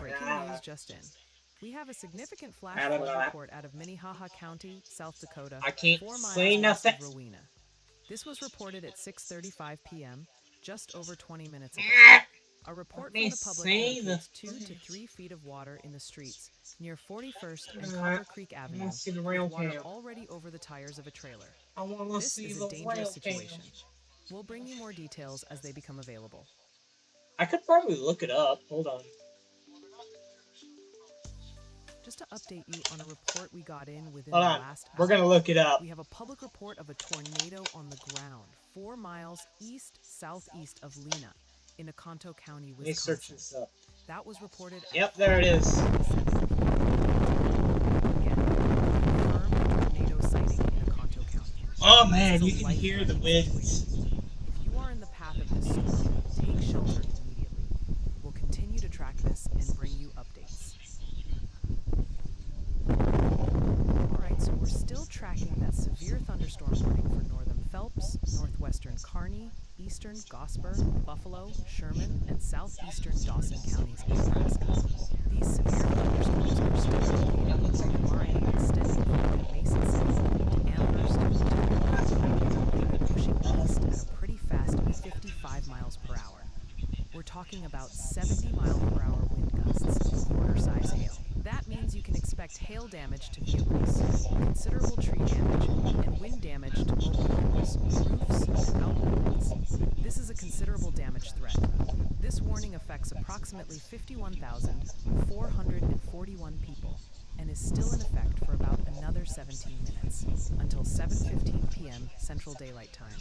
Breaking news just in. We have a significant flash flood report out of Minnehaha County, South Dakota, I can't 4 miles say west nothing. of Rowena. This was reported at 6:35 p.m., just over 20 minutes ago. A report from the public indicates 2 to 3 feet of water in the streets near 41st and Copper Creek Avenue, see the rail with water cam. already over the tires of a trailer. I want to This see is the a dangerous rail situation. cam. We'll bring you more details as they become available. I could probably look it up. Hold on. Just to update you on a report we got in within Hold the on. last We're hour, gonna look it up. we have a public report of a tornado on the ground 4 miles east-southeast of Lena in Oconto County, Let me search Wisconsin. this up. That was reported at Yep, there it is. 7:07 p.m. Again, confirmed tornado sighting in Oconto County. Oh This man, is a you can hear the life-threatening winds. situation. If you are in the path of this storm, take shelter immediately. We'll continue to track this and bring you updates. Alright, so we're still tracking that severe thunderstorm warning for northern Phelps, northwestern Kearney, eastern Gosper, Buffalo, Sherman, and southeastern Dawson counties in Nebraska. These severe thunderstorms are still located along the line extending from Mason City to Amherst to They're pushing east at a pretty fast 55 miles per hour. We're talking about 70-mile-per-hour wind gusts and quarter-size hail. That means you can expect hail damage to vehicles, considerable tree damage, and wind damage to mobile homes, roofs, and outbuildings. This is a considerable damage threat. This warning affects approximately 51,441 people and is still in effect for about another 17 minutes, until 7:15 p.m. Central Daylight Time.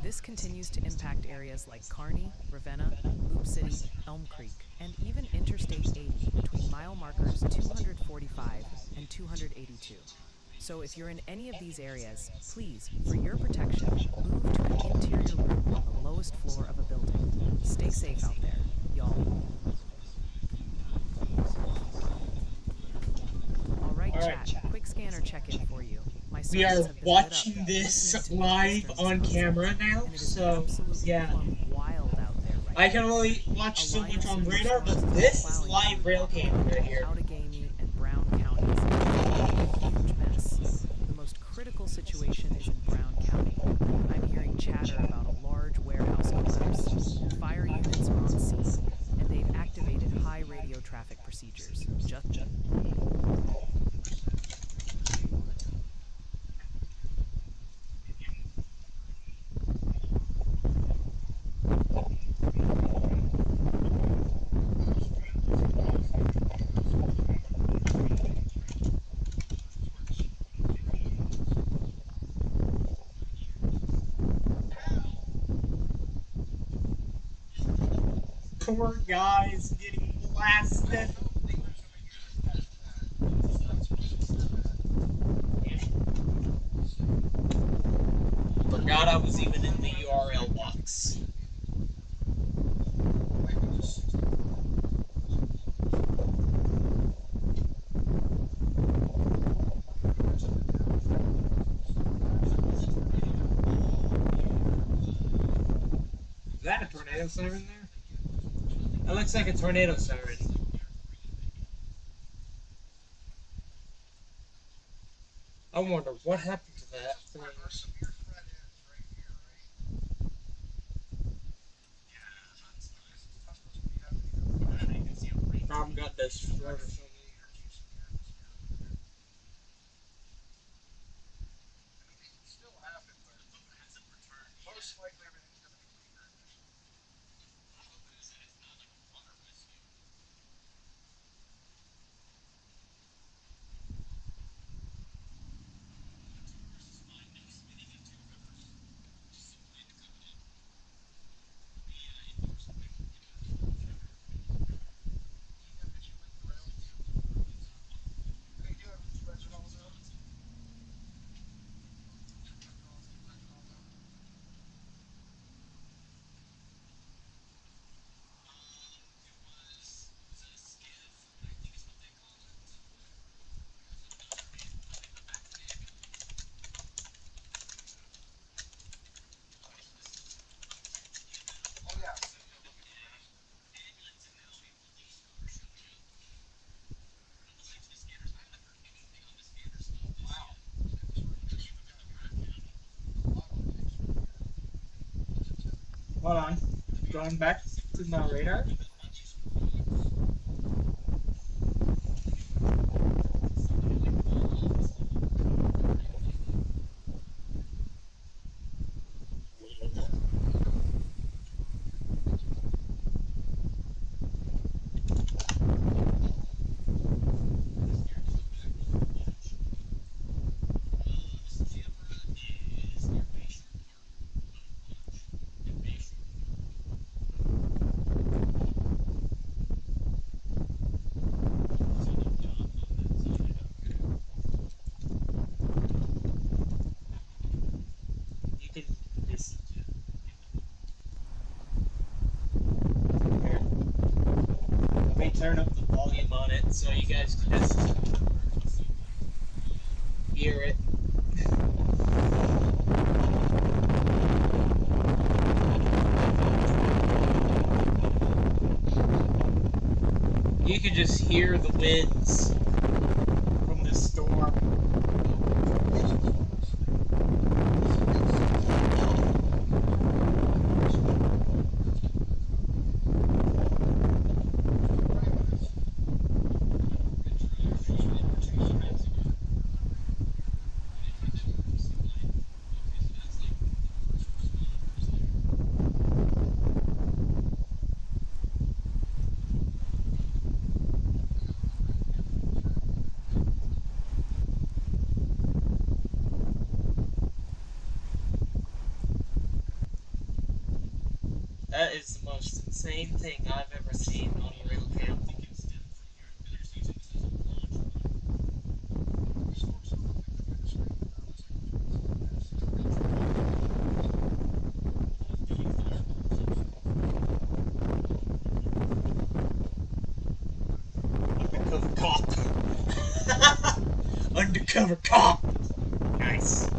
This continues to impact areas like Kearney, Ravenna, Loop City, Elm Creek, and even Interstate 80 between mile markers 245 and 282. So if you're in any of these areas, please, for your protection, move to an interior room on the lowest floor of a building. Stay safe out there, y'all. All right, Alright, chat. Quick scanner check-in for you. My we are servers have been lit up, watching this listening to me at live distance on camera constantly, now, and it is so absolutely yeah. plumb wild out there right I now. can only A watch so line much of on severe radar, storms but has been this is plowing live through rail cam right here. Outagamie and Brown counties, a huge mess. The most critical situation is in Brown County. I'm hearing chatter about a large warehouse collapse. Fire units are on scene, and they've activated high radio traffic procedures. Poor guys getting blasted. Forgot I was even in the URL box. Is that a tornado siren there? That looks like a tornado siren. I wonder what happened to that thing. Tom got this flood or something. Hold on. Going back to my radar. You can just here. Let me turn up the volume on it so you guys can just hear it. You can just hear the winds from the storm. That is the most insane thing I've ever seen on a real camp. undercover cop. Nice.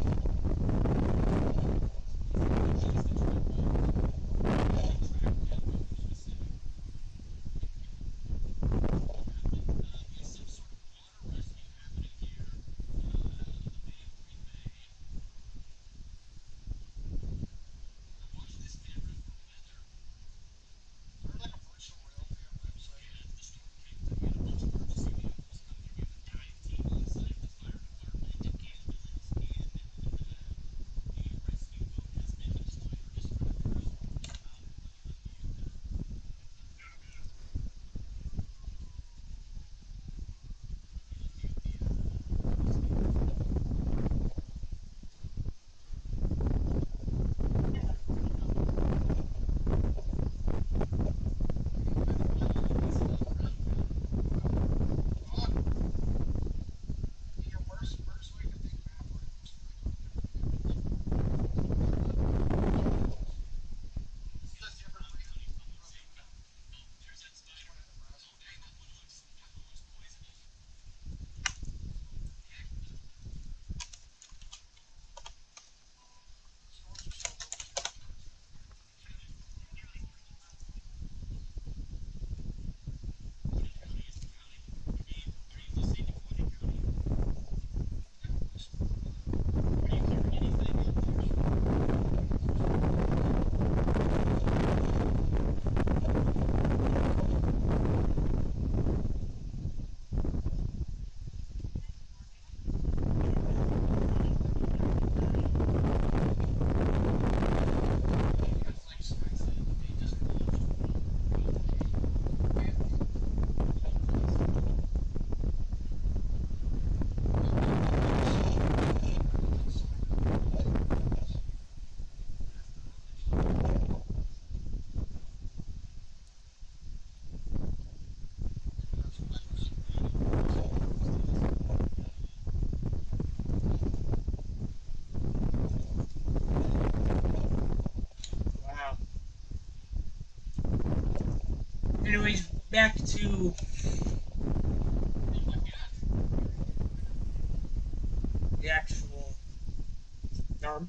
Wow. Anyways, back to the actual norm.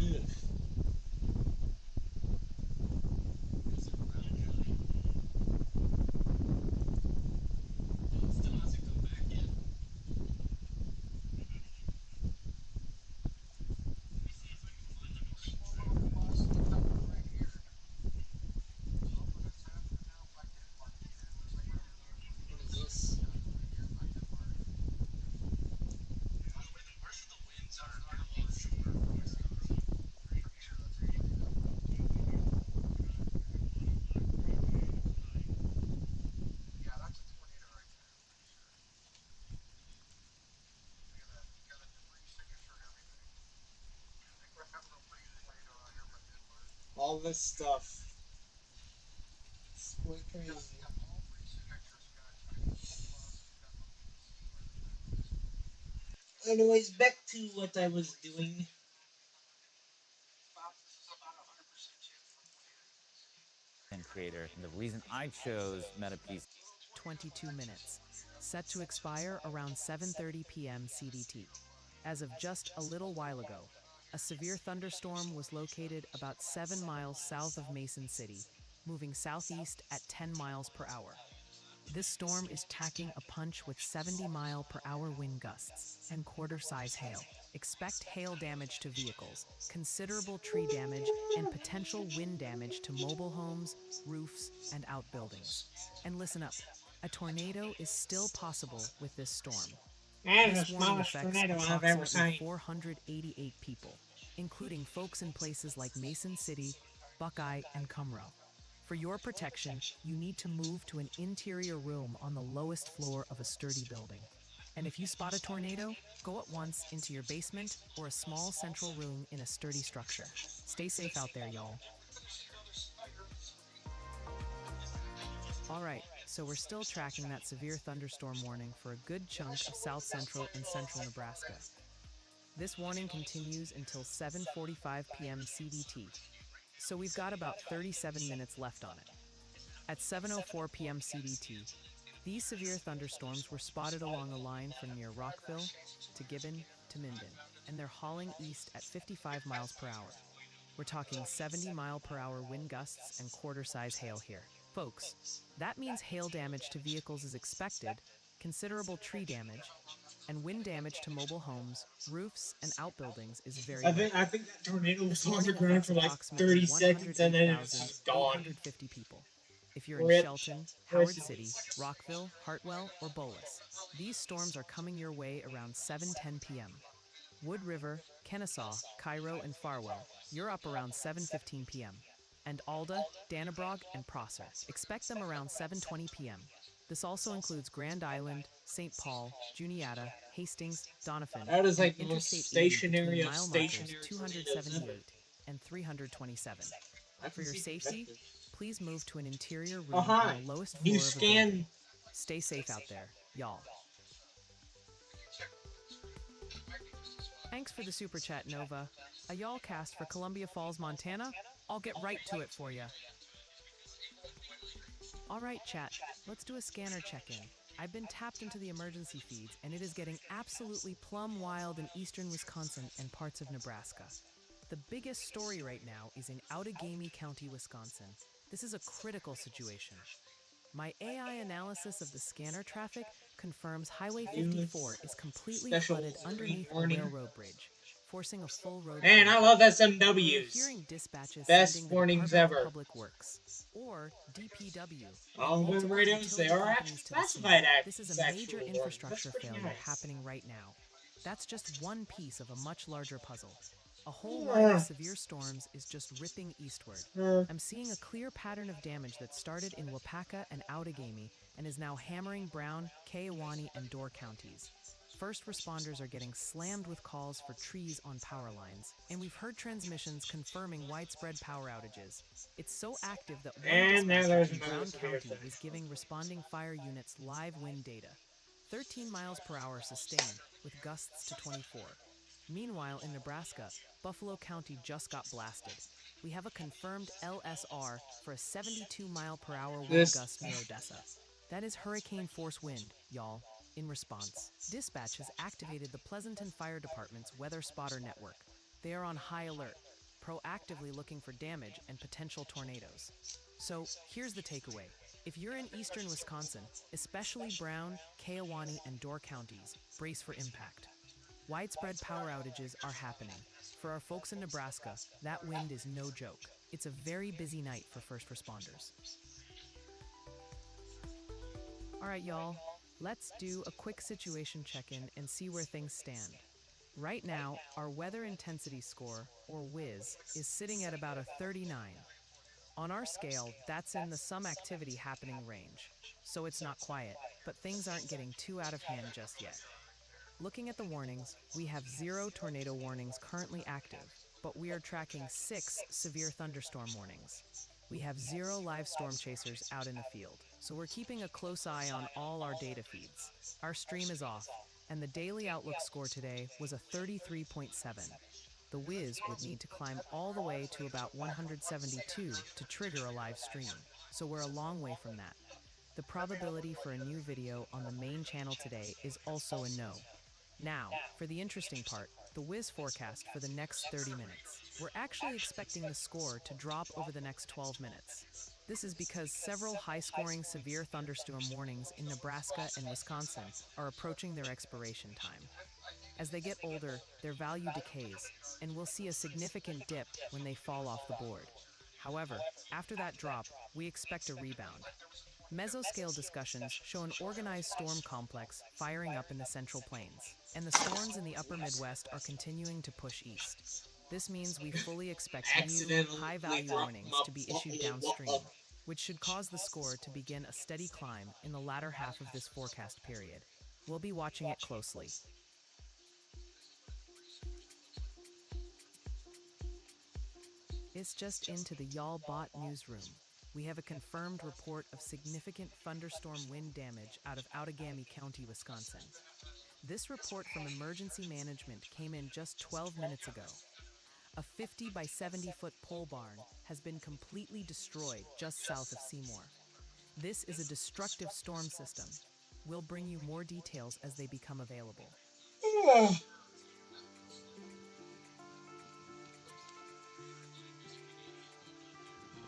Ugh. What is this? All this stuff. It's way crazy. Anyways, back to what I was doing. Creator. And the reason I chose MetaPC 22 minutes. Set to expire around 7:30 p.m. CDT. As of just a little while ago, a severe thunderstorm was located about 7 miles south of Mason City, moving southeast at 10 miles per hour. This storm is packing a punch with 70-mile-per-hour wind gusts and quarter-size hail. Expect hail damage to vehicles, considerable tree damage, and potential wind damage to mobile homes, roofs, and outbuildings. And listen up, a tornado is still possible with this storm. That is This the warning smallest affects tornado I've ever approximately seen. 488 people, including folks in places like Mason City, Buckeye, and Cumro. For your protection, you need to move to an interior room on the lowest floor of a sturdy building. And if you spot a tornado, go at once into your basement or a small central room in a sturdy structure. Stay safe out there, y'all. All right, so we're still tracking that severe thunderstorm warning for a good chunk of south central and central Nebraska. This warning continues until 7:45 p.m. CDT, so we've got about 37 minutes left on it. At 7:04 p.m. CDT, these severe thunderstorms were spotted along a line from near Rockville to Gibbon to Minden, and they're hauling east at 55 miles per hour. We're talking 70-mile-per-hour wind gusts and quarter-size hail here. Folks, that means hail damage to vehicles is expected, considerable tree damage, and wind damage to mobile homes, roofs, and outbuildings is very likely. I think that tornado was on the Warning ground affects for like approximately 30 seconds and then it was just gone. 108,850 people. If you're in Rip. Shelton, Rest Howard in City, peace. Rockville, Hartwell, or Bolus, these storms are coming your way around 7:10 p.m. Wood River, Kennesaw, Cairo, and Farwell, you're up around 7:15 p.m. And Alda, Dannebrog, and Prosser, expect them around 7:20 p.m. This also includes Grand Island, St. Paul, Juniata, Hastings, Doniphan, That is like the and most Interstate 80 stationary between of mile markers stationary 278 and 327. I For can your see safety, perspective. please move to an interior room Oh, hi. on the lowest You floor of a building. scan. Stay safe out there, y'all. Thanks for the super chat, Nova. A y'all cast for Columbia Falls, Montana? I'll get right to it for you. All right, chat, let's do a scanner check-in. I've been tapped into the emergency feeds, and it is getting absolutely plumb wild in eastern Wisconsin and parts of Nebraska. The biggest story right now is in Outagamie County, Wisconsin. This is a critical situation. My AI analysis of the scanner traffic confirms Highway 54 is completely Special flooded underneath a warning. railroad bridge, forcing a full road Man, I closure. love We're SMWs. hearing dispatches Best sending the warnings Department ever. of Public Works, or DPW, All and the multiple radios, they utility are companies actually to the scene. classified This is as a actual major warnings. infrastructure That's pretty failure nice. happening right now. That's just one piece of a much larger puzzle. A whole line of severe storms is just ripping eastward. I'm seeing a clear pattern of damage that started in Wapaka and Outagamie and is now hammering Brown, Kawaunee, and Door counties. First responders are getting slammed with calls for trees on power lines, and we've heard transmissions confirming widespread power outages. It's so active that one And now dispatcher there's in another Brown severe County is giving responding fire units live wind data. 13 miles per hour sustained, with gusts to 24. Meanwhile, in Nebraska, Buffalo County just got blasted. We have a confirmed LSR for a 72-mile-per-hour wind This- gust near Odessa. That is hurricane force wind, y'all. In response, dispatch has activated the Pleasanton Fire Department's Weather Spotter Network. They are on high alert, proactively looking for damage and potential tornadoes. So, here's the takeaway. If you're in eastern Wisconsin, especially Brown, Kawaunee, and Door counties, brace for impact. Widespread power outages are happening. For our folks in Nebraska, that wind is no joke. It's a very busy night for first responders. All right, y'all, let's do a quick situation check-in and see where things stand. Right now, our weather intensity score, or WIS, is sitting at about a 39. On our scale, that's in the some activity happening range. So it's not quiet, but things aren't getting too out of hand just yet. Looking at the warnings, we have 0 tornado warnings currently active, but we are tracking 6 severe thunderstorm warnings. We have 0 live storm chasers out in the field, so we're keeping a close eye on all our data feeds. Our stream is off, and the daily outlook score today was a 33.7. The WIS would need to climb all the way to about 172 to trigger a live stream, so we're a long way from that. The probability for a new video on the main channel today is also a no. Now, for the interesting part, the WIS forecast for the next 30 minutes. We're actually expecting the score to drop over the next 12 minutes. This is because several high-scoring severe thunderstorm warnings in Nebraska and Wisconsin are approaching their expiration time. As they get older, their value decays, and we'll see a significant dip when they fall off the board. However, after that drop, we expect a rebound. Mesoscale discussions show an organized storm complex firing up in the Central Plains, and the storms in the upper Midwest are continuing to push east. This means we fully expect new, Accidentally high-value drop warnings my to be bucket issued of downstream, which should cause the score to begin a steady climb in the latter half of this forecast period. We'll be watching it closely. It's just into the Y'all Bot newsroom. We have a confirmed report of significant thunderstorm wind damage out of Outagamie County, Wisconsin. This report from emergency management came in just 12 minutes ago. A 50 by 70 foot pole barn has been completely destroyed just south of Seymour. This is a destructive storm system. We'll bring you more details as they become available.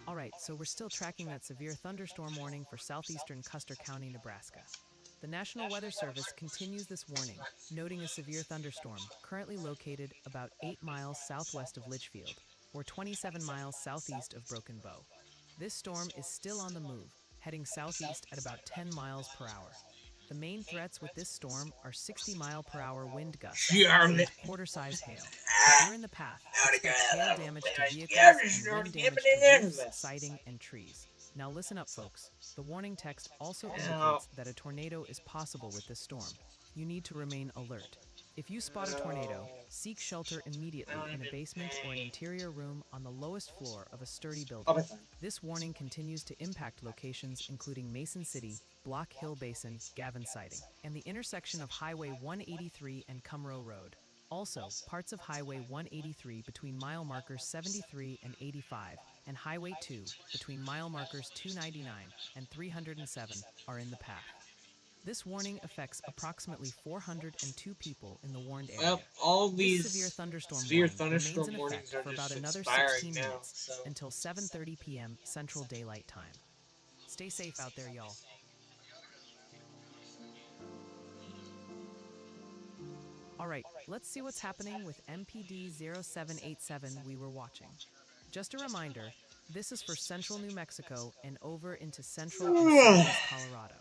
All right, so we're still tracking that severe thunderstorm warning for southeastern Custer County, Nebraska. The National Weather Service continues this warning, noting a severe thunderstorm currently located about 8 miles southwest of Litchfield, or 27 miles southeast of Broken Bow. This storm is still on the move, heading southeast at about 10 miles per hour. The main threats with this storm are 60-mile-per-hour wind gusts and quarter-size hail. If you're in the path, expect hail damage to vehicles and wind damage to roofs, siding, and trees. Now listen up, folks. The warning text also indicates that a tornado is possible with this storm. You need to remain alert. If you spot a tornado, seek shelter immediately in a basement or an interior room on the lowest floor of a sturdy building. This warning continues to impact locations including Mason City, Block Hill Basin, Gavin Siding, and the intersection of Highway 183 and Cumrow Road. Also, parts of Highway 183 between mile markers 73 and 85 and Highway 2 between mile markers 299 and 307 are in the path. This warning affects approximately 402 people in the warned area. Well, all these severe thunderstorm warnings remains in effect are for about just another expiring 16 now, minutes so. until 7:30 p.m. Central Daylight Time. Stay safe out there, y'all. All right, let's see what's happening with MPD 0787 we were watching. Just a reminder, this is for central New Mexico and over into central and southeast Colorado.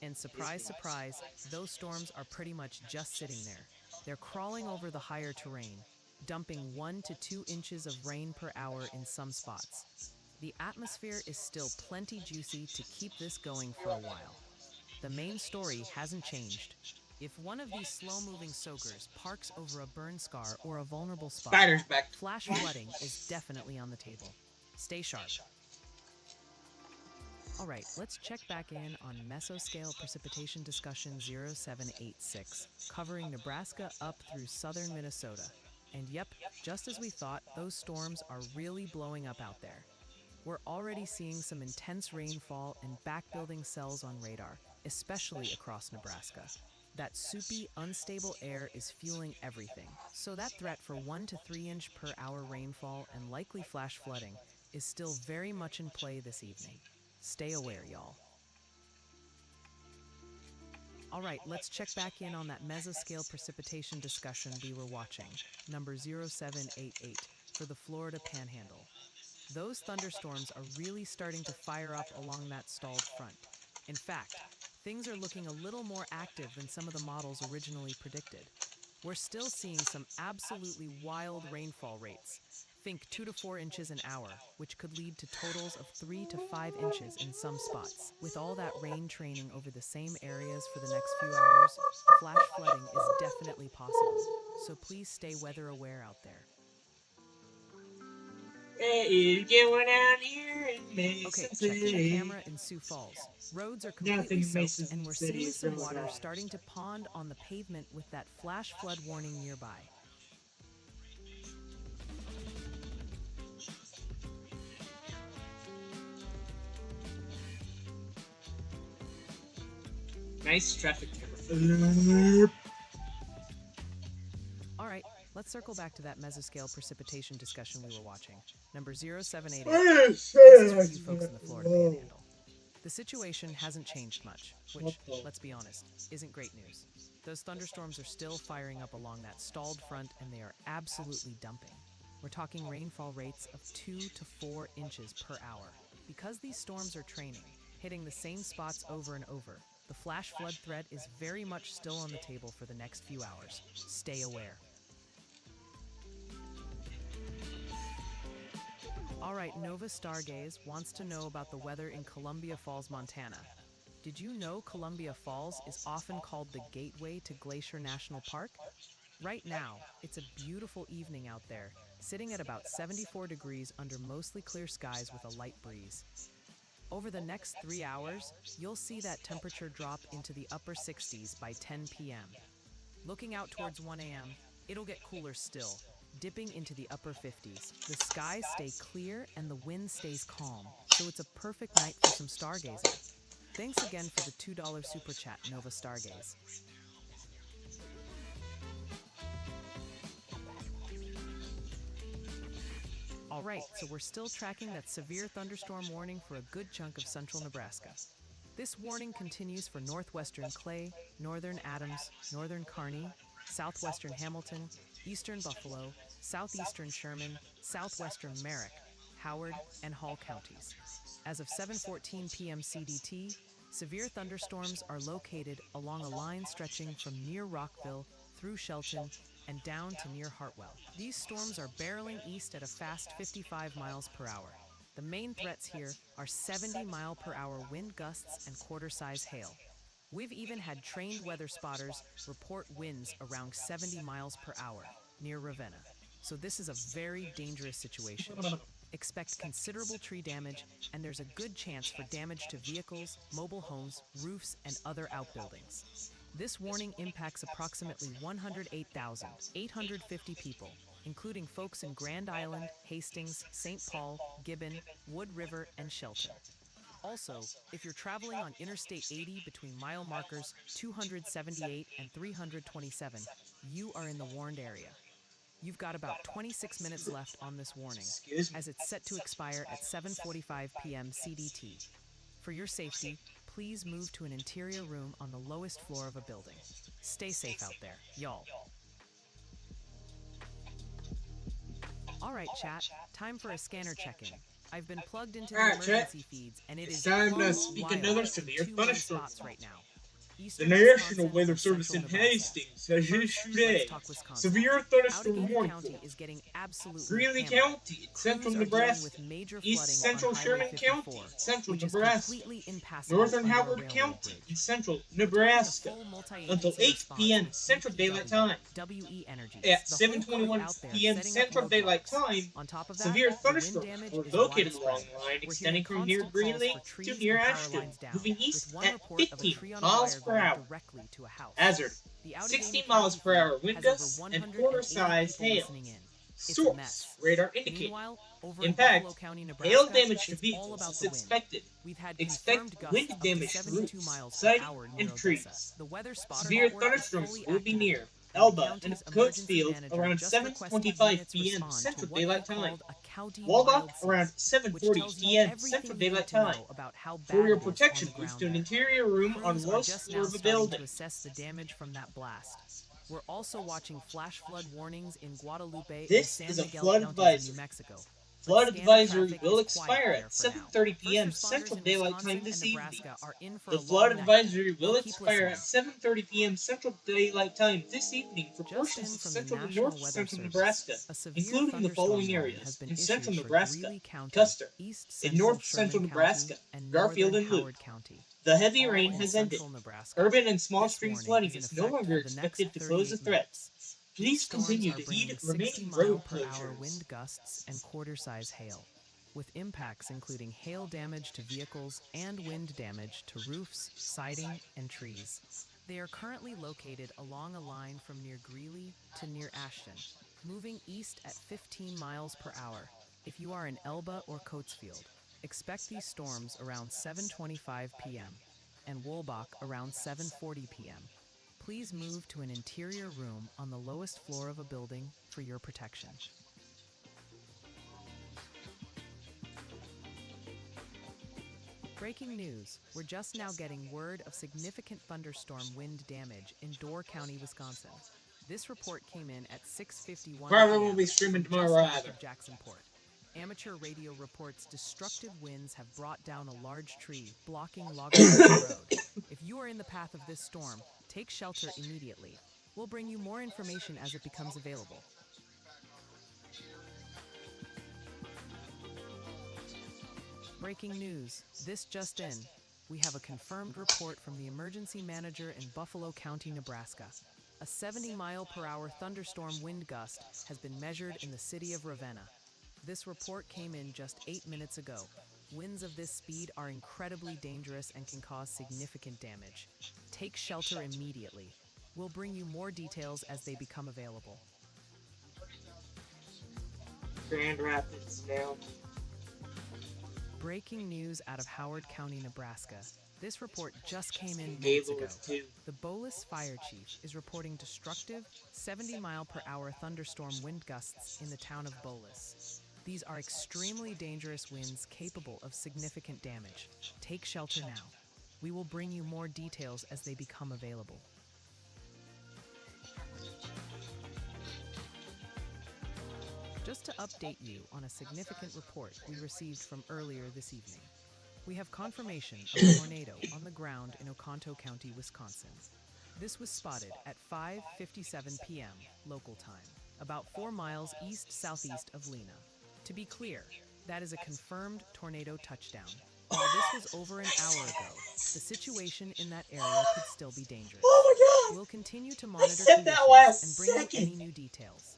And surprise, surprise, those storms are pretty much just sitting there. They're crawling over the higher terrain, dumping 1 to 2 inches of rain per hour in some spots. The atmosphere is still plenty juicy to keep this going for a while. The main story hasn't changed. If one of these slow-moving soakers parks over a burn scar or a vulnerable spot, Spider's back. flash flooding is definitely on the table. Stay sharp. All right, let's check back in on mesoscale precipitation discussion 0786, covering Nebraska up through southern Minnesota. And yep, just as we thought, those storms are really blowing up out there. We're already seeing some intense rainfall and back-building cells on radar, especially across Nebraska. That soupy, unstable air is fueling everything. So that threat for 1 to 3 inch per hour rainfall and likely flash flooding is still very much in play this evening. Stay aware, y'all. All right, let's check back in on that mesoscale precipitation discussion we were watching, number 0788, for the Florida Panhandle. Those thunderstorms are really starting to fire up along that stalled front. In fact, things are looking a little more active than some of the models originally predicted. We're still seeing some absolutely wild rainfall rates. Think 2 to 4 inches an hour, which could lead to totals of 3 to 5 inches in some spots. With all that rain training over the same areas for the next few hours, flash flooding is definitely possible. So please stay weather aware out there. It is going out here in Mason Okay, City. checking the camera in Sioux Falls. Roads are completely Nothing in soaked, Mason and we're City seeing is some going water on. starting to pond on the pavement with that flash flood warning nearby. Nice traffic camera. All right, let's circle back to that mesoscale precipitation discussion we were watching. Number 0788. This is for you folks in the Florida Panhandle. The situation hasn't changed much, which, let's be honest, isn't great news. Those thunderstorms are still firing up along that stalled front, and they are absolutely dumping. We're talking rainfall rates of 2 to 4 inches per hour. Because these storms are training, hitting the same spots over and over, the flash flood threat is very much still on the table for the next few hours. Stay aware. All right, Nova Stargaze wants to know about the weather in Columbia Falls, Montana. Did you know Columbia Falls is often called the gateway to Glacier National Park? Right now, it's a beautiful evening out there, sitting at about 74 degrees under mostly clear skies with a light breeze. Over the next 3 hours, you'll see that temperature drop into the upper 60s by 10 p.m. Looking out towards 1 a.m., it'll get cooler still, dipping into the upper 50s. The skies stay clear and the wind stays calm, so it's a perfect night for some stargazing. Thanks again for the $2 super chat, Nova Stargaze. All right, so we're still tracking that severe thunderstorm warning for a good chunk of central Nebraska. This warning continues for northwestern Clay, northern Adams, northern Kearney, southwestern Hamilton, eastern Buffalo, southeastern Sherman, southwestern Merrick, Howard, and Hall counties. As of 7:14 p.m. CDT, severe thunderstorms are located along a line stretching from near Rockville through Shelton and down to near Hartwell. These storms are barreling east at a fast 55 miles per hour. The main threats here are 70-mile-per-hour wind gusts and quarter-size hail. We've even had trained weather spotters report winds around 70 miles per hour near Ravenna. So this is a very dangerous situation. Expect considerable tree damage, and there's a good chance for damage to vehicles, mobile homes, roofs, and other outbuildings. This warning impacts approximately 108,850 people, including folks in Grand Island, Hastings, St. Paul, Gibbon, Wood River, and Shelton. Also, if you're traveling on Interstate 80 between mile markers 278 and 327, you are in the warned area. You've got about 26 minutes left on this warning, as it's set to expire at 7:45 p.m. CDT. For your safety, please move to an interior room on the lowest floor of a building. Stay safe out there, y'all. All right, chat, time for a scanner check-in. I've been plugged into the Alright, chat. emergency feeds, and it It's is time to plumb speak wild another in severe 2 thunderstorm. spots right now. The Eastern National Wisconsin Weather and Service in central Nebraska. Hastings has First, issued let's a talk Wisconsin. severe thunderstorm Allegheny warning County for is getting absolutely Greeley hammered. County in central Crews are dealing Nebraska, with major East flooding Central on Highway Sherman 54, County in central which is Nebraska, completely impassable Northern under a Howard railroad County in bridge. central We're talking a Nebraska full multi-agency until 8 response p.m. with Central Daylight DPW, Time. WE Energies, At the whole crew 7:21 out there p.m. setting up Central Daylight roadblocks. Time, On top of that, severe the wind thunderstorms damage were is located widespread. along the line We're extending hearing from near constant calls Greeley for to trees near and power Ashton, lines down, moving with east one at report of a 15 tree on a miles wire per going hour. directly to a house. Hazard, The Allegheny 60 County miles per hour feed wind has over gusts and 180 quarter-size people hail. listening in. It's a Source, mess. radar indicated. Meanwhile, over in Impact, Buffalo County, hail Nebraska, damage to it's all vehicles about is the wind. expected. We've had Expect confirmed gusts wind up to damage to 72 roofs, miles per siding, hour near and Odessa. trees. The weather spotter Severe network is thunderstorms fully will be activated, near and the Elba and county's emergency Coatesville manager around just requested 7:25 units p.m. respond Central to what Daylight he Time. called a county Walbach wild around season, which 7:40 tells you p.m. everything Central you Daylight need to Time. know about how For bad your it is on protection, the move ground to an there. interior room on Crews are lowest just floor now of a starting building. to assess the damage from that blast. We're also watching flash flood warnings in Guadalupe and This San is a Miguel flood counties in advisory. New Mexico. Flood Scanner advisory traffic will is quiet expire there at for now. 7:30 p.m. First responders Central in Daylight Wisconsin Time this and evening. Nebraska are in for The a flood long night. advisory will We'll keep expire listening. at 7:30 p.m. Central Daylight Time this evening for Just portions in of from the central and National north Weather central Service, Nebraska, a severe including the thunderstorm following warning has areas been in central issued for Nebraska, Greeley County, Custer, East in Central north central Sherman Nebraska, County, and Garfield northern and Luke. Howard County. The heavy All rain in has ended. central Nebraska. Urban and small This stream warning flooding is in is no effect longer for the next expected to pose a 38 threat. minutes. Please These storms continue are to bringing heed remaining 60 mile road per hour closures. wind gusts and quarter-size hail, with impacts including hail damage to vehicles and wind damage to roofs, siding, and trees. They are currently located along a line from near Greeley to near Ashton, moving east at 15 miles per hour. If you are in Elba or Coatesville, expect these storms around 7:25 p.m. and Wolbach around 7:40 p.m. Please move to an interior room on the lowest floor of a building for your protection. Breaking news, we're just now getting word of significant thunderstorm wind damage in Door County, Wisconsin. This report came in at 6:51 Probably p.m. won't be streaming from tomorrow just north either. of Jacksonport. Amateur radio reports destructive winds have brought down a large tree, blocking Logger's Road. If you are in the path of this storm, take shelter immediately. We'll bring you more information as it becomes available. Breaking news. This just in. We have a confirmed report from the emergency manager in Buffalo County, Nebraska. A 70-mile-per-hour thunderstorm wind gust has been measured in the city of Ravenna. This report came in just 8 minutes ago. Winds of this speed are incredibly dangerous and can cause significant damage. Take shelter immediately. We'll bring you more details as they become available. Grand Rapids now. Breaking news out of Howard County, Nebraska. This report just came in minutes ago. The Bolus fire chief is reporting destructive 70-mile-per-hour thunderstorm wind gusts in the town of Bolus. These are extremely dangerous winds capable of significant damage. Take shelter now. We will bring you more details as they become available. Just to update you on a significant report we received from earlier this evening. We have confirmation of a tornado on the ground in Oconto County, Wisconsin. This was spotted at 5:57 p.m. local time, about 4 miles east-southeast of Lena. To be clear, that is a confirmed tornado touchdown. While this was over an hour ago, the situation in that area could still be dangerous. Oh my God! We'll continue to monitor said that conditions last and bring you second. any new details.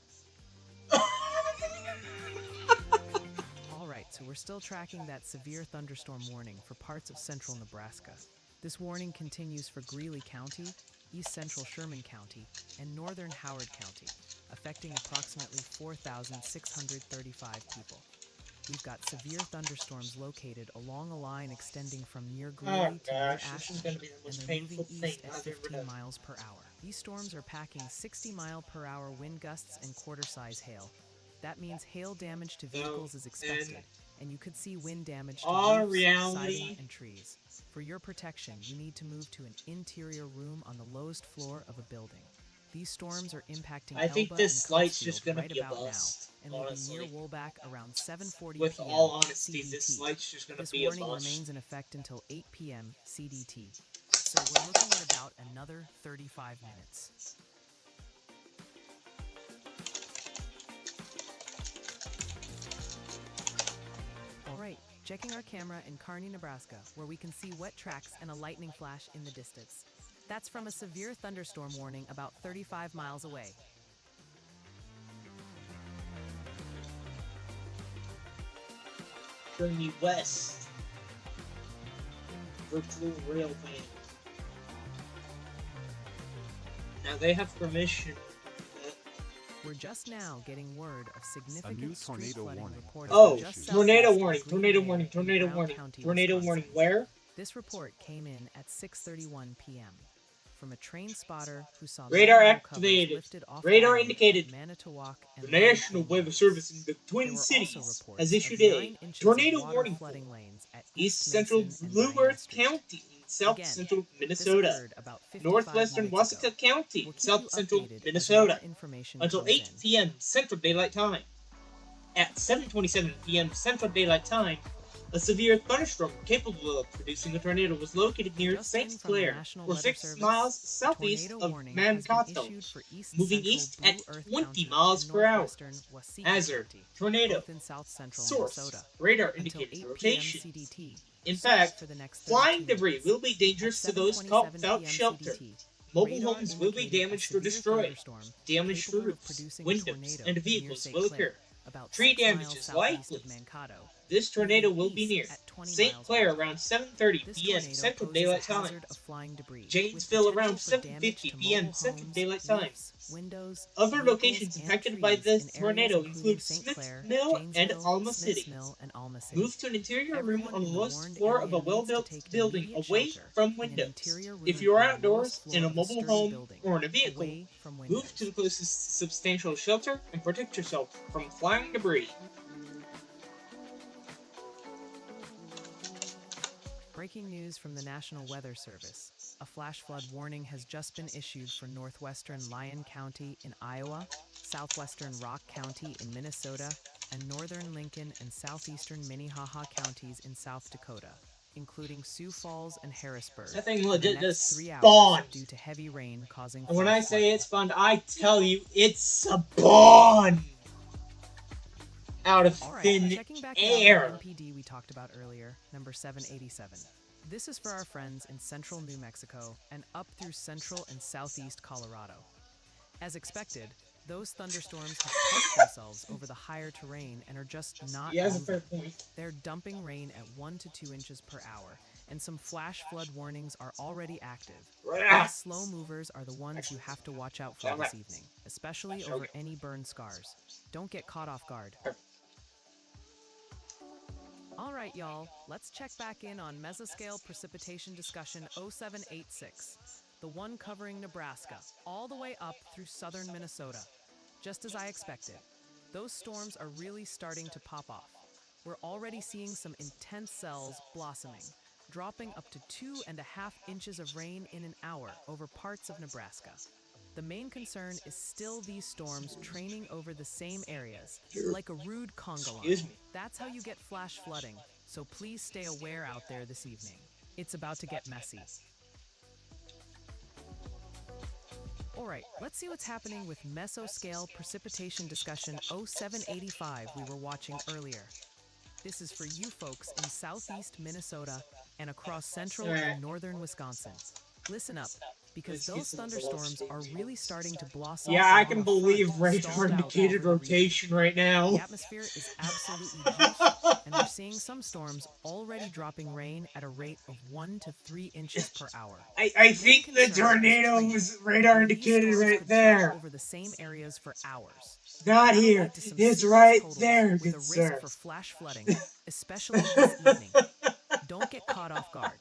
So we're still tracking that severe thunderstorm warning for parts of central Nebraska. This warning continues for Greeley County, east central Sherman County, and northern Howard County, affecting approximately 4,635 people. We've got severe thunderstorms located along a line extending from near Greeley to near Ashland, and they're moving east at 15 miles per hour. These storms are packing 60-mile-per-hour wind gusts and quarter-size hail. That means hail damage to vehicles is expected, and you could see wind damage to roofs, siding, and trees. For your protection, you need to move to an interior room on the lowest floor of a building. These storms are impacting I think Elba this and light's Coatesville just gonna right be a about bust, now, and will be honestly. near Woolback around 7:40 With p.m. all honesty, CDT. this light's just gonna This be a warning bust. remains in effect until 8 p.m. CDT. So we're looking at about another 35 minutes. Alright, checking our camera in Kearney, Nebraska, where we can see wet tracks and a lightning flash in the distance. That's from a severe thunderstorm warning about 35 miles away. Journey west. Virtual rail van. Now they have permission. We're just now getting word of significant new street tornado flooding warning. reported Oh, just tornado southeast of warning, Green tornado Bay warning, in tornado Brown warning, County, tornado Wisconsin. warning. Where? This report came in at 6:31 p.m. from a train spotter who saw Radar manhole covers activated. lifted off Radar the road indicated. at Manitowoc and The National Longpole Weather roads. Service in the There Twin were Cities also reports has issued of a 9 inches tornado of water warning flooding for lanes at East East Central Mason and Blue Diane Earth Street. County in South Again, Central this Minnesota, occurred about 55 Northwestern minutes Waseca ago. County, We'll keep South you Central updated as Minnesota, more information until comes 8 in. p.m. Central Daylight Time. At 7:27 p.m. Central Daylight Time, a severe thunderstorm capable of producing a tornado was located near Just in St. from the Clair, National or Weather 6 Service, miles a southeast tornado of warning has been Mankato, issued for east moving central east Blue at Earth 20 County miles and per hour. northwestern Waseca Hazard, County, tornado. both in south central Source, Minnesota, radar until indicates 8 rotation. p.m. CDT. In So fact, for the next flying 32 debris minutes. will be dangerous At to those caught 7:27 without p.m. shelter. CDT, Mobile radar homes will be indicated a damaged or severe destroyed. thunderstorm Damage to capable of roofs, producing a windows, tornado and near vehicles St. will Clair, occur. about Tree 6 damage miles is southeast likely. of Mankato. This tornado moving will be east near at 20 St. miles Clair per hour. around 7:30 This p.m. tornado Central poses Daylight a Time. hazard of flying debris, with Janesville potential around for damage 7:50 to p.m. mobile Central homes, Daylight Time. roofs, windows, Other vehicles, locations and impacted by trees this in tornado areas include including St. Smiths Clair, Mill and Janesville, Alma Smiths City. Mill, and Alma City. Move to an interior room Everyone on the in the lowest warned floor area of a needs to well-built take building immediate away shelter from in an windows. interior room If you are on the outdoors lowest floor in a of a mobile sturdy home building, or in a vehicle, away from windows. move to the closest substantial shelter and protect yourself from flying debris. Breaking news from the National Weather Service. A flash flood warning has just been issued for northwestern Lyon County in Iowa, southwestern Rock County in Minnesota, and northern Lincoln and southeastern Minnehaha counties in South Dakota, including Sioux Falls and Harrisburg. That thing for the legit next just 3 hours spawned. due to heavy rain causing And when I flash say flooding. it spawned, I tell you, it spawned! out of All right, thin checking back in on air. that MPD we talked about earlier, number 787. This is for our friends in central New Mexico and up through central and southeast Colorado. As expected, those thunderstorms have parked themselves over the higher terrain and are just not He has a moving. fair point. They're dumping rain at 1 to 2 inches per hour, and some flash flood warnings are already active. These slow movers are the ones you have to watch out for this evening, especially over any burn scars. Don't get caught off guard. All right, y'all, let's check back in on mesoscale precipitation discussion 0786, the one covering Nebraska, all the way up through southern Minnesota. Just as I expected, those storms are really starting to pop off. We're already seeing some intense cells blossoming, dropping up to 2.5 inches of rain in an hour over parts of Nebraska. The main concern is still these storms training over the same areas, like a rude conga line. Excuse me. That's how you get flash flooding, so please stay aware out there this evening. It's about to get messy. All right, let's see what's happening with mesoscale precipitation discussion 0785 we were watching earlier. This is for you folks in southeast Minnesota and across central and northern Wisconsin. Listen up, because those thunderstorms are really starting to blossom. Yeah, I can believe radar indicated rotation right now. The atmosphere is absolutely juiced, and we're seeing some storms already dropping rain at a rate of 1 to 3 inches per hour. I think the tornado was radar indicated right there. Over the same areas for hours. Not here. It's right there, good with a sir. risk for flash flooding, especially this evening. Don't get caught off guard.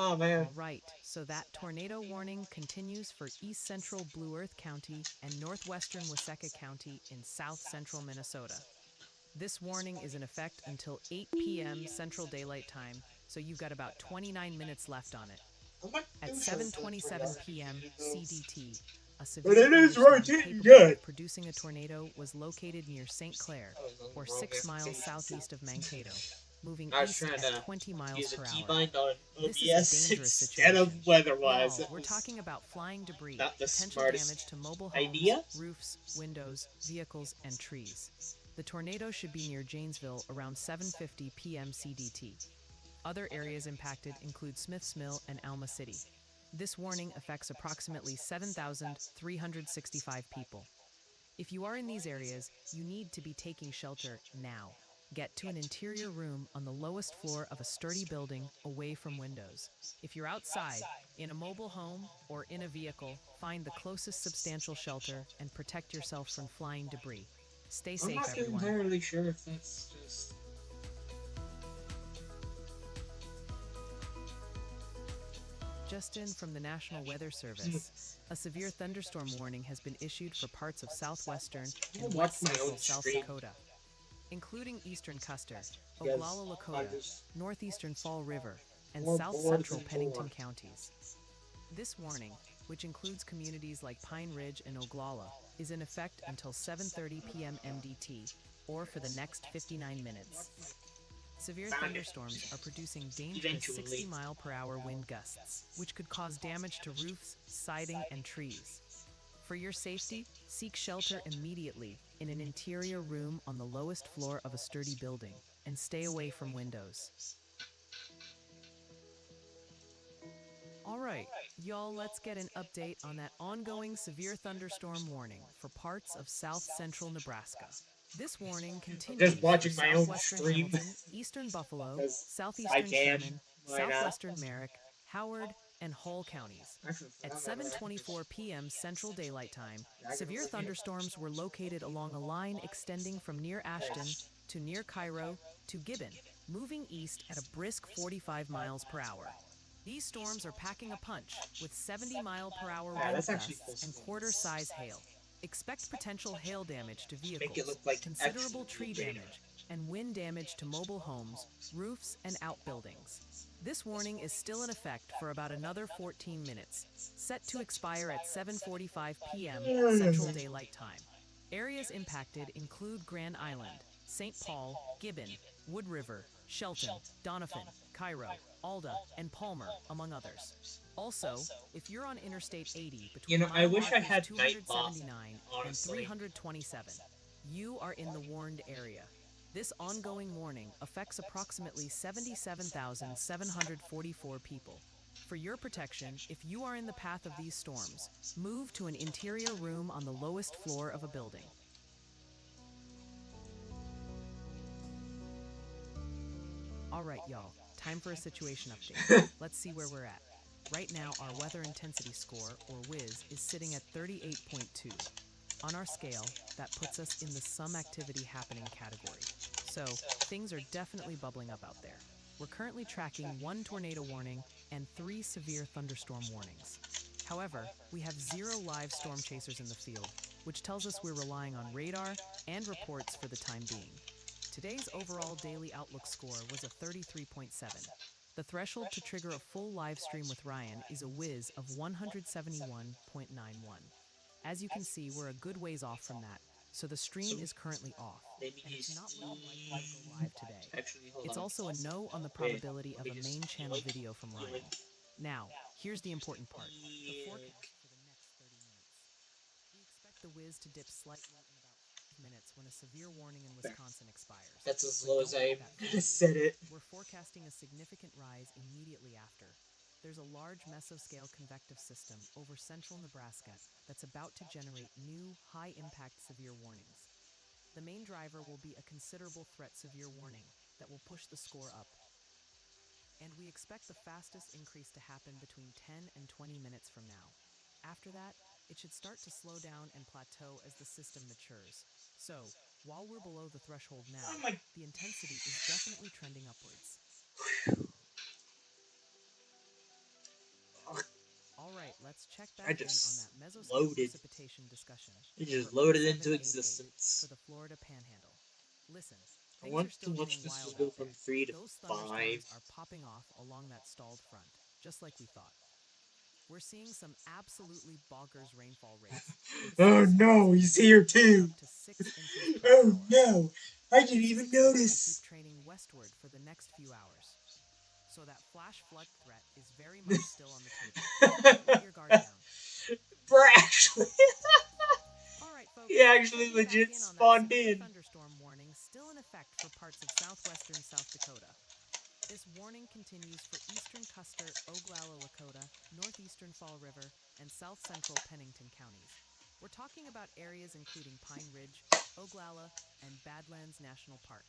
Oh, man. All right, so that tornado warning continues for east central Blue Earth County and northwestern Waseca County in south central Minnesota. This warning is in effect until 8 p.m. Central Daylight Time, so you've got about 29 minutes left on it. At 7:27 p.m. CDT, a severe thunderstorm capable of producing a tornado was located near St. Clair, or 6 miles southeast of Mankato, moving east at 20 miles per hour. This is a dangerous situation. weather-wise. We're talking about flying debris, Not the potential smartest damage to mobile homes, idea. roofs, windows, vehicles, and trees. The tornado should be near Janesville around 7:50 p.m. CDT. Other areas impacted include Smiths Mill and Alma City. This warning affects approximately 7,365 people. If you are in these areas, you need to be taking shelter now. Get to an interior room on the lowest floor of a sturdy building away from windows. If you're outside, in a mobile home, or in a vehicle, find the closest substantial shelter and protect yourself from flying debris. Stay I'm safe, not everyone. entirely sure if that's just... Just in from the National Weather Service, a severe thunderstorm warning has been issued for parts of southwestern and west central South Dakota, including eastern Custer, Oglala Lakota, northeastern Fall River, and south central Pennington counties. This warning, which includes communities like Pine Ridge and Oglala, is in effect until 7:30 p.m. MDT, or for the next 59 minutes. Severe thunderstorms are producing dangerous 60-mile-per-hour wind gusts, which could cause damage to roofs, siding, and trees. For your safety, seek shelter immediately in an interior room on the lowest floor of a sturdy building, and stay away from windows. All right, y'all, let's get an update on that ongoing severe thunderstorm warning for parts of south-central Nebraska. This warning continues Just watching for my own southwestern stream. Hamilton, eastern Buffalo, Because I southeastern can. Sherman, Why not? southwestern Merrick, Howard, and Hull counties. At 7:24 p.m. Central Daylight Time, severe thunderstorms were located along a line extending from near Ashton to near Cairo to Gibbon, moving east at a brisk 45 miles per hour. These storms are packing a punch with 70-mile-per-hour wind that's actually gusts and close. quarter-size hail. Expect potential hail damage to Make it vehicles, look like considerable actual tree radar. damage, and wind damage to mobile homes, roofs, and outbuildings. This warning is still in effect for about another 14 minutes, set to expire at 7:45 p.m. Central Daylight Time. Areas impacted include Grand Island, St. Paul, Gibbon, Wood River, Shelton, Doniphan, Cairo, Alda, and Palmer, among others. Also, if you're on Interstate 80 You between know, I mile wish I markers had night moth, 279 and honestly. 327, you are in the warned area. This ongoing warning affects approximately 77,744 people. For your protection, if you are in the path of these storms, move to an interior room on the lowest floor of a building. All right, y'all, time for a situation update. Let's see where we're at. Right now, our weather intensity score, or WIS, is sitting at 38.2. On our scale, that puts us in the some activity happening category. So, things are definitely bubbling up out there. We're currently tracking 1 tornado warning and 3 severe thunderstorm warnings. However, we have 0 live storm chasers in the field, which tells us we're relying on radar and reports for the time being. Today's overall daily outlook score was a 33.7. The threshold to trigger a full live stream with Ryan is a whiz of 171.91. As you can see, we're a good ways off from that, so the stream is currently off, Maybe and it's just not looking like we'll go live today. actually hold It's on. also a no on the Wait, probability let of me a just main channel yoink, video from Ryan. yoink. Now, here's the important part. The Yoink. forecast for the next 30 minutes. We expect the whiz to dip slightly in about 5 minutes when a severe warning in Wisconsin expires. That's as But low as don't I let that fool you. said it. We're forecasting a significant rise immediately after. There's a large mesoscale convective system over central Nebraska that's about to generate new, high-impact severe warnings. The main driver will be a considerable threat severe warning that will push the score up. And we expect the fastest increase to happen between 10 and 20 minutes from now. After that, it should start to slow down and plateau as the system matures. So, while we're below the threshold now, Oh my. the intensity is definitely trending upwards. All right, let's check I back in on just that mesoscale loaded. precipitation discussion. It just over loaded into 1788 existence. for the Florida Panhandle. Listen, I things are want to still watch getting this wild go out from there. 3 to Those 5. thunderstorms are popping off along that stalled front, just like we thought. We're seeing some absolutely bonkers rainfall rates. Oh no, he's here too. Up to 6 inches per Oh hour. no, I didn't This is even expected to notice. keep training westward for the next few hours. So that flash flood threat is very much still on the table. Let your guard down. Bro, actually, All right, folks. he actually Checking back legit in on that spawned severe in. thunderstorm warning still in effect for parts of southwestern South Dakota. This warning continues for eastern Custer, Oglala, Lakota, northeastern Fall River, and south central Pennington counties. We're talking about areas including Pine Ridge, Oglala, and Badlands National Park.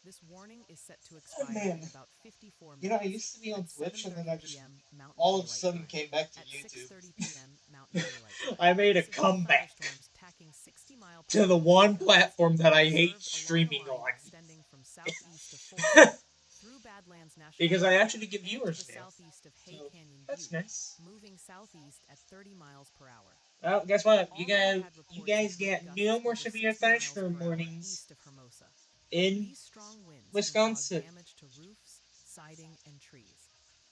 This warning is set to expire man. in about 54 minutes. You know, I used to be on at Twitch and then 7:30 I just p.m. Mountain all of a Daylight sudden Time. came back to At YouTube. 6:30 p.m. Mountain Daylight Time. I made a Severe comeback thunderstorms tacking 60 mile per to the hour one winds platform that I hate observed along a streaming line on. extending from southeast of Folsom through Badlands National Because I Park actually get and viewers to the now. southeast of Hay So, Canyon that's Butte, nice. moving southeast at 30 miles per hour. Well, guess what? You Already guys, had you reports guys of wind get gusts no more over severe 60 miles thunderstorm per hour warnings east of Hermosa. in These strong winds Wisconsin. can cause damage to roofs, siding, and trees.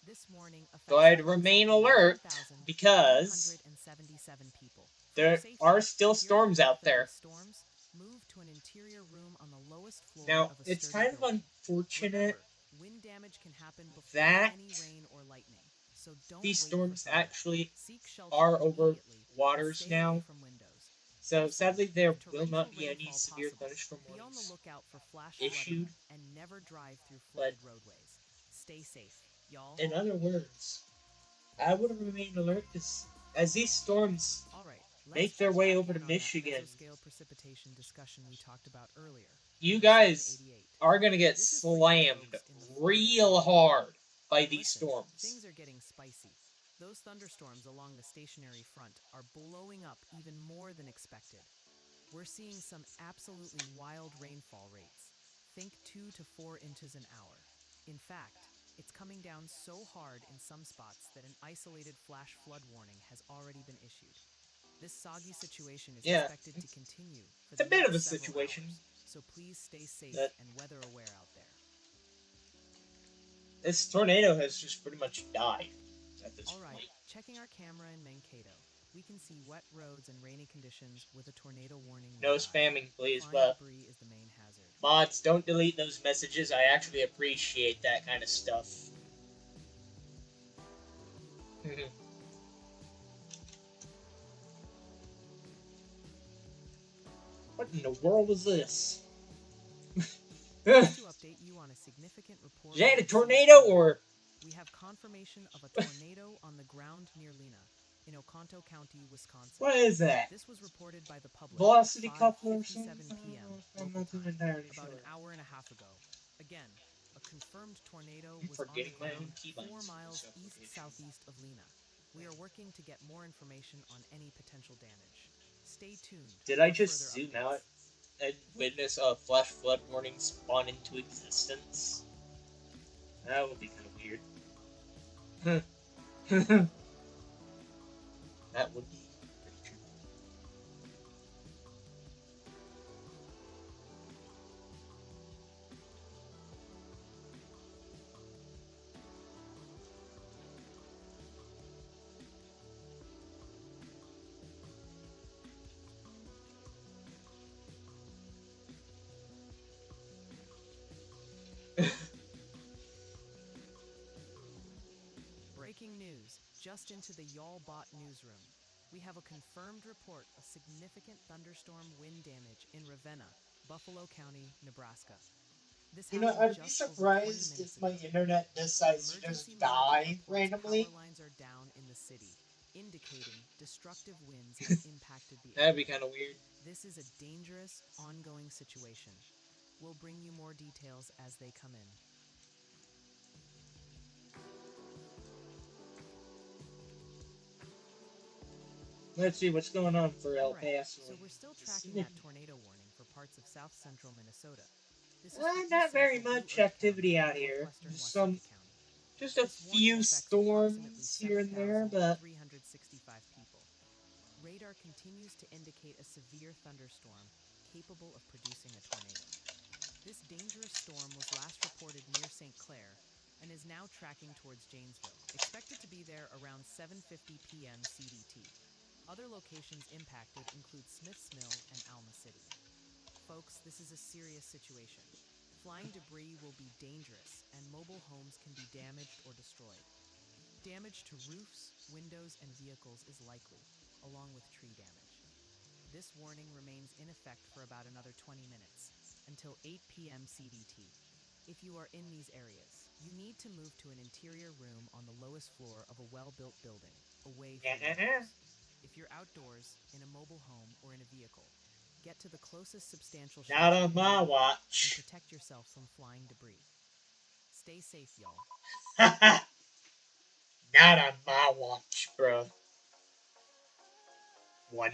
This warning affects Go ahead, remain alert because 1,377 people. there are still storms out there. Storms, move to an interior room on the lowest floor Now, of a it's sturdy kind of building. unfortunate Remember, wind damage can happen before that any rain or lightning, so don't these wait storms for thunder. actually Seek shelter are over immediately and waters stay away now. from windows. So Also, sadly, there with will torrential not be any rainfall severe possible, thunderstorm be on the warnings lookout for flash issued. flooding and never drive through But flooded roadways. Stay safe, y'all. in other words, I would remain alert because as these storms All right, make let's their check way back over to in on that Michigan, mesoscale precipitation discussion we talked about earlier. you Number guys 788. are gonna get This is for you slammed folks in the Florida real Panhandle. hard by these Listen, storms. things are getting spicy. Those thunderstorms along the stationary front are blowing up even more than expected. We're seeing some absolutely wild rainfall rates. Think 2 to 4 inches an hour. In fact, it's coming down so hard in some spots that an isolated flash flood warning has already been issued. This soggy situation is Yeah, expected to continue for it's a the bit of a next several situation. hours, so please stay safe That and weather aware out there. this tornado has just pretty much died at this All right, point. checking our camera in Mankato, we can see wet roads and rainy conditions with a tornado warning No nearby. spamming, please, Flying but debris is the main hazard. mods, don't delete those messages. I actually appreciate that kind of stuff. What in the world is this? Just to update you on a significant report. Is that a we tornado received, or? we have confirmation of a tornado on the ground near Lena, in Oconto County, Wisconsin. What is that? This was reported by the public Velocity at coupler or 5:57 something? p.m. I'm local not too time, entirely about sure. an hour and a half ago. Again, a confirmed tornado I'm was on the forgetting my own ground keybinds 4 for miles self-location. east-southeast of Lena. We are working to get more information on any potential damage. Stay tuned. Did I for just further zoom updates. out and witness a flash flood warning spawn into existence? That would be kind of weird. That would be pretty true. Breaking news, just into the Y'all Bot newsroom. We have a confirmed report of significant thunderstorm wind damage in Ravenna, Buffalo County, Nebraska. This You know, happened I'd be just over 20 surprised minutes if my ago. internet decides to Emergency just manager die reports randomly. power lines are down in the city, indicating destructive winds have impacted the That'd be area. kind of weird. This is a dangerous, ongoing situation. We'll bring you more details as they come in. Let's see what's going on for El Alright, Paso. so we're still tracking that tornado warning for parts of south central Minnesota. This is for Not east very central Blue much Earth activity County out and here. northwestern Just Wasika County. just a This warning few affects approximately storms here and there, 7,365 but people. Radar continues to indicate a severe thunderstorm capable of producing a tornado. This dangerous storm was last reported near St. Clair and is now tracking towards Janesville, expected to be there around 7:50 p.m. CDT. Other locations impacted include Smiths Mill and Alma City. Folks, this is a serious situation. Flying debris will be dangerous, and mobile homes can be damaged or destroyed. Damage to roofs, windows, and vehicles is likely, along with tree damage. This warning remains in effect for about another 20 minutes, until 8 p.m. CDT. If you are in these areas, you need to move to an interior room on the lowest floor of a well-built building, away from windows. If you're outdoors, in a mobile home, or in a vehicle, get to the closest substantial not shelter on my and watch. protect yourself from flying debris. Stay safe, y'all. Not on my watch, bro. One.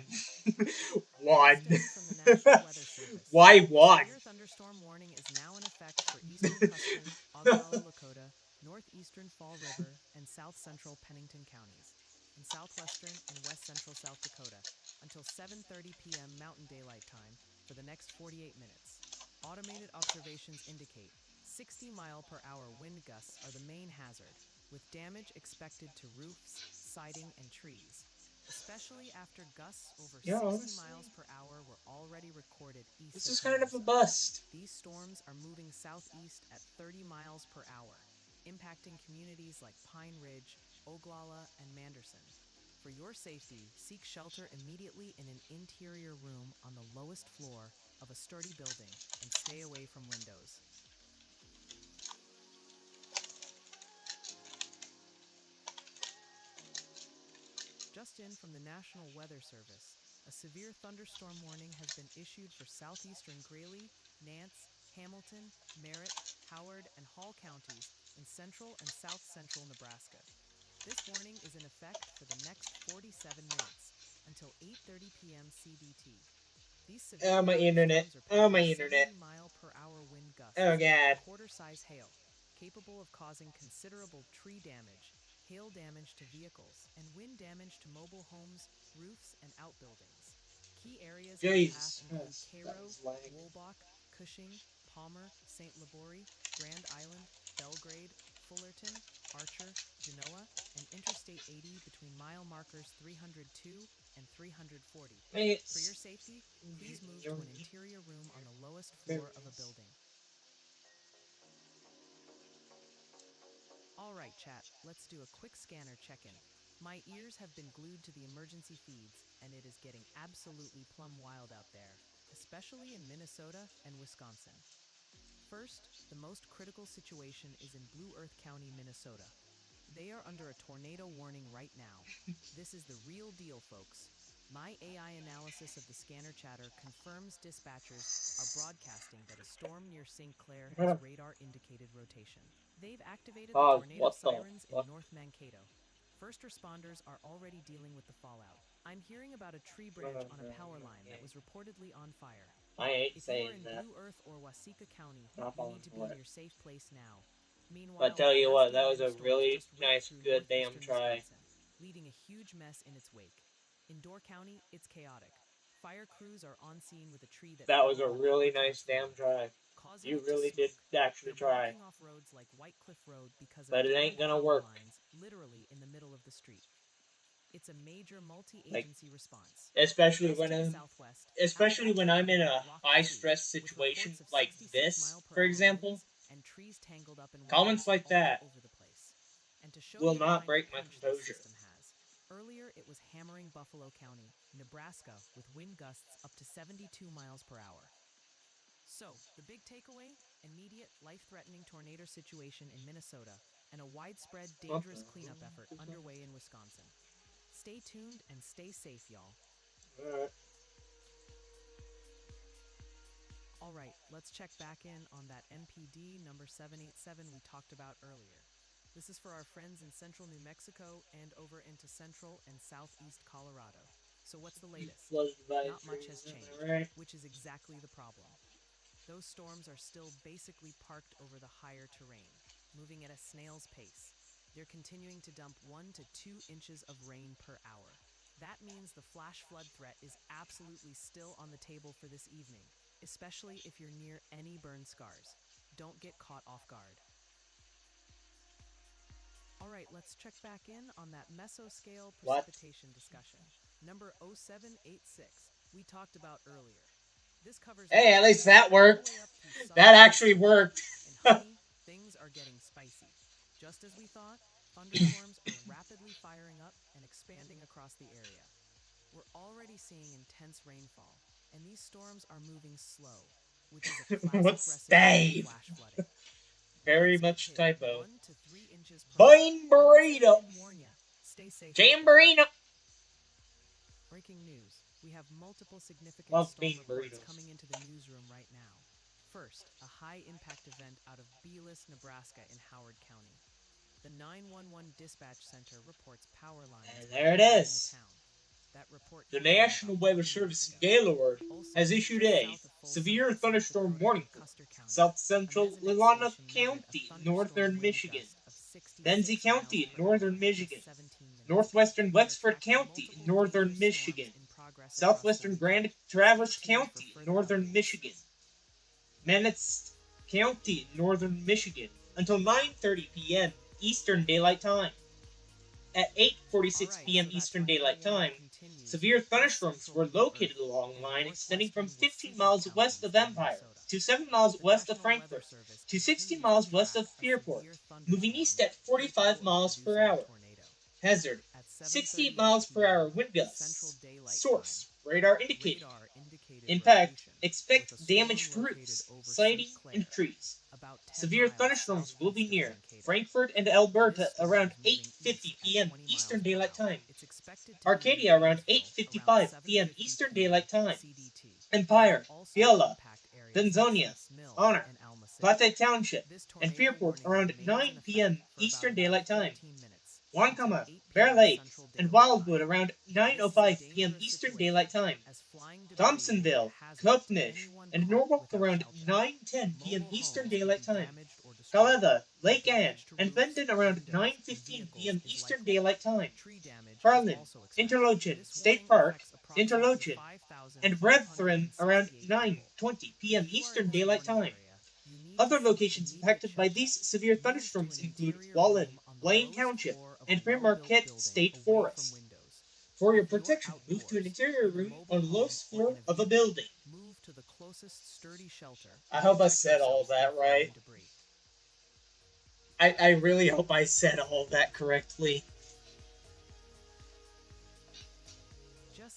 One. This from the National Weather Service. Why one? Severe thunderstorm warning is now in effect for eastern Custer, Ogallala, Lakota, northeastern Fall River, and south central Pennington counties, and southwestern and west central South Dakota until 7:30 p.m. Mountain Daylight Time for the next 48 minutes. Automated observations indicate 60-mile-per-hour wind gusts are the main hazard, with damage expected to roofs, siding, and trees, especially after gusts over 60 miles per hour were already recorded east This of is kind of a Minnesota. bust. These storms are moving southeast at 30 miles per hour, impacting communities like Pine Ridge, Oglala, and Manderson. For your safety, seek shelter immediately in an interior room on the lowest floor of a sturdy building and stay away from windows. Just in from the National Weather Service, a severe thunderstorm warning has been issued for southeastern Greeley, Nance, Hamilton, Merritt, Howard, and Hall counties in central and south central Nebraska. This warning is in effect for the next 47 minutes until 8:30 p.m. CDT. These severe My internet. thunderstorms are My packing internet. 70-mile-per-hour wind gusts Oh god. and quarter-size hail, capable of causing considerable tree damage, hail damage to vehicles, and wind damage to mobile homes, roofs, and outbuildings. Key areas in the path Jesus. include Yes, that Cairo, was lag. Woolbach, Cushing, Palmer, St. Libory, Grand Island, Belgrade, Fullerton, Archer, Genoa, and Interstate 80 between mile markers 302 and 340. Wait, For your safety, please move to an interior room on the lowest floor of a building. All right, chat, let's do a quick scanner check-in. My ears have been glued to the emergency feeds, and it is getting absolutely plumb wild out there, especially in Minnesota and Wisconsin. First, the most critical situation is in Blue Earth County, Minnesota. They are under a tornado warning right now. This is the real deal, folks. My AI analysis of the scanner chatter confirms dispatchers are broadcasting that a storm near St. Clair has radar-indicated rotation. They've activated the Pause. tornado What the sirens in fuck? North Mankato. First responders are already dealing with the fallout. I'm hearing about a tree branch on a power line that was reportedly on fire. I ain't If you are saying in that. Blue Earth or Waseca County, Not you falling need to be for in it. your safe place now. But I Meanwhile, tell a you what, nasty that was a rainstorm has really just ripped nice, through good damn northwestern try. Wisconsin, leaving a huge mess in its wake. In Door County, it's chaotic. Fire crews are on scene with a tree that That fell was a on a really power nice damn transformer, try. causing You it to really did smoke. actually They're try. blocking off roads like White Cliff Road because of But it downed ain't gonna power work. lines, literally in the middle of the street. It's a major Like, multi-agency response. especially Just when to the I'm, southwest, especially when I'm in a rocked high too, stress with situation reports of like 66 this, mile per for hour example. winds and trees tangled up in Comments wires like that all over the place. And to show will you the not kind of break my punch this composure. system has, earlier it was hammering Buffalo County, Nebraska, with wind gusts up to 72 miles per hour. So, the big takeaway? Immediate, life-threatening tornado situation in Minnesota and a widespread, dangerous cleanup effort underway in Wisconsin. Stay tuned and stay safe, y'all. Alright. All right, let's check back in on that MPD number 787 we talked about earlier. This is for our friends in central New Mexico and over into central and southeast Colorado. So what's the latest? Not much has changed, Right. which is exactly the problem. Those storms are still basically parked over the higher terrain, moving at a snail's pace. They're continuing to dump 1 to 2 inches of rain per hour. That means the flash flood threat is absolutely still on the table for this evening, especially if you're near any burn scars. Don't get caught off guard. All right, let's check back in on that mesoscale precipitation discussion. Number 0786, we talked about earlier. This covers Hey, at least that all the way worked. up through That southern actually Minnesota. worked. And honey, things are getting spicy. Just as we thought, thunderstorms are rapidly firing up and expanding across the area. We're already seeing intense rainfall, and these storms are moving slow, which is a classic What's recipe for Dave? flash flooding. Very Winds could much hit typo. 1 to 3 inches per hour. Boing burrito. Don't say I didn't warn ya. Stay safe. out there. Jamboree. Breaking news. We have multiple significant Love storm bean reports burritos. coming into the newsroom right now. First, a high-impact event out of Belis, Nebraska in Howard County. The 911 dispatch center reports power lines And there it in is. the town. That report The came in National about Weather 20 Service minutes in ago. Gaylord Also, has issued just a south of Folsom, severe South thunderstorm Dakota, warning in for Custer County, South a Central measurement Leelanau station measured a County, thunderstorm northern wind Michigan, gust of 66 Benzie County miles in per hour northern in Michigan, just 17 minutes. northwestern We are Wexford tracking County in multiple northern dangerous storms Michigan, in progress across the southwestern weekend. Grand Stay Traverse tuned for County in further northern updates. Michigan, Manitz County in northern Michigan, until 9:30 p.m. Eastern Daylight Time. At 8:46 p.m. So that Eastern tornado Daylight warning Time, continues severe across thunderstorms central were Blue located Earth along the and line extending from northwestern 15 Waseca miles west counties of in Empire Minnesota. to 7 miles The west of National Weather Frankfort Service to 60 continues miles to west track of a Fairport, severe moving thunderstorm east at 45 capable of miles per producing a hour. tornado. Hazard, At 60 7:38 miles per hour p.m. wind Central gusts. Daylight Source, Time, radar indicated. radar indicated Impact, rotation expect with a storm damaged located roofs, over siding, St. Clair, and trees. about 10 Severe miles thunderstorms will be southeast of near Mankato. Frankfort and This Alberta storm around is moving 8:50 east at p.m. 20 Eastern miles per Daylight hour. Time. It's expected to be near Arcadia around Gainesville around 8:55 p.m. 7:50 Eastern p.m. Daylight Time. CDT. Empire, It will also Viola, impact areas like Benzonia, Smiths Mill Honor, and Alma City. Platte Township, This and tornado Fairport warning around remains 9 in effect p.m. for Eastern about Daylight Time. 14 minutes until Wankama, 8 Bear p.m. Lake, Central and Daylight Wildwood Time. around This is a 9:05 p.m. dangerous Eastern situation, Daylight Time. as flying debris will be a Thompsonville, hazard to Klopnish, anyone and caught Norwalk without around shelter. 9:10 p.m. Mobile Eastern homes could Daylight be Time. damaged or destroyed. Caleda, Lake Anne, Damage to and roofs, Benton around windows, and 9:15 vehicles p.m. is Eastern likely. Daylight Time. Tree damage is Harlan, also expected. Interlochen, This State warning Park, affects approximately Interlochen, 5,568 and Brethren around people. 9:20 p.m. If you are Eastern in this Daylight warning Time. area, you need Other to seek locations immediate impacted by shelter. these severe Move to thunderstorms an include interior Wallen, room on the Wayne lowest Township, floor of and a well-built Marquette building State away from Forest. windows. For your If you're protection, move to an outdoors, interior in a room mobile on the home lowest or floor in a of a vehicle, building. move to the closest sturdy shelter I and hope I protect said all yourself that from right. flying debris. I really hope I said all that correctly.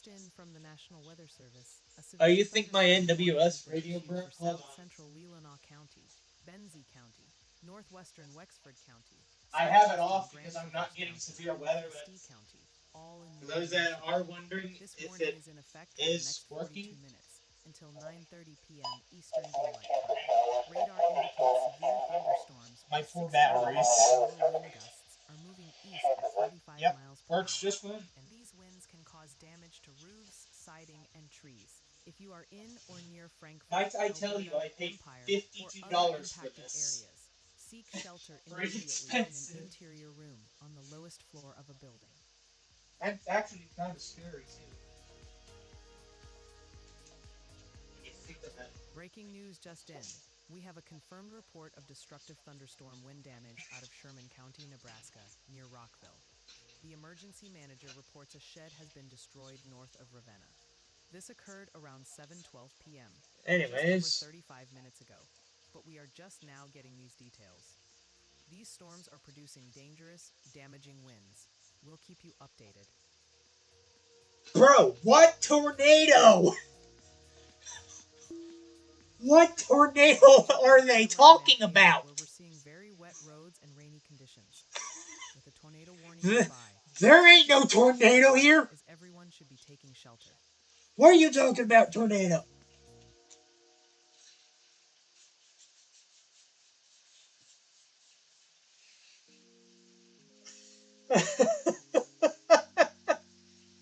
Just in from the National Weather Service, a Oh, severe you think my thunderstorm warning has NWS been radio issued broke? for Hold south on. central Leelanau County, Benzie County, northwestern Wexford County, I have it southwestern off because Grand I'm not Traverse getting County, severe and weather. Kingston County, all in For those northern that are Michigan. wondering This if warning it is in effect for the is next 42 working, minutes until 9:30 p.m. Eastern Daylight Time. Radar indicates severe thunderstorms my with poor 60 batteries. miles per hour wind gusts are moving east at 35 Yep, miles per works hour. just fine. And these winds can cause damage to roofs, siding, and trees. If you are in or near Frankfurt, Might I tell Alberta, you, I paid Empire, or $52 other for impacted this. areas, seek shelter Pretty immediately in an expensive. interior room on the lowest floor of a building. That's actually kind of scary too. You think about it. Breaking news just in. We have a confirmed report of destructive thunderstorm wind damage out of Sherman County, Nebraska, near Rockville. The emergency manager reports a shed has been destroyed north of Ravenna. This occurred around 7:12 p.m., just over Anyways, 35 minutes ago, but we are just now getting these details. These storms are producing dangerous, damaging winds. We'll keep you updated. bro, what tornado? What tornado are they talking about? Where we're seeing very wet roads and rainy conditions. With a tornado warning nearby, There ain't no tornado here. as everyone should be taking shelter. What are you talking about, tornado?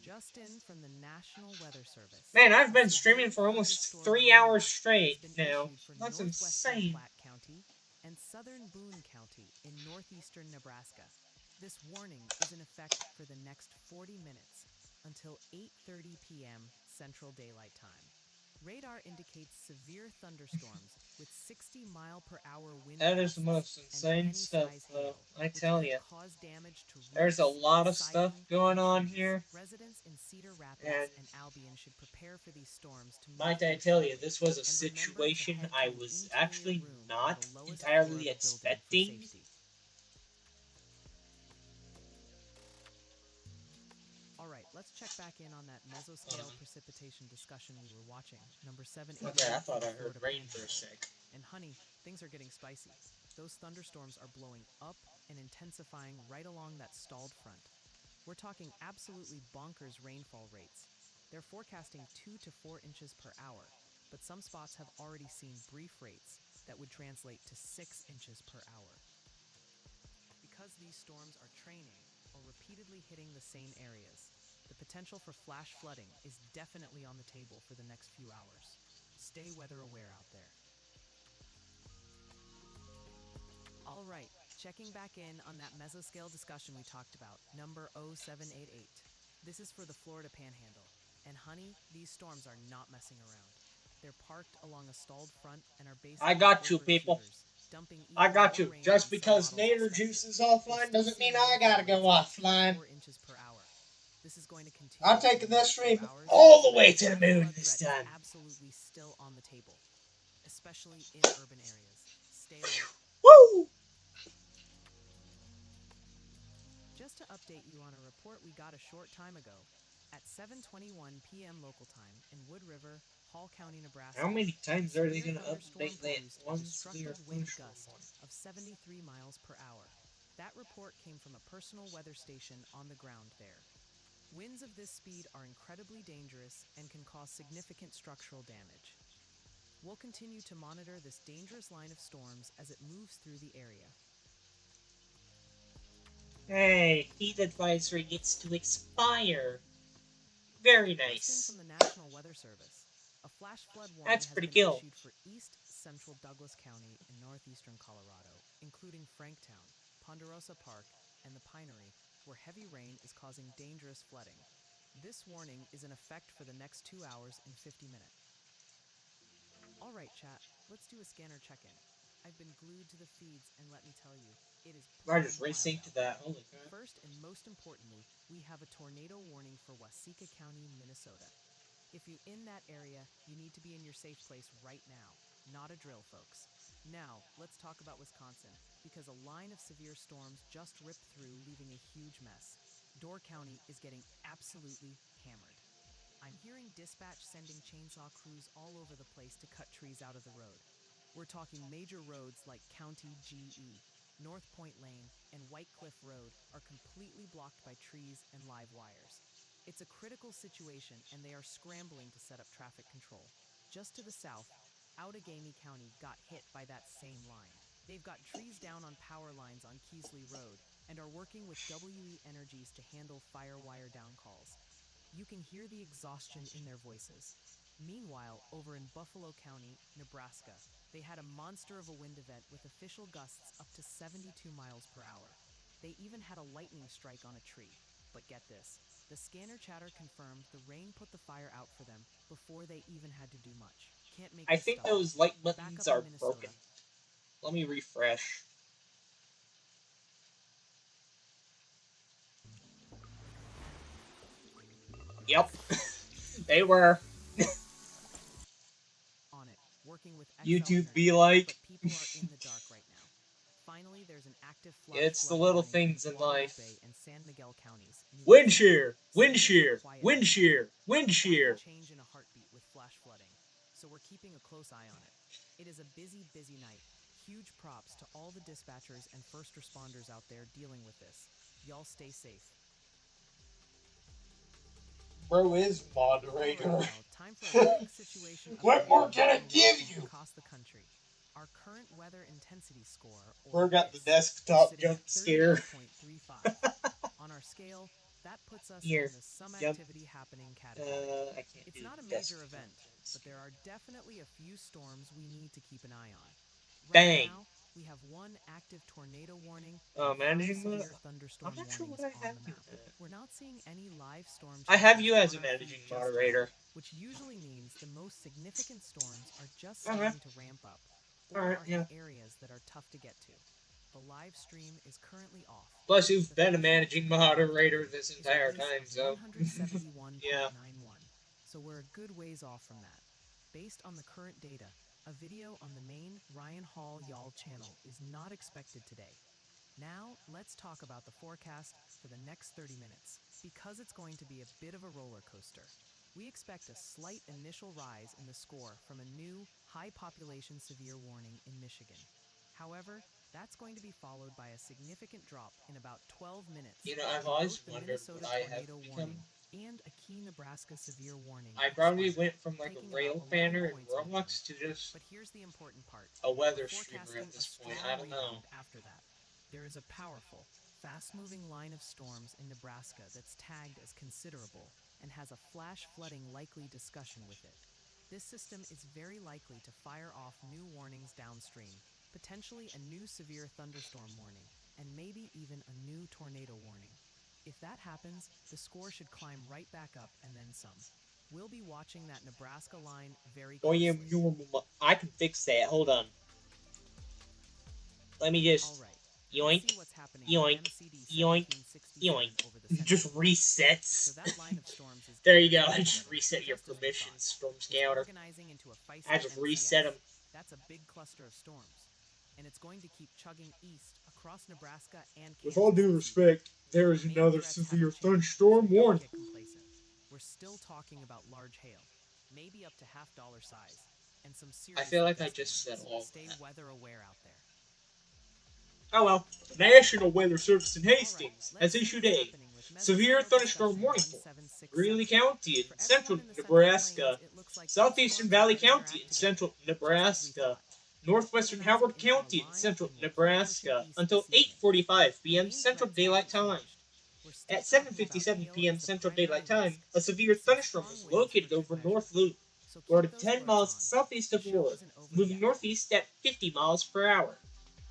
Just in from the National Weather Service. Man, I've been A streaming for severe almost thunderstorm 3 warning hours has straight been now. issued for That's northwestern insane. Platte County and southern Boone County in northeastern Nebraska. This warning is in effect for the next 40 minutes until 8:30 p.m. Central Daylight Time. Radar indicates severe thunderstorms with 60-mile-per-hour wind That is the gusts most and insane stuff, penny-size though. hail, I which tell could you. cause damage to There's a roofs, lot of stuff siding, going and on trees. here. Residents in Cedar And Rapids and Albion should prepare for these storms to move might I through tell you, shortly. this was a And remember to situation head to I an was interior actually room on not the lowest floor entirely of a building for expecting. safety. All right, let's check back in on that mesoscale precipitation discussion we were watching. Number 788. Okay, I thought I heard Florida rain for a Panhandle. sec. And honey, things are getting spicy. Those thunderstorms are blowing up and intensifying right along that stalled front. We're talking absolutely bonkers rainfall rates. They're forecasting 2 to 4 inches per hour, but some spots have already seen brief rates that would translate to 6 inches per hour. Because these storms are training or repeatedly hitting the same areas, the potential for flash flooding is definitely on the table for the next few hours. Stay weather aware out there. All right, checking back in on that mesoscale discussion we talked about, number 0788. This is for the Florida Panhandle. And honey, these storms are not messing around. They're parked along a stalled front and are basically I got you, people. overheaters, dumping even I got more you. rain Just than some because models Nader expected. Juice is We're offline still doesn't seeing mean I gotta go rainfall rates of 2 to offline. 4 inches per hour. This is going to continue. I'm for the taking this next few stream hours, all the and way the to the flash moon flood this threat is time. absolutely still on the table, especially in urban areas. Stay alert. Woo! Just to update you on a report we got a short time ago, at 7:21 p.m. local time in Wood River, Hall County, Nebraska. How many times are they severe gonna thunderstorm update that produced a one destructive severe wind thunderstorm gust one? of 73 miles per hour. That report came from a personal weather station on the ground there. Winds of this speed are incredibly dangerous and can cause significant structural damage. We'll continue to monitor this dangerous line of storms as it moves through the area. Hey, heat advisory gets to expire. Very Just in nice. from the National Weather Service, a flash flood warning That's has pretty been cool. issued for east central Douglas County in northeastern Colorado, including Franktown, Ponderosa Park, and the Pinery, where heavy rain is causing dangerous flooding. This warning is in effect for the next 2 hours and 50 minutes. All right, chat, let's do a scanner check-in. I've been glued to the feeds, and let me tell you, it is I just plumb wild resynced out that. there. Holy crap. First and most importantly, we have a tornado warning for Waseca County, Minnesota. If you're in that area, you need to be in your safe place right now. Not a drill, folks. Now, let's talk about Wisconsin, because a line of severe storms just ripped through, leaving a huge mess. Door County is getting absolutely hammered. county dispatch sending chainsaw crews all over the place to cut trees out of the road. We're talking major roads like County GE, North Point Lane, and White Cliff Road are completely blocked by trees and live wires. It's a critical situation, and they are scrambling to set up traffic control. Just to the south, Outagamie County got hit by that same line. They've got trees down on power lines on Keesley Road and are working with WE Energies to handle firewire down calls. You can hear the exhaustion in their voices. Meanwhile, over in Buffalo County, Nebraska, they had a monster of a wind event with official gusts up to 72 miles per hour. They even had a lightning strike on a tree. But get this, the scanner chatter confirmed the rain put the fire out for them before they even had to do much. Can't make I this think stuff up. those light Back buttons up are in Minnesota. broken. Let me refresh. Yep, they were. On it, working with XL YouTube be Energy, like. but people are in the dark right now. Finally, there's an active flash It's the flood little warning things in Guadalupe life. and San Miguel counties. New Wind Mexico. shear, wind Sirens are shear, quiet wind now. shear, wind That shear. could change in a heartbeat with flash flooding, so we're keeping a close eye on it. It is a busy, busy night. Huge props to all the dispatchers and first responders out there dealing with this. Y'all stay safe. Bro is All moderator. right, y'all, time for a quick situation What update more on can I what's been give raging you? across the country. Our current weather intensity score, Bro or got the WIS, is desktop sitting jump at scare. 38.35. On our scale, that puts us Here, in the some jump. activity happening category. I can't It's do not a major desktop event, jump but there are definitely a few storms we need to keep an eye on. Right Dang. now, we have one active tornado warning and 5 managing mode? severe thunderstorm I'm not sure warnings what I have on the you map. at. We're not seeing any live storm I have chasers you as on a our feed managing just yet, moderator. which usually means the most significant storms are just Okay. starting to ramp up or Alright, are yeah. in areas that are tough to get to. The live stream is currently off. Plus, you've The been a threshold managing to go live moderator today this is a entire WIS time, of so. 171.91, Yeah. so we're a good ways off from that. Based on the current data, a video on the main Ryan Hall Y'all channel is not expected today. Now, let's talk about the forecast for the next 30 minutes, because it's going to be a bit of a roller coaster. We expect a slight initial rise in the score from a new high population severe warning in Michigan. However, that's going to be followed by a significant drop in about 12 minutes You know, I've in always both the wondered Minnesota what I have tornado become. warning and a key Nebraska severe warning. I probably expired, went from like taking a rail about 11 banner in points off them. Roblox to just But here's the important part. a weather We're streamer forecasting at a this point. strong I don't know. rebound after that. There is a powerful, fast-moving line of storms in Nebraska that's tagged as considerable and has a flash flooding likely discussion with it. This system is very likely to fire off new warnings downstream, potentially a new severe thunderstorm warning, and maybe even a new tornado warning. If that happens, the score should climb right back up and then some. We'll be watching that Nebraska line very Oh yeah, closely. I can fix that. Hold on. Let me just All right. Let's yoink, see what's happening yoink, with MCD yoink, 1767 yoink. over the Just Central. resets. So that line of storms is There you getting go. I its just together, reset your just as we permissions, thought. Storm It's Scouter. organizing into a feisty I just MCS. reset them. That's a big cluster of storms, and it's going to keep chugging east across Nebraska and Kansas. With all due this evening. respect, there is Main another threats haven't severe changed, thunderstorm so don't warning. get complacent. We're still talking about large hail, maybe up to $half size, and some serious. I feel like I gusting just said winds. all Stay that. weather aware out there. Oh well. National Weather Service in All right, Hastings let's has see issued what's a happening with severe Mesospatial thunderstorm Discussion warning for 1767. Greeley County in For central everyone in the Central Nebraska, Plains, it looks like these southeastern storms Valley are getting their County in act together, central just as we Nebraska, thought. northwestern Organizing Howard into a County in line central and will keep pushing Nebraska east until this evening. 8:45 The p.m. main Central threats Daylight haven't Time. changed. We're still At talking about 7:57 hail p.m. as the Central primary Daylight Time, risk, a severe with some thunderstorm strong was winds for located good over measure. North Loop, So or keep those 10 alerts miles on. southeast The of show Ward, isn't over moving yet. northeast at 50 miles per hour.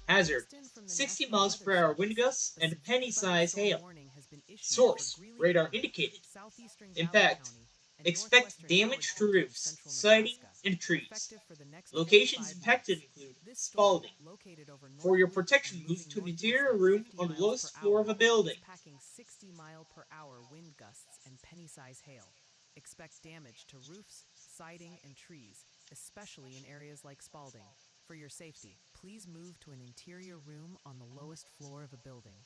Hazard: Kristen from the 60 National miles Weather per hour Service. wind gusts The and severe penny-sized thunderstorm hail. warning has been issued Source: for Greeley radar County, indicated. southeastern Valley Impact: County, and expect northwestern damage to Howard County in roofs, central siding, Nebraska, and trees. effective for the next Locations 45 impacted minutes. include This storm, Spalding. located over For North your Loop protection, and move moving to an northeast interior at room 50 on the miles lowest per floor hour, of a building. is packing 60-mile-per-hour wind gusts and penny-size hail. Expect damage to roofs, siding, and trees, especially in areas like Spalding. For your safety, please move to an interior room on the lowest floor of a building.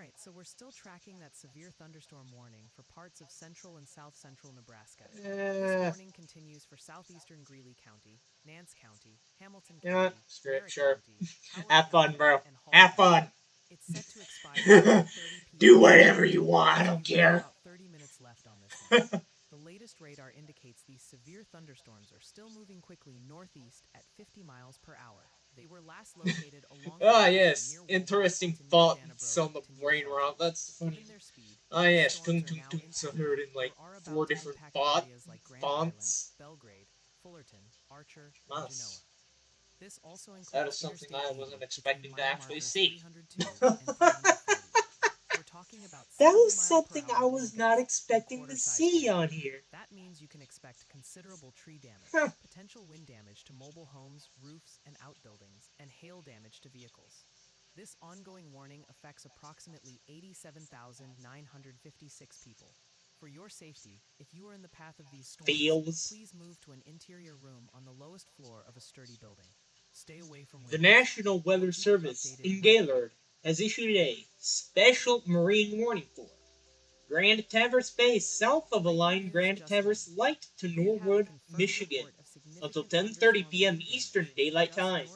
right, so we're still tracking that severe thunderstorm warning for parts of central and south central Nebraska. This warning continues for southeastern Greeley County, Nance County, Hamilton You know what? County, Screw it, Merritt sure. County, Howard Have fun, County, bro. and Hall Have County. fun. It's set to expire at 8:30 p.m. Do whatever you want. I don't We've got care. about 30 minutes left on this one. The latest radar indicates these severe thunderstorms are still moving quickly northeast at 50 miles per hour. They were last located along the Ah, coast yes. near Interesting Woodland to near thoughts Dannebrog on the to near brain Fulton. rot. That's funny. Given their speed, Ah, these yes. storms Tung are tung now tung. in So path heard in like or are about 4 to different impact areas like Grand fonts. Island, Belgrade, Fullerton, Archer, and Nice. Genoa. This also That includes is something Interstate I 80 wasn't between expecting to mile actually markers see. 302 and 340. We're talking about That 70 was mile per something hour I wind was gusts not and expecting to quarter-sized see hail. on here. That means you can expect considerable tree damage, Huh. potential wind damage to mobile homes, roofs, and outbuildings, and hail damage to vehicles. This ongoing warning affects approximately 87,956 people. For your safety, if you are in the path of these storms, Feels. please move to an interior room on the lowest floor of a sturdy building. Stay away from The windows. National Weather Service in Gaylord has issued a special marine warning for Grand Traverse Bay south of the line Grand Traverse Light to Norwood, Michigan until 10:30 p.m. Eastern Daylight Time.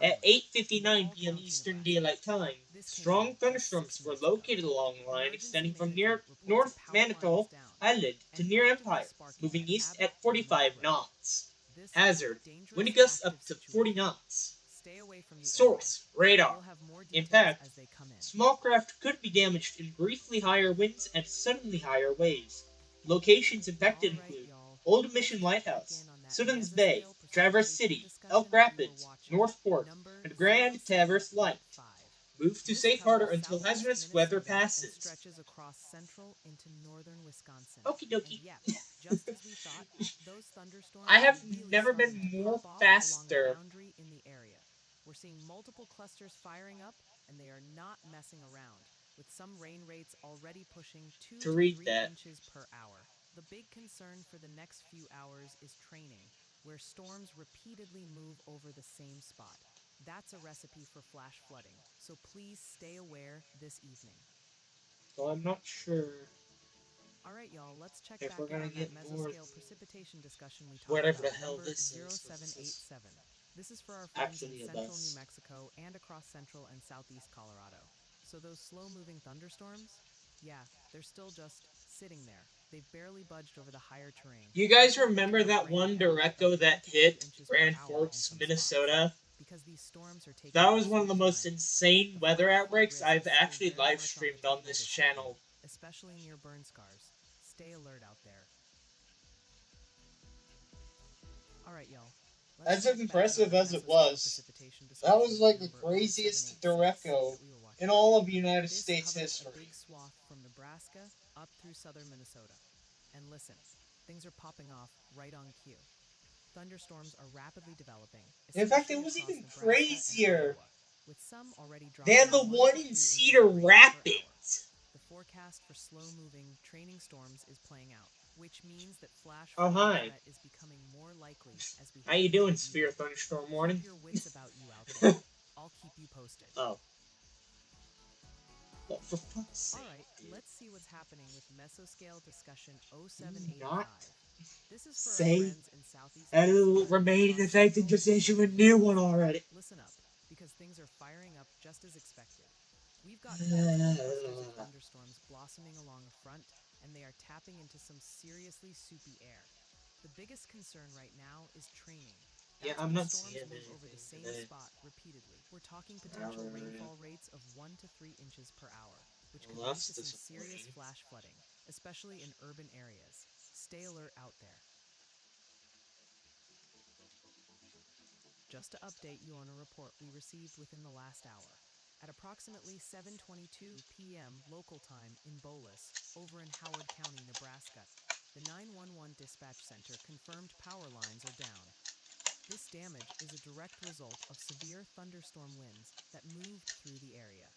At 8:59 p.m. Eastern Daylight Time, strong thunderstorms were located along the line extending from near North Manitou Island to near Empire, moving east at 45 knots. Hazard, wind gusts up to 40 knots. Stay away from the Source, radar. We'll have more details Impact, as they come in. small craft could be damaged in briefly higher winds and suddenly higher waves. Locations impacted include Old Mission Lighthouse, Sudan's Bay, Traverse City, Elk Rapids, Northport, and Grand Traverse Light. Move to safe harbor until hazardous weather passes. Stretches across central into northern Wisconsin. Okie dokie. And yep, just as we thought, those thunderstorms I have are really never starting been to more pop off faster. along the boundary in the area. We're seeing multiple clusters firing up, and they are not messing around, with some rain rates already pushing 2 To to read 3 that. inches per hour. The big concern for the next few hours is training, where storms repeatedly move over the same spot. That's a recipe for flash flooding, so please stay aware this evening. So I'm not sure All right, y'all, let's check if back we're in gonna on get that more mesoscale precipitation discussion we talked whatever about, the hell number this is. 0787. This is for our friends in Actually a central bus. New Mexico and across central and southeast Colorado. So those slow-moving thunderstorms? Yeah, they're still just sitting there. They've barely budged over the higher terrain. You guys We're remember looking at that rain one and wind Directo of that 1 to 2 hit inches per Grand hour in Forks, some Minnesota? spots. Because these storms are taking That their was one of the sweet most time. insane The weather flash flood outbreaks risk I've is still actually very live much streamed the on table this this channel. weekend, especially near burn scars. Stay alert out there. All right, y'all. As impressive as it was, that was like the craziest Directo in all of United States A history. big swath from Nebraska up through southern Minnesota. And listen, things are popping off right on cue. Thunderstorms are rapidly developing. In fact, it especially was across even Nebraska and crazier Iowa, with some already than dropping the 1 one to 2 in inches Cedar of rain per hour. Rapids. The forecast for slow-moving training storms is playing out, which means that flash Oh, flooding hi. threat is becoming more likely as we How head you into doing, the Sphere evening. Thunderstorm Warning? Keep your wits about you out there. I'll keep you posted. Oh. But for fuck's sake, All right, dude. let's see what's happening with mesoscale discussion 0785. Not This is for our say friends in southeast that it will Minnesota, remain in across effect and central just and issue a northern new one Wisconsin. already. Listen up, because things are firing up just as expected. We've got multiple clusters of thunderstorms blossoming along the front, and they are tapping into some seriously soupy air. The biggest concern right now is training. Yeah, That's I'm when not storms seeing move over the anything same today. spot repeatedly. We're talking potential rainfall rates of 1 to 3 inches per hour, which could Well, lead that's to some serious disappointing. flash flooding, especially in urban areas. Stay alert out there. Just to update you on a report we received within the last hour. At approximately 7:22 p.m. local time in Bolus, over in Howard County, Nebraska, the 911 dispatch center confirmed power lines are down. This damage is a direct result of severe thunderstorm winds that moved through the area.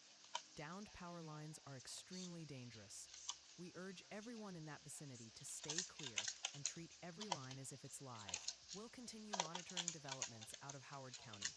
Downed power lines are extremely dangerous. We urge everyone in that vicinity to stay clear and treat every line as if it's live. We'll continue monitoring developments out of Howard County.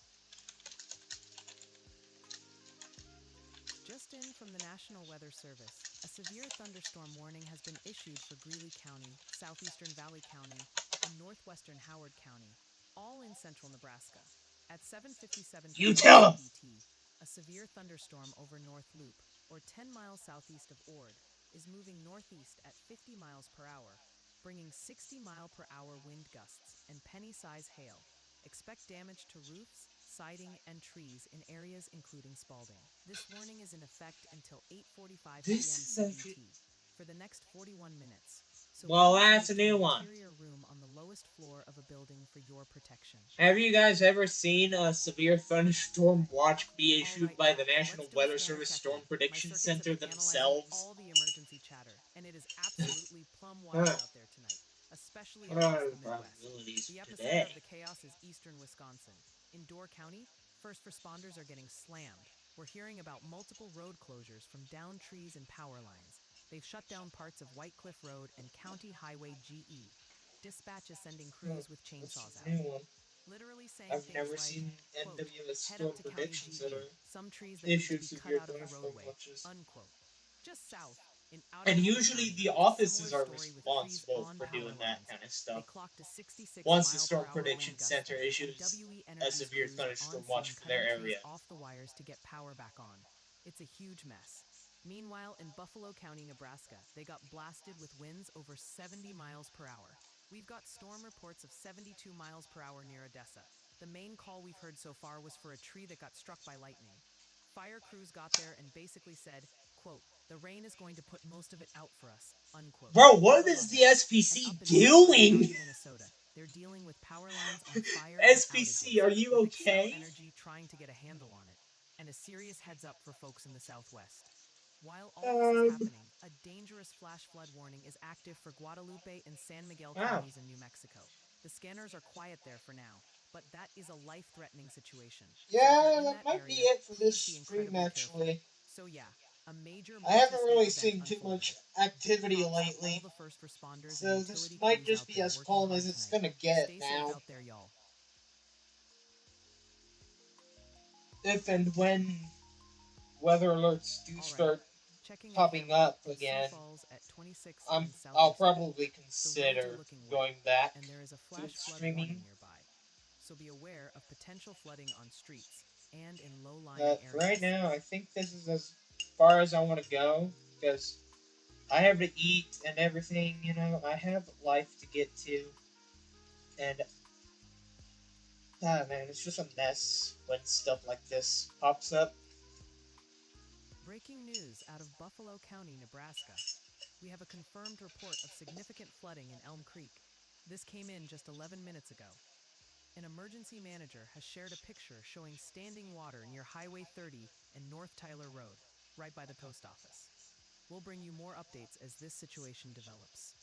Just in from the National Weather Service, a severe thunderstorm warning has been issued for Greeley County, southeastern Valley County, and northwestern Howard County, all in central Nebraska. At 7:57 You p.m. tell him. CDT, a severe thunderstorm over North Loop, or 10 miles southeast of Ord, is moving northeast at 50 miles per hour, bringing 60-mile-per-hour wind gusts and penny-size hail. Expect damage to roofs, siding, and trees in areas including Spalding. This warning is in effect until 8:45 p.m. This is actually... CET for the next 41 minutes. So Well, please that's move a to new an one. interior room on the lowest floor of a building for your protection. Have you guys ever seen a severe thunderstorm watch be issued Alright, by the y'all, National let's do a Weather scanner Service check-in. Storm My Prediction circuits have Center been analyzing themselves? all the emergency chatter, and it is absolutely plumb wild out there tonight, especially What across are the the Midwest. probabilities The for epicenter today? of the chaos is eastern Wisconsin. In Door County, first responders are getting slammed. We're hearing about multiple road closures from downed trees and power lines. They've shut down parts of White Cliff Road and County Highway GE. Dispatch is sending Oh, crews with this chainsaws is a out, new one. literally saying I've things never like, seen quote, NWS head storm up to County predictions that GE, are some trees that need to issued be cut severe out of the thunderstorm roadway, watches. unquote. Just south, in And Outbreak usually County, the it's a similar offices are story with trees responsible on for power doing that lines. kind of They stuff. clocked a 66 Once the mile Storm per hour Prediction wind gust Center there, and issues WE a Energy's severe crews are on thunderstorm watch scene for their cutting trees area. off the wires to get power back on. It's a huge mess. Meanwhile, in Buffalo County, Nebraska, they got blasted with winds over 70 miles per hour. We've got storm reports of 72 miles per hour near Odessa. The main call we've heard so far was for a tree that got struck by lightning. Fire crews got there and basically said, quote, the rain is going to put most of it out for us, unquote. Bro, what Gotta is love the that. And SPC up in St. Clair doing? County, Minnesota, they're dealing with power lines on fire and SPC, outages, are you with Excel okay? Energy trying to get a handle on it. And a serious heads up for folks in the Southwest. While all this is Um, happening, a dangerous flash flood warning is active for Guadalupe and San Miguel wow. counties in New Mexico. The scanners are quiet there for now, but that is a life-threatening situation. So if you're Yeah, in that that might be area, it for this please be stream, incredibly careful. actually. So yeah, a major I haven't multi-state really event seen too unfolding. much Big activity props to all lately, the first responders and so this utility might crews just out be there as working calm hard as it's tonight. gonna get Stay safe now. out there, y'all. If and when weather alerts do All right, start checking in popping airborne up in Sioux again, Falls at 26th and I'll Southeastern. probably The roads are consider looking wet, going back and there is a to flash flood warning streaming. nearby. So be aware of potential flooding on streets and in low-lying But areas. for right now, I think this is as far as I want to go, because I have to eat and everything, you know, I have life to get to, and man, it's just a mess when stuff like this pops up. Breaking news out of Buffalo County, Nebraska. We have a confirmed report of significant flooding in Elm Creek. This came in just 11 minutes ago. An emergency manager has shared a picture showing standing water near Highway 30 and North Tyler Road, right by the post office. We'll bring you more updates as this situation develops.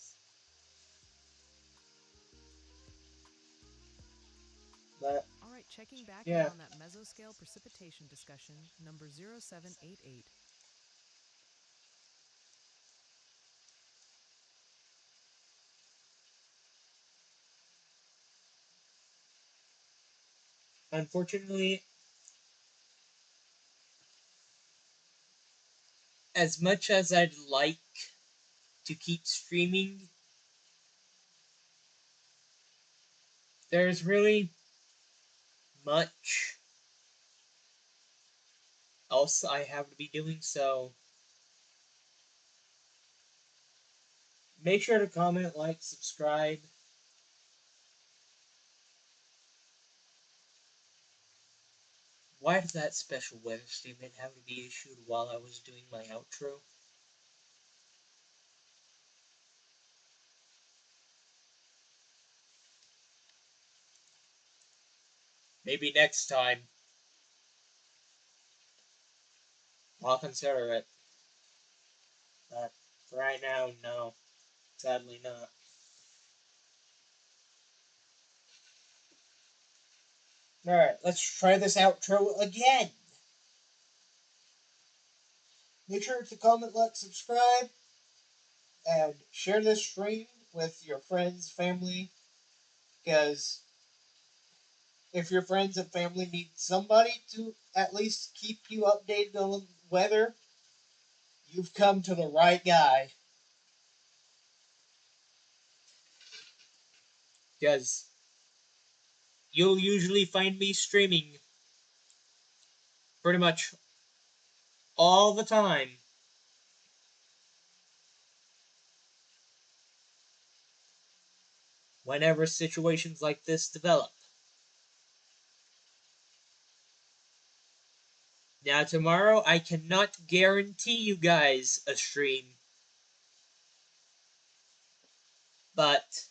But All right, checking back in yeah, on that mesoscale precipitation discussion, number 0788. unfortunately, as much as I'd like to keep streaming, there's really much else I have to be doing, so make sure to comment, like, subscribe. Why did that special weather statement have to be issued while I was doing my outro? Maybe next time I'll consider it. But for right now, no. Sadly not. Alright, let's try this outro again. Make sure to comment, like, subscribe, and share this stream with your friends, family, because if your friends and family need somebody to at least keep you updated on the weather, you've come to the right guy. Because you'll usually find me streaming pretty much all the time. Whenever situations like this develop. Now, tomorrow, I cannot guarantee you guys a stream. But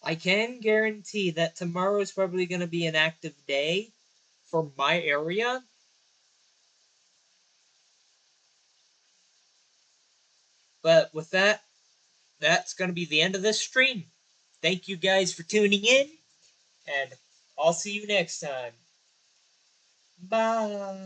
I can guarantee that tomorrow is probably going to be an active day for my area. But with that, that's going to be the end of this stream. Thank you guys for tuning in, and I'll see you next time. Bye.